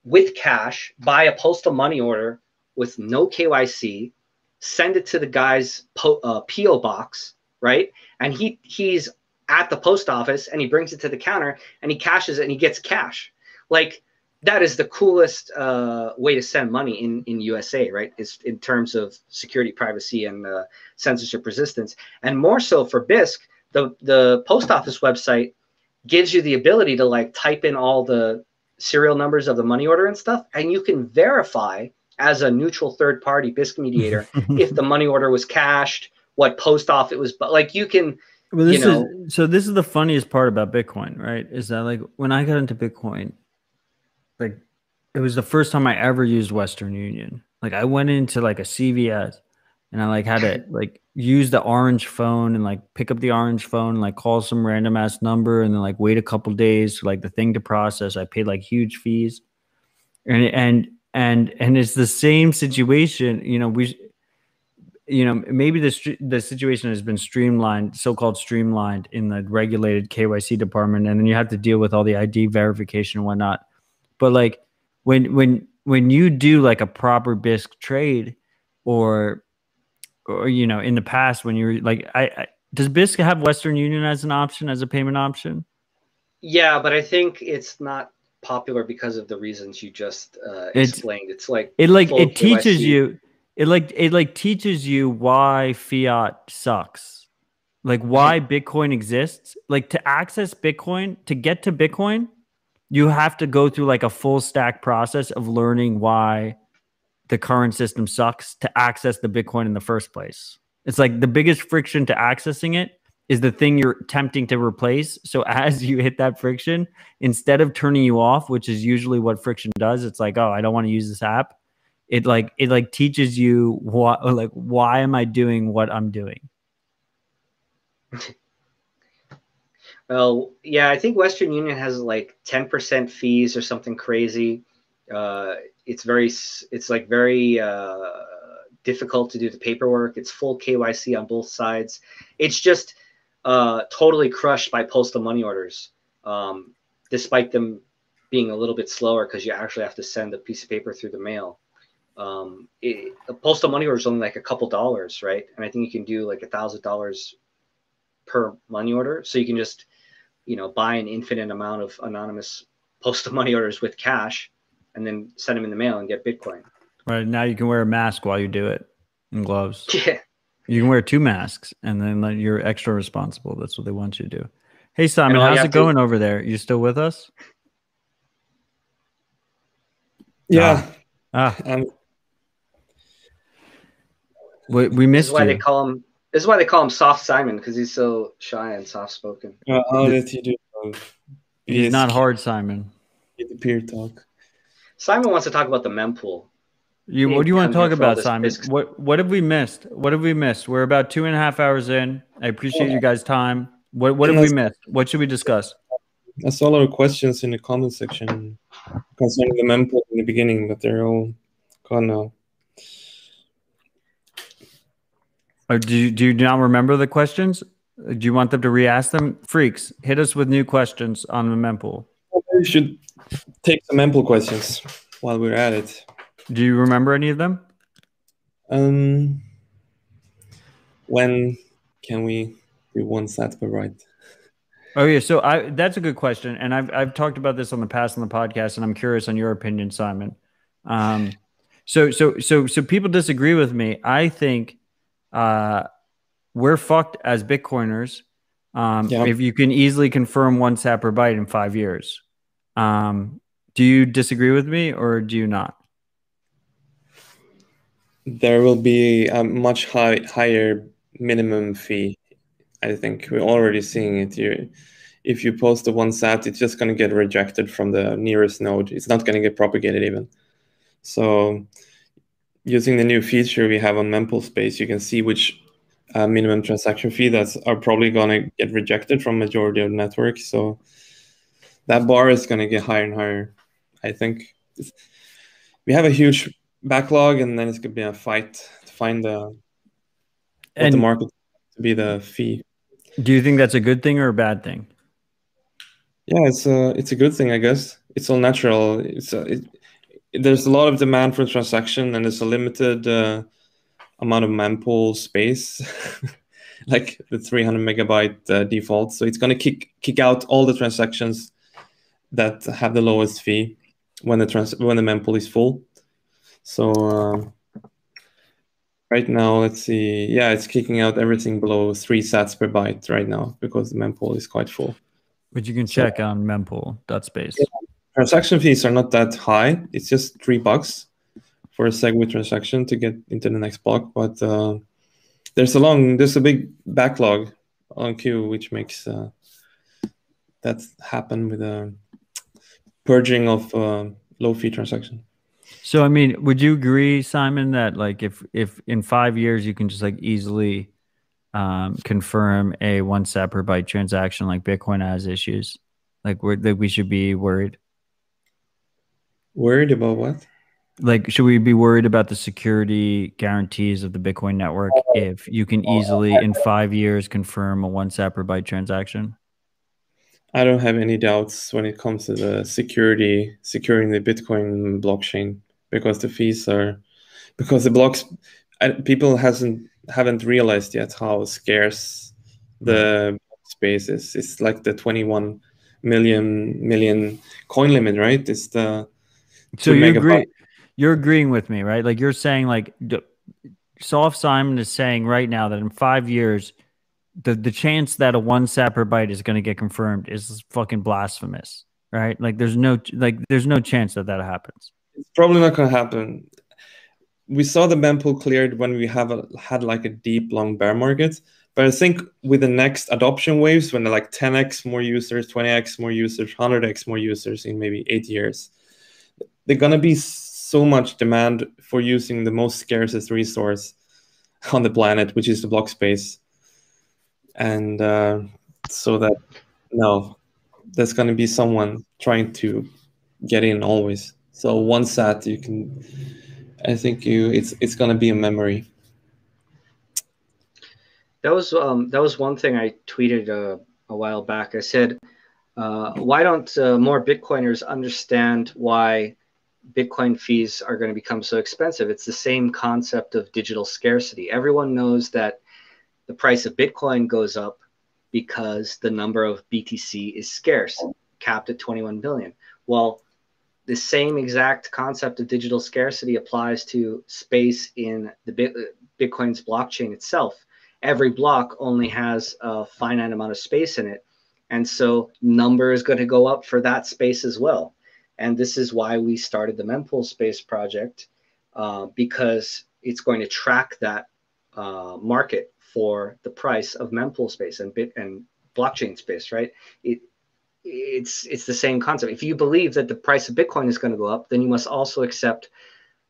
with cash, buy a postal money order with no KYC, send it to the guy's PO box, right? And he's at the post office and he brings it to the counter and he cashes it and he gets cash. Like, that is the coolest way to send money in USA, right? Is in terms of security, privacy, and censorship resistance. And more so for BISC, the post office website gives you the ability to like type in all the serial numbers of the money order and stuff, and you can verify as a neutral third party BISC mediator if the money order was cashed, what post off it was, but like you can, Well, you know. this is the funniest part about Bitcoin, right? Is that like when I got into Bitcoin, like it was the first time I ever used Western Union. Like I went into like a CVS and I like had to like use the orange phone and like pick up the orange phone and like call some random ass number and then like wait a couple days for like the thing to process. I paid like huge fees. And it's the same situation, you know, maybe the situation has been streamlined, so-called streamlined in the regulated KYC department, and then you have to deal with all the ID verification and whatnot. But like when you do like a proper BISC trade, or you know, in the past when you're like, does BISC have Western Union as an option, as a payment option? Yeah, but I think it's not popular because of the reasons you just explained. It's like it teaches KYC. you. It teaches you why fiat sucks, like why Bitcoin exists. Like to access Bitcoin, to get to Bitcoin, you have to go through like a full stack process of learning why the current system sucks to access the Bitcoin in the first place. It's like the biggest friction to accessing it is the thing you're attempting to replace. So as you hit that friction, instead of turning you off, which is usually what friction does, it's like, oh, I don't want to use this app. It teaches you what, like, why am I doing what I'm doing? Well, yeah, I think Western Union has like 10% fees or something crazy. It's very difficult to do the paperwork. It's full KYC on both sides. It's just totally crushed by postal money orders, despite them being a little bit slower because you actually have to send a piece of paper through the mail. A postal money order is only like a couple dollars, right? And I think you can do like $1,000 per money order. So you can just, you know, buy an infinite amount of anonymous postal money orders with cash and then send them in the mail and get Bitcoin. Right. Now you can wear a mask while you do it and gloves. Yeah. You can wear 2 masks and then you're extra responsible. That's what they want you to do. Hey, Simon, how's it going over there? You still with us? Yeah. We missed you. This is why they call him Soft Simon, because he's so shy and soft spoken. How did you do? He's not hard, Simon. Peer talk. Simon wants to talk about the mempool. What do you want to talk about, Simon? What have we missed? What have we missed? We're about 2.5 hours in. I appreciate you guys' time. What have we missed? What should we discuss? I saw a lot of questions in the comment section concerning the mempool in the beginning, but they're all gone now. Do you not remember the questions? Do you want them to re-ask them? Freaks, hit us with new questions on the mempool. Well, we should take some mempool questions while we're at it. Do you remember any of them? When can we do 1 sat per byte? Oh yeah, so that's a good question, and I've talked about this on the past on the podcast, and I'm curious on your opinion, Simon. So people disagree with me. I think we're fucked as Bitcoiners if you can easily confirm 1 sat per byte in 5 years. Do you disagree with me or do you not? There will be a much higher minimum fee. I think we're already seeing it here. If you post a 1 sat, it's just going to get rejected from the nearest node. It's not going to get propagated even. So using the new feature we have on Mempool Space, you can see which minimum transaction fee that are probably going to get rejected from majority of the network. So that bar is going to get higher and higher. I think we have a huge backlog, and then it's going to be a fight to find the market to be the fee. Do you think that's a good thing or a bad thing? Yeah, it's a good thing, I guess. It's all natural. There's a lot of demand for transaction, and there's a limited amount of mempool space, like the 300 megabyte default. So it's going to kick out all the transactions that have the lowest fee when the mempool is full. So right now, let's see. Yeah, it's kicking out everything below 3 sats per byte right now because the mempool is quite full. But you can check on mempool.space. Yeah, transaction fees are not that high. It's just $3 for a Segwit transaction to get into the next block. But there's a big backlog on queue, which makes that happen with a purging of low fee transaction. So, I mean, would you agree, Simon, that like if in 5 years you can just like easily confirm a 1 sat per byte transaction like Bitcoin has issues, like that we should be worried? Worried about what? Like, should we be worried about the security guarantees of the Bitcoin network if you can easily in 5 years confirm a 1 sat per byte transaction? I don't have any doubts when it comes to the securing the Bitcoin blockchain, because the fees are, because the blocks, people haven't realized yet how scarce the space is. It's like the 21 million coin limit, right? It's the So you're agreeing with me, right? Like you're saying, like Soft Simon is saying right now that in 5 years, the chance that a 1 sat per byte is going to get confirmed is fucking blasphemous, right? Like there's no chance that happens. It's probably not going to happen. We saw the mempool cleared when we had like a deep long bear market, but I think with the next adoption waves, when they're like 10x more users, 20x more users, 100x more users in maybe 8 years, there's going to be so much demand for using the most scarcest resource on the planet, which is the block space. And so that, no, there's going to be someone trying to get in always. So 1 sat, you can, I think it's going to be a memory. That was one thing I tweeted a while back. I said, why don't more Bitcoiners understand why Bitcoin fees are going to become so expensive? It's the same concept of digital scarcity. Everyone knows that the price of Bitcoin goes up because the number of BTC is scarce, capped at 21 billion. Well, the same exact concept of digital scarcity applies to space in the Bitcoin's blockchain itself. Every block only has a finite amount of space in it. And so number is going to go up for that space as well. And this is why we started the Mempool Space project, because it's going to track that market for the price of mempool space and blockchain space, right? It's the same concept. If you believe that the price of Bitcoin is going to go up, then you must also accept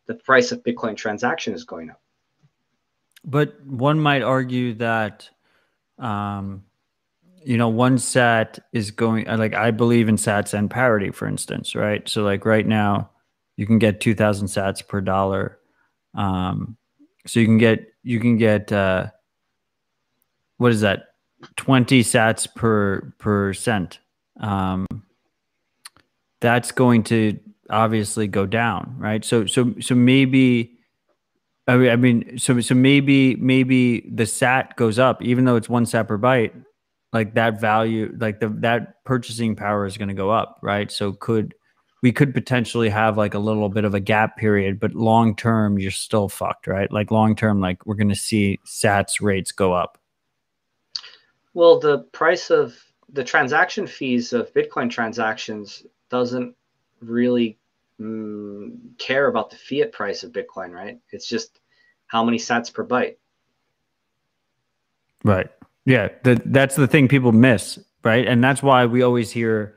the price of Bitcoin transaction is going up. But one might argue that, 1 sat is going, like, I believe in sats and parity, for instance, right? So like right now you can get 2,000 sats per dollar. So you can get, what is that? 20 sats per cent. That's going to obviously go down, right? So maybe, so maybe the sat goes up, even though it's 1 sat per byte, like that value, like that purchasing power is going to go up, right? So we could potentially have like a little bit of a gap period, but long term you're still fucked, right? Like long term, like we're going to see sats rates go up. Well, the price of the transaction fees of Bitcoin transactions doesn't really care about the fiat price of Bitcoin, right? It's just how many sats per byte. Right. Yeah. That's the thing people miss, right? And that's why we always hear,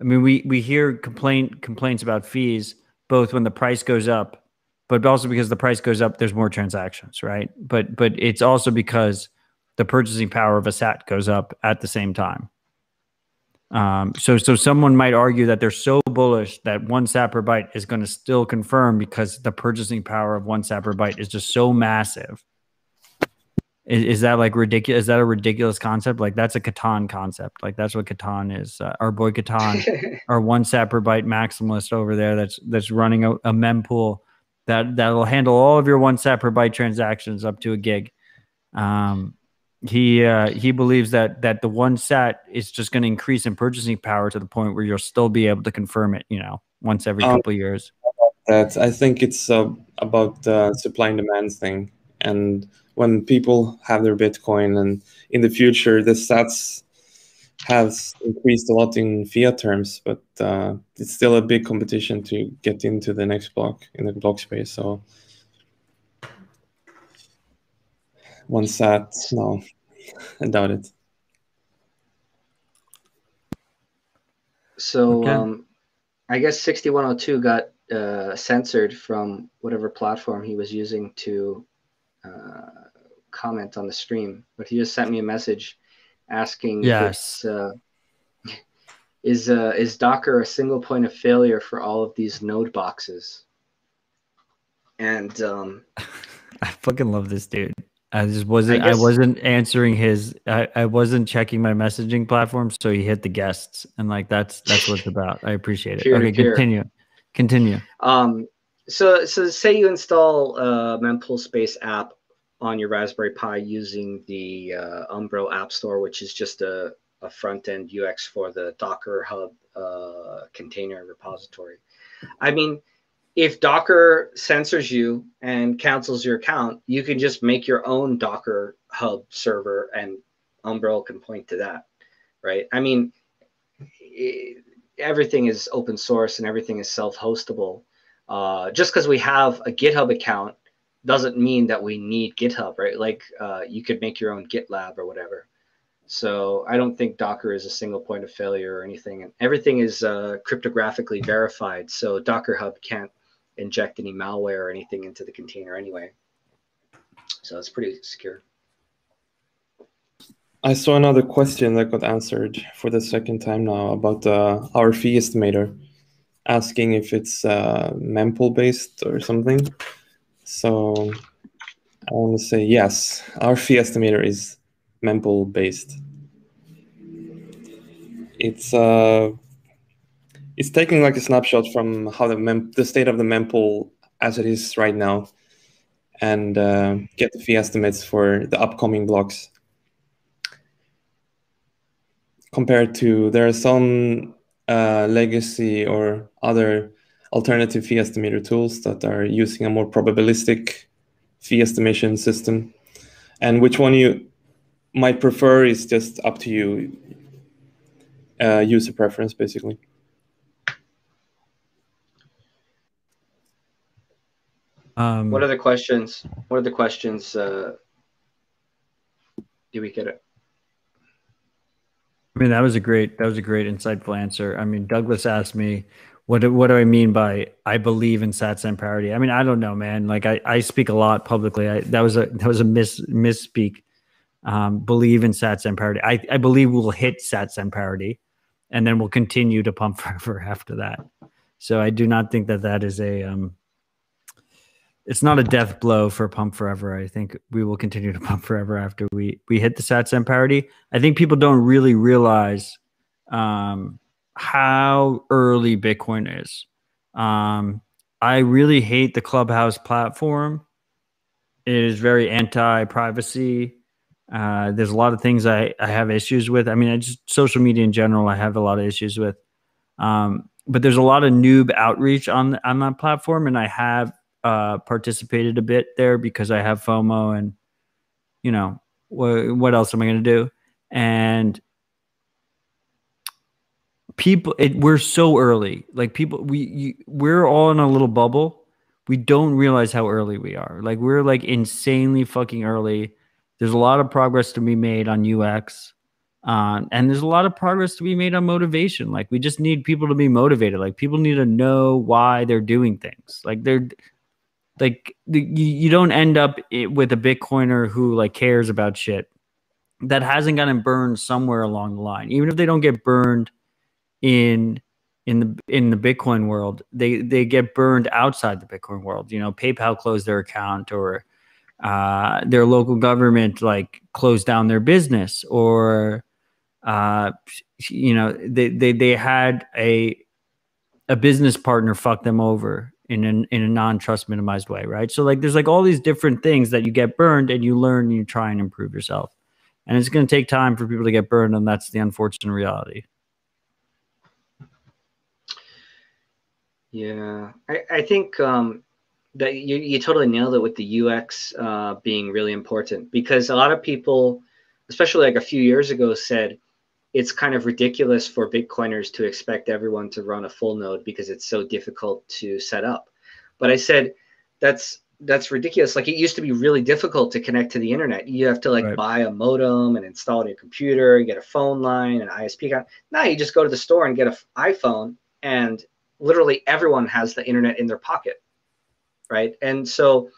I mean, we hear complaints about fees, both when the price goes up, but also because the price goes up, there's more transactions, right? But it's also because the purchasing power of a sat goes up at the same time. So someone might argue that they're so bullish that 1 sat per byte is going to still confirm because the purchasing power of 1 sat per byte is just so massive. Is that like ridiculous? Is that a ridiculous concept? Like that's a Catan concept. Like that's what Catan is. Our boy Catan, our 1 sat per byte maximalist over there that's running a mempool that'll handle all of your 1 sat per byte transactions up to a gig. He believes that the 1 sat is just going to increase in purchasing power to the point where you'll still be able to confirm it, once every couple of years. I think it's about the supply and demand thing. And when people have their Bitcoin, and in the future, the sats has increased a lot in fiat terms, but it's still a big competition to get into the next block in the block space. So one sat, no, I doubt it. So Okay. I guess 6102 got censored from whatever platform he was using to comment on the stream, but he just sent me a message asking if Yes. it's is Docker a single point of failure for all of these node boxes? And I fucking love this dude. I guess wasn't answering I wasn't checking my messaging platform, so he hit the guests, and like that's what it's about. I appreciate it. peer to Okay, peer. continue. So say you install a Mempool Space app on your Raspberry Pi using the Umbro App Store, which is just a front end UX for the Docker Hub container repository. I mean, if Docker censors you and cancels your account, you can just make your own Docker Hub server, and Umbro can point to that, right? I mean, everything is open source and everything is self-hostable. Just because we have a GitHub account doesn't mean that we need GitHub, right? Like you could make your own GitLab or whatever. So I don't think Docker is a single point of failure or anything. And everything is cryptographically verified. So Docker Hub can't inject any malware or anything into the container anyway. So it's pretty secure. I saw another question that got answered for the second time now about our fee estimator, asking if it's mempool based or something. So I want to say yes, our fee estimator is mempool based. It's taking like a snapshot from how the state of the mempool as it is right now, and get the fee estimates for the upcoming blocks. Compared to, there are some legacy or other alternative fee estimator tools that are using a more probabilistic fee estimation system. And which one you might prefer is just up to you, user preference, basically. What are the questions? What are the questions? Did we get it? I mean, that was a great, insightful answer. I mean, Douglas asked me, what do I mean by I believe in SATSAM parity? I mean, I don't know, man. Like I speak a lot publicly. That was a misspeak. Believe in SATSAM parity. I believe we'll hit SATSAM parity, and then we'll continue to pump forever after that. So I do not think that is it's not a death blow for pump forever. I think we will continue to pump forever after we hit the SATSAM parity. I think people don't really realize how early Bitcoin is. I really hate the Clubhouse platform. It is very anti-privacy. There's a lot of things I have issues with. I mean, social media in general, I have a lot of issues with. But there's a lot of noob outreach on that platform, and I have participated a bit there because I have FOMO, and you know, what else am I going to do? And people, we're so early. Like we're all in a little bubble. We don't realize how early we are. Like we're like insanely fucking early. There's a lot of progress to be made on UX. And there's a lot of progress to be made on motivation. Like we just need people to be motivated. Like people need to know why they're doing things. Like you don't end up with a Bitcoiner who like cares about shit that hasn't gotten burned somewhere along the line. Even if they don't get burned in the Bitcoin world, they get burned outside the Bitcoin world. You know, PayPal closed their account, or their local government like closed down their business, or you know, they had a business partner fuck them over in a non-trust minimized way, right? So like there's like all these different things that you get burned, and you learn, and you try and improve yourself. And it's going to take time for people to get burned, and that's the unfortunate reality. Yeah, I think that you totally nailed it with the UX being really important, because a lot of people, especially like a few years ago, said it's kind of ridiculous for Bitcoiners to expect everyone to run a full node because it's so difficult to set up. But I said, that's ridiculous. Like, it used to be really difficult to connect to the internet. You have to like buy a modem and install it on your computer, get a phone line, an ISP account. Now you just go to the store and get an iPhone, and literally everyone has the internet in their pocket, right? And so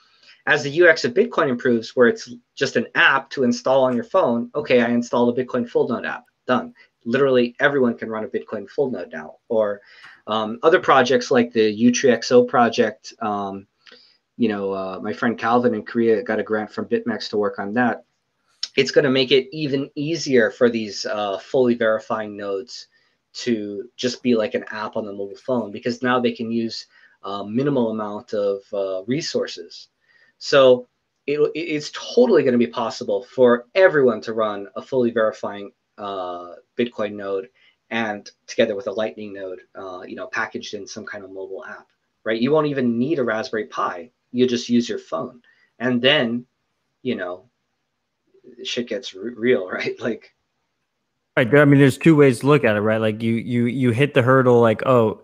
as the UX of Bitcoin improves, where it's just an app to install on your phone, okay, I installed a Bitcoin full node app, done. Literally everyone can run a Bitcoin full node now. Or other projects like the U3XO project, my friend Calvin in Korea got a grant from BitMEX to work on that. It's going to make it even easier for these fully verifying nodes to just be like an app on the mobile phone, because now they can use a minimal amount of resources. So it's totally going to be possible for everyone to run a fully verifying Bitcoin node, and together with a Lightning node, packaged in some kind of mobile app, right? You won't even need a Raspberry Pi. You just use your phone, and then, shit gets real, right? Like, right. I mean, there's two ways to look at it, right? Like you hit the hurdle, like, oh,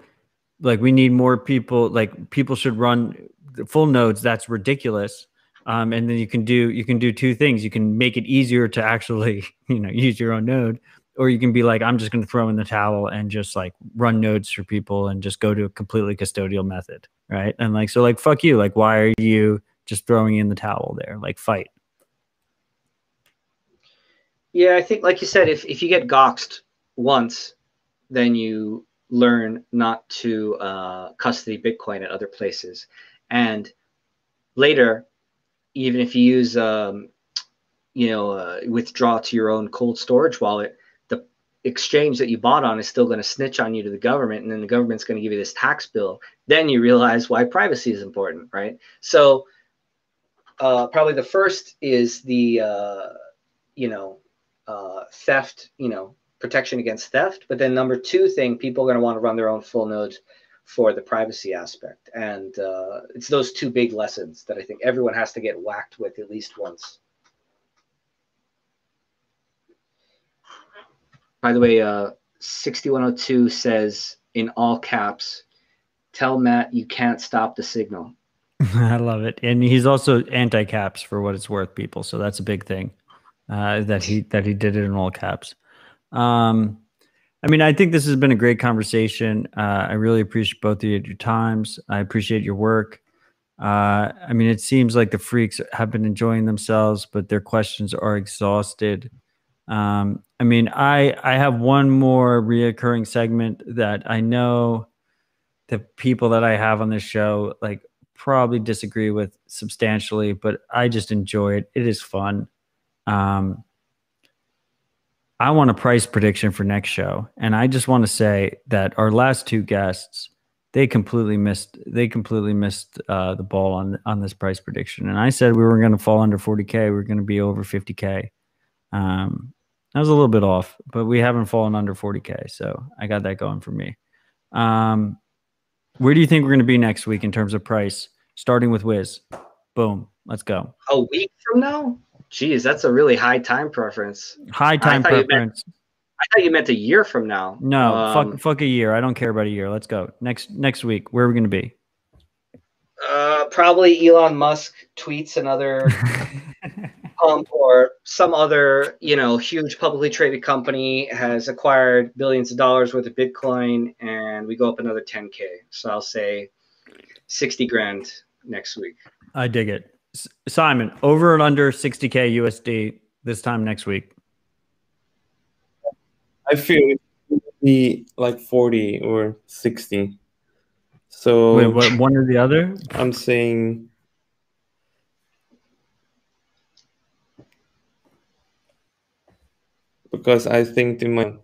like we need more people, like people should run full nodes. That's ridiculous. And then you can do two things. You can make it easier to actually, use your own node, or you can be like, I'm just going to throw in the towel and just like run nodes for people and just go to a completely custodial method. Right. And like, so like, fuck you. Like, why are you just throwing in the towel there? Like, fight. Yeah, I think, like you said, if you get doxxed once, then you learn not to custody Bitcoin at other places. And later, even if you use, withdraw to your own cold storage wallet, the exchange that you bought on is still going to snitch on you to the government, and then the government's going to give you this tax bill. Then you realize why privacy is important, right? So probably the first is the, theft, protection against theft. But then number two thing, people are going to want to run their own full nodes for the privacy aspect. And it's those two big lessons that I think everyone has to get whacked with at least once. By the way, 6102 says in all caps, tell Matt you can't stop the signal. I love it. And he's also anti-caps, for what it's worth, people. So that's a big thing, that he did it in all caps. I mean, I think this has been a great conversation. I really appreciate both of your times. I appreciate your work. I mean, it seems like the freaks have been enjoying themselves, but their questions are exhausted. I mean, I have one more reoccurring segment that I know the people that I have on this show like probably disagree with substantially, but I just enjoy it. It is fun. I want a price prediction for next show, and I just want to say that our last two guests, they completely missed the ball on this price prediction. And I said we were going to fall under 40K. We were going to be over 50K. I was a little bit off, but we haven't fallen under 40K, so I got that going for me. Where do you think we're going to be next week in terms of price? Starting with Wiz. Boom. Let's go. A week from now? Geez, that's a really high time preference. High time preference. I thought you meant a year from now. No, fuck a year. I don't care about a year. Let's go. Next week, where are we going to be? Probably Elon Musk tweets another pump, or some other, huge publicly traded company has acquired billions of dollars worth of Bitcoin, and we go up another 10K. So I'll say 60 grand next week. I dig it. Simon, over and under 60K USD this time next week. I feel it will be like 40 or 60. So wait, what, one or the other? I'm saying because I think they might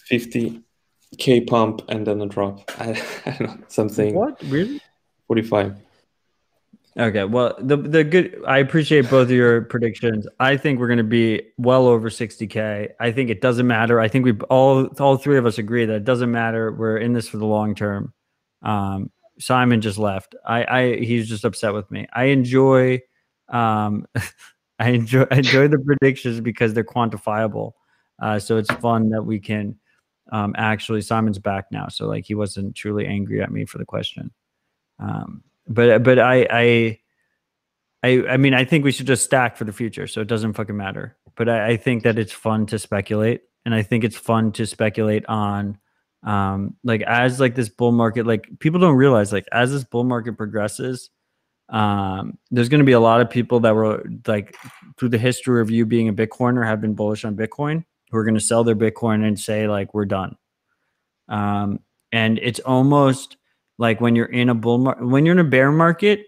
50K pump and then a drop. I don't know, something. What? Really? 45. Okay, well, the good. I appreciate both of your predictions. I think we're going to be well over 60K. I think it doesn't matter. I think we all three of us agree that it doesn't matter. We're in this for the long term. Simon just left. He's just upset with me. I enjoy the predictions because they're quantifiable. So it's fun that we can actually, Simon's back now. So like he wasn't truly angry at me for the question. But I mean, I think we should just stack for the future, so it doesn't fucking matter. But I think that it's fun to speculate, and I think it's fun to speculate on, like as like this bull market, like people don't realize, like as this bull market progresses, there's going to be a lot of people that were like through the history of you being a Bitcoiner have been bullish on Bitcoin, who are going to sell their Bitcoin and say like we're done. And it's almost like when you're in a when you're in a bear market,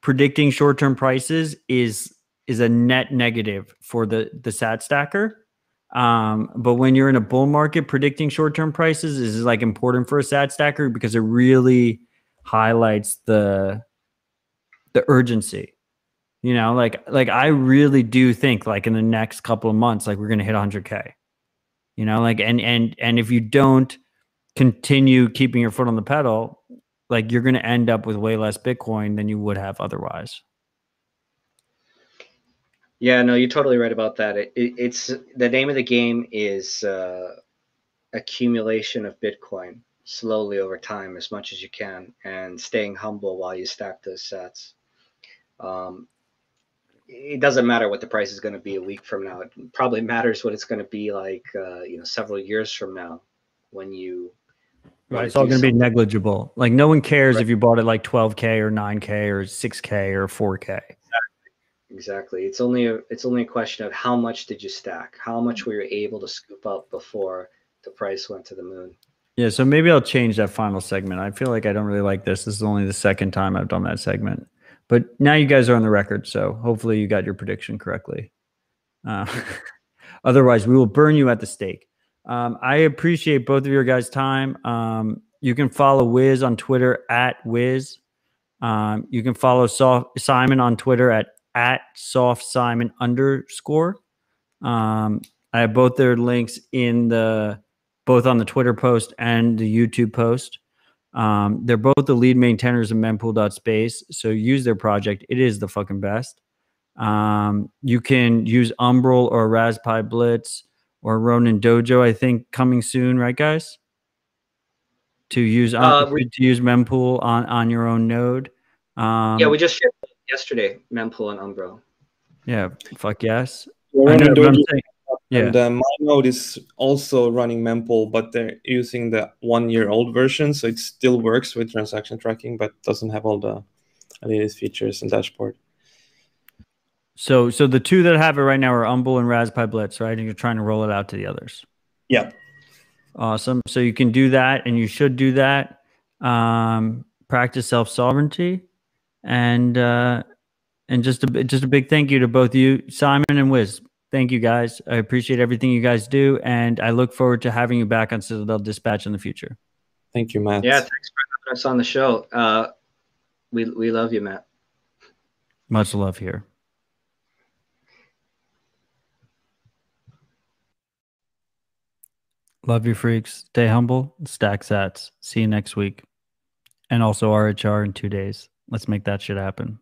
predicting short-term prices is a net negative for the sat stacker. But when you're in a bull market, predicting short-term prices is like important for a sat stacker because it really highlights the urgency. You know, like I really do think like in the next couple of months, like we're going to hit 100K. You know, like and if you don't continue keeping your foot on the pedal, like you're going to end up with way less Bitcoin than you would have otherwise. Yeah, no, you're totally right about that. It's the name of the game is accumulation of Bitcoin slowly over time as much as you can, and staying humble while you stack those sats. It doesn't matter what the price is going to be a week from now. It probably matters what it's going to be like, several years from now when you. Right, it's all going to be negligible. Like no one cares if you bought it like 12K or 9K or 6K or 4K. Exactly. It's only a question of how much did you stack? How much were you able to scoop up before the price went to the moon? Yeah, so maybe I'll change that final segment. I feel like I don't really like this. This is only the second time I've done that segment. But now you guys are on the record, so hopefully you got your prediction correctly. Otherwise, we will burn you at the stake. I appreciate both of your guys' time. You can follow Wiz on Twitter at Wiz. You can follow Simon on Twitter at softsimon_. I have both their links in both on the Twitter post and the YouTube post. They're both the lead maintainers of mempool.space, so use their project. It is the fucking best. You can use Umbrel or Raspberry Blitz or Ronin Dojo, I think, coming soon, right, guys? To use Mempool on your own node. Yeah, we just shipped yesterday, Mempool and Umbrel. Yeah, fuck yes. Ronin Dojo, yeah. And my node is also running Mempool, but they're using the 1-year-old version, so it still works with transaction tracking, but doesn't have all the latest features and dashboard. So the two that have it right now are Umbrel and Raspberry Blitz, right? And you're trying to roll it out to the others. Yeah. Awesome. So you can do that, and you should do that. Practice self-sovereignty, and just a big thank you to both you, Simon and Wiz. Thank you, guys. I appreciate everything you guys do, and I look forward to having you back on Citadel Dispatch in the future. Thank you, Matt. Yeah, thanks for having us on the show. We love you, Matt. Much love here. Love you, freaks. Stay humble. Stack sats. See you next week. And also RHR in 2 days. Let's make that shit happen.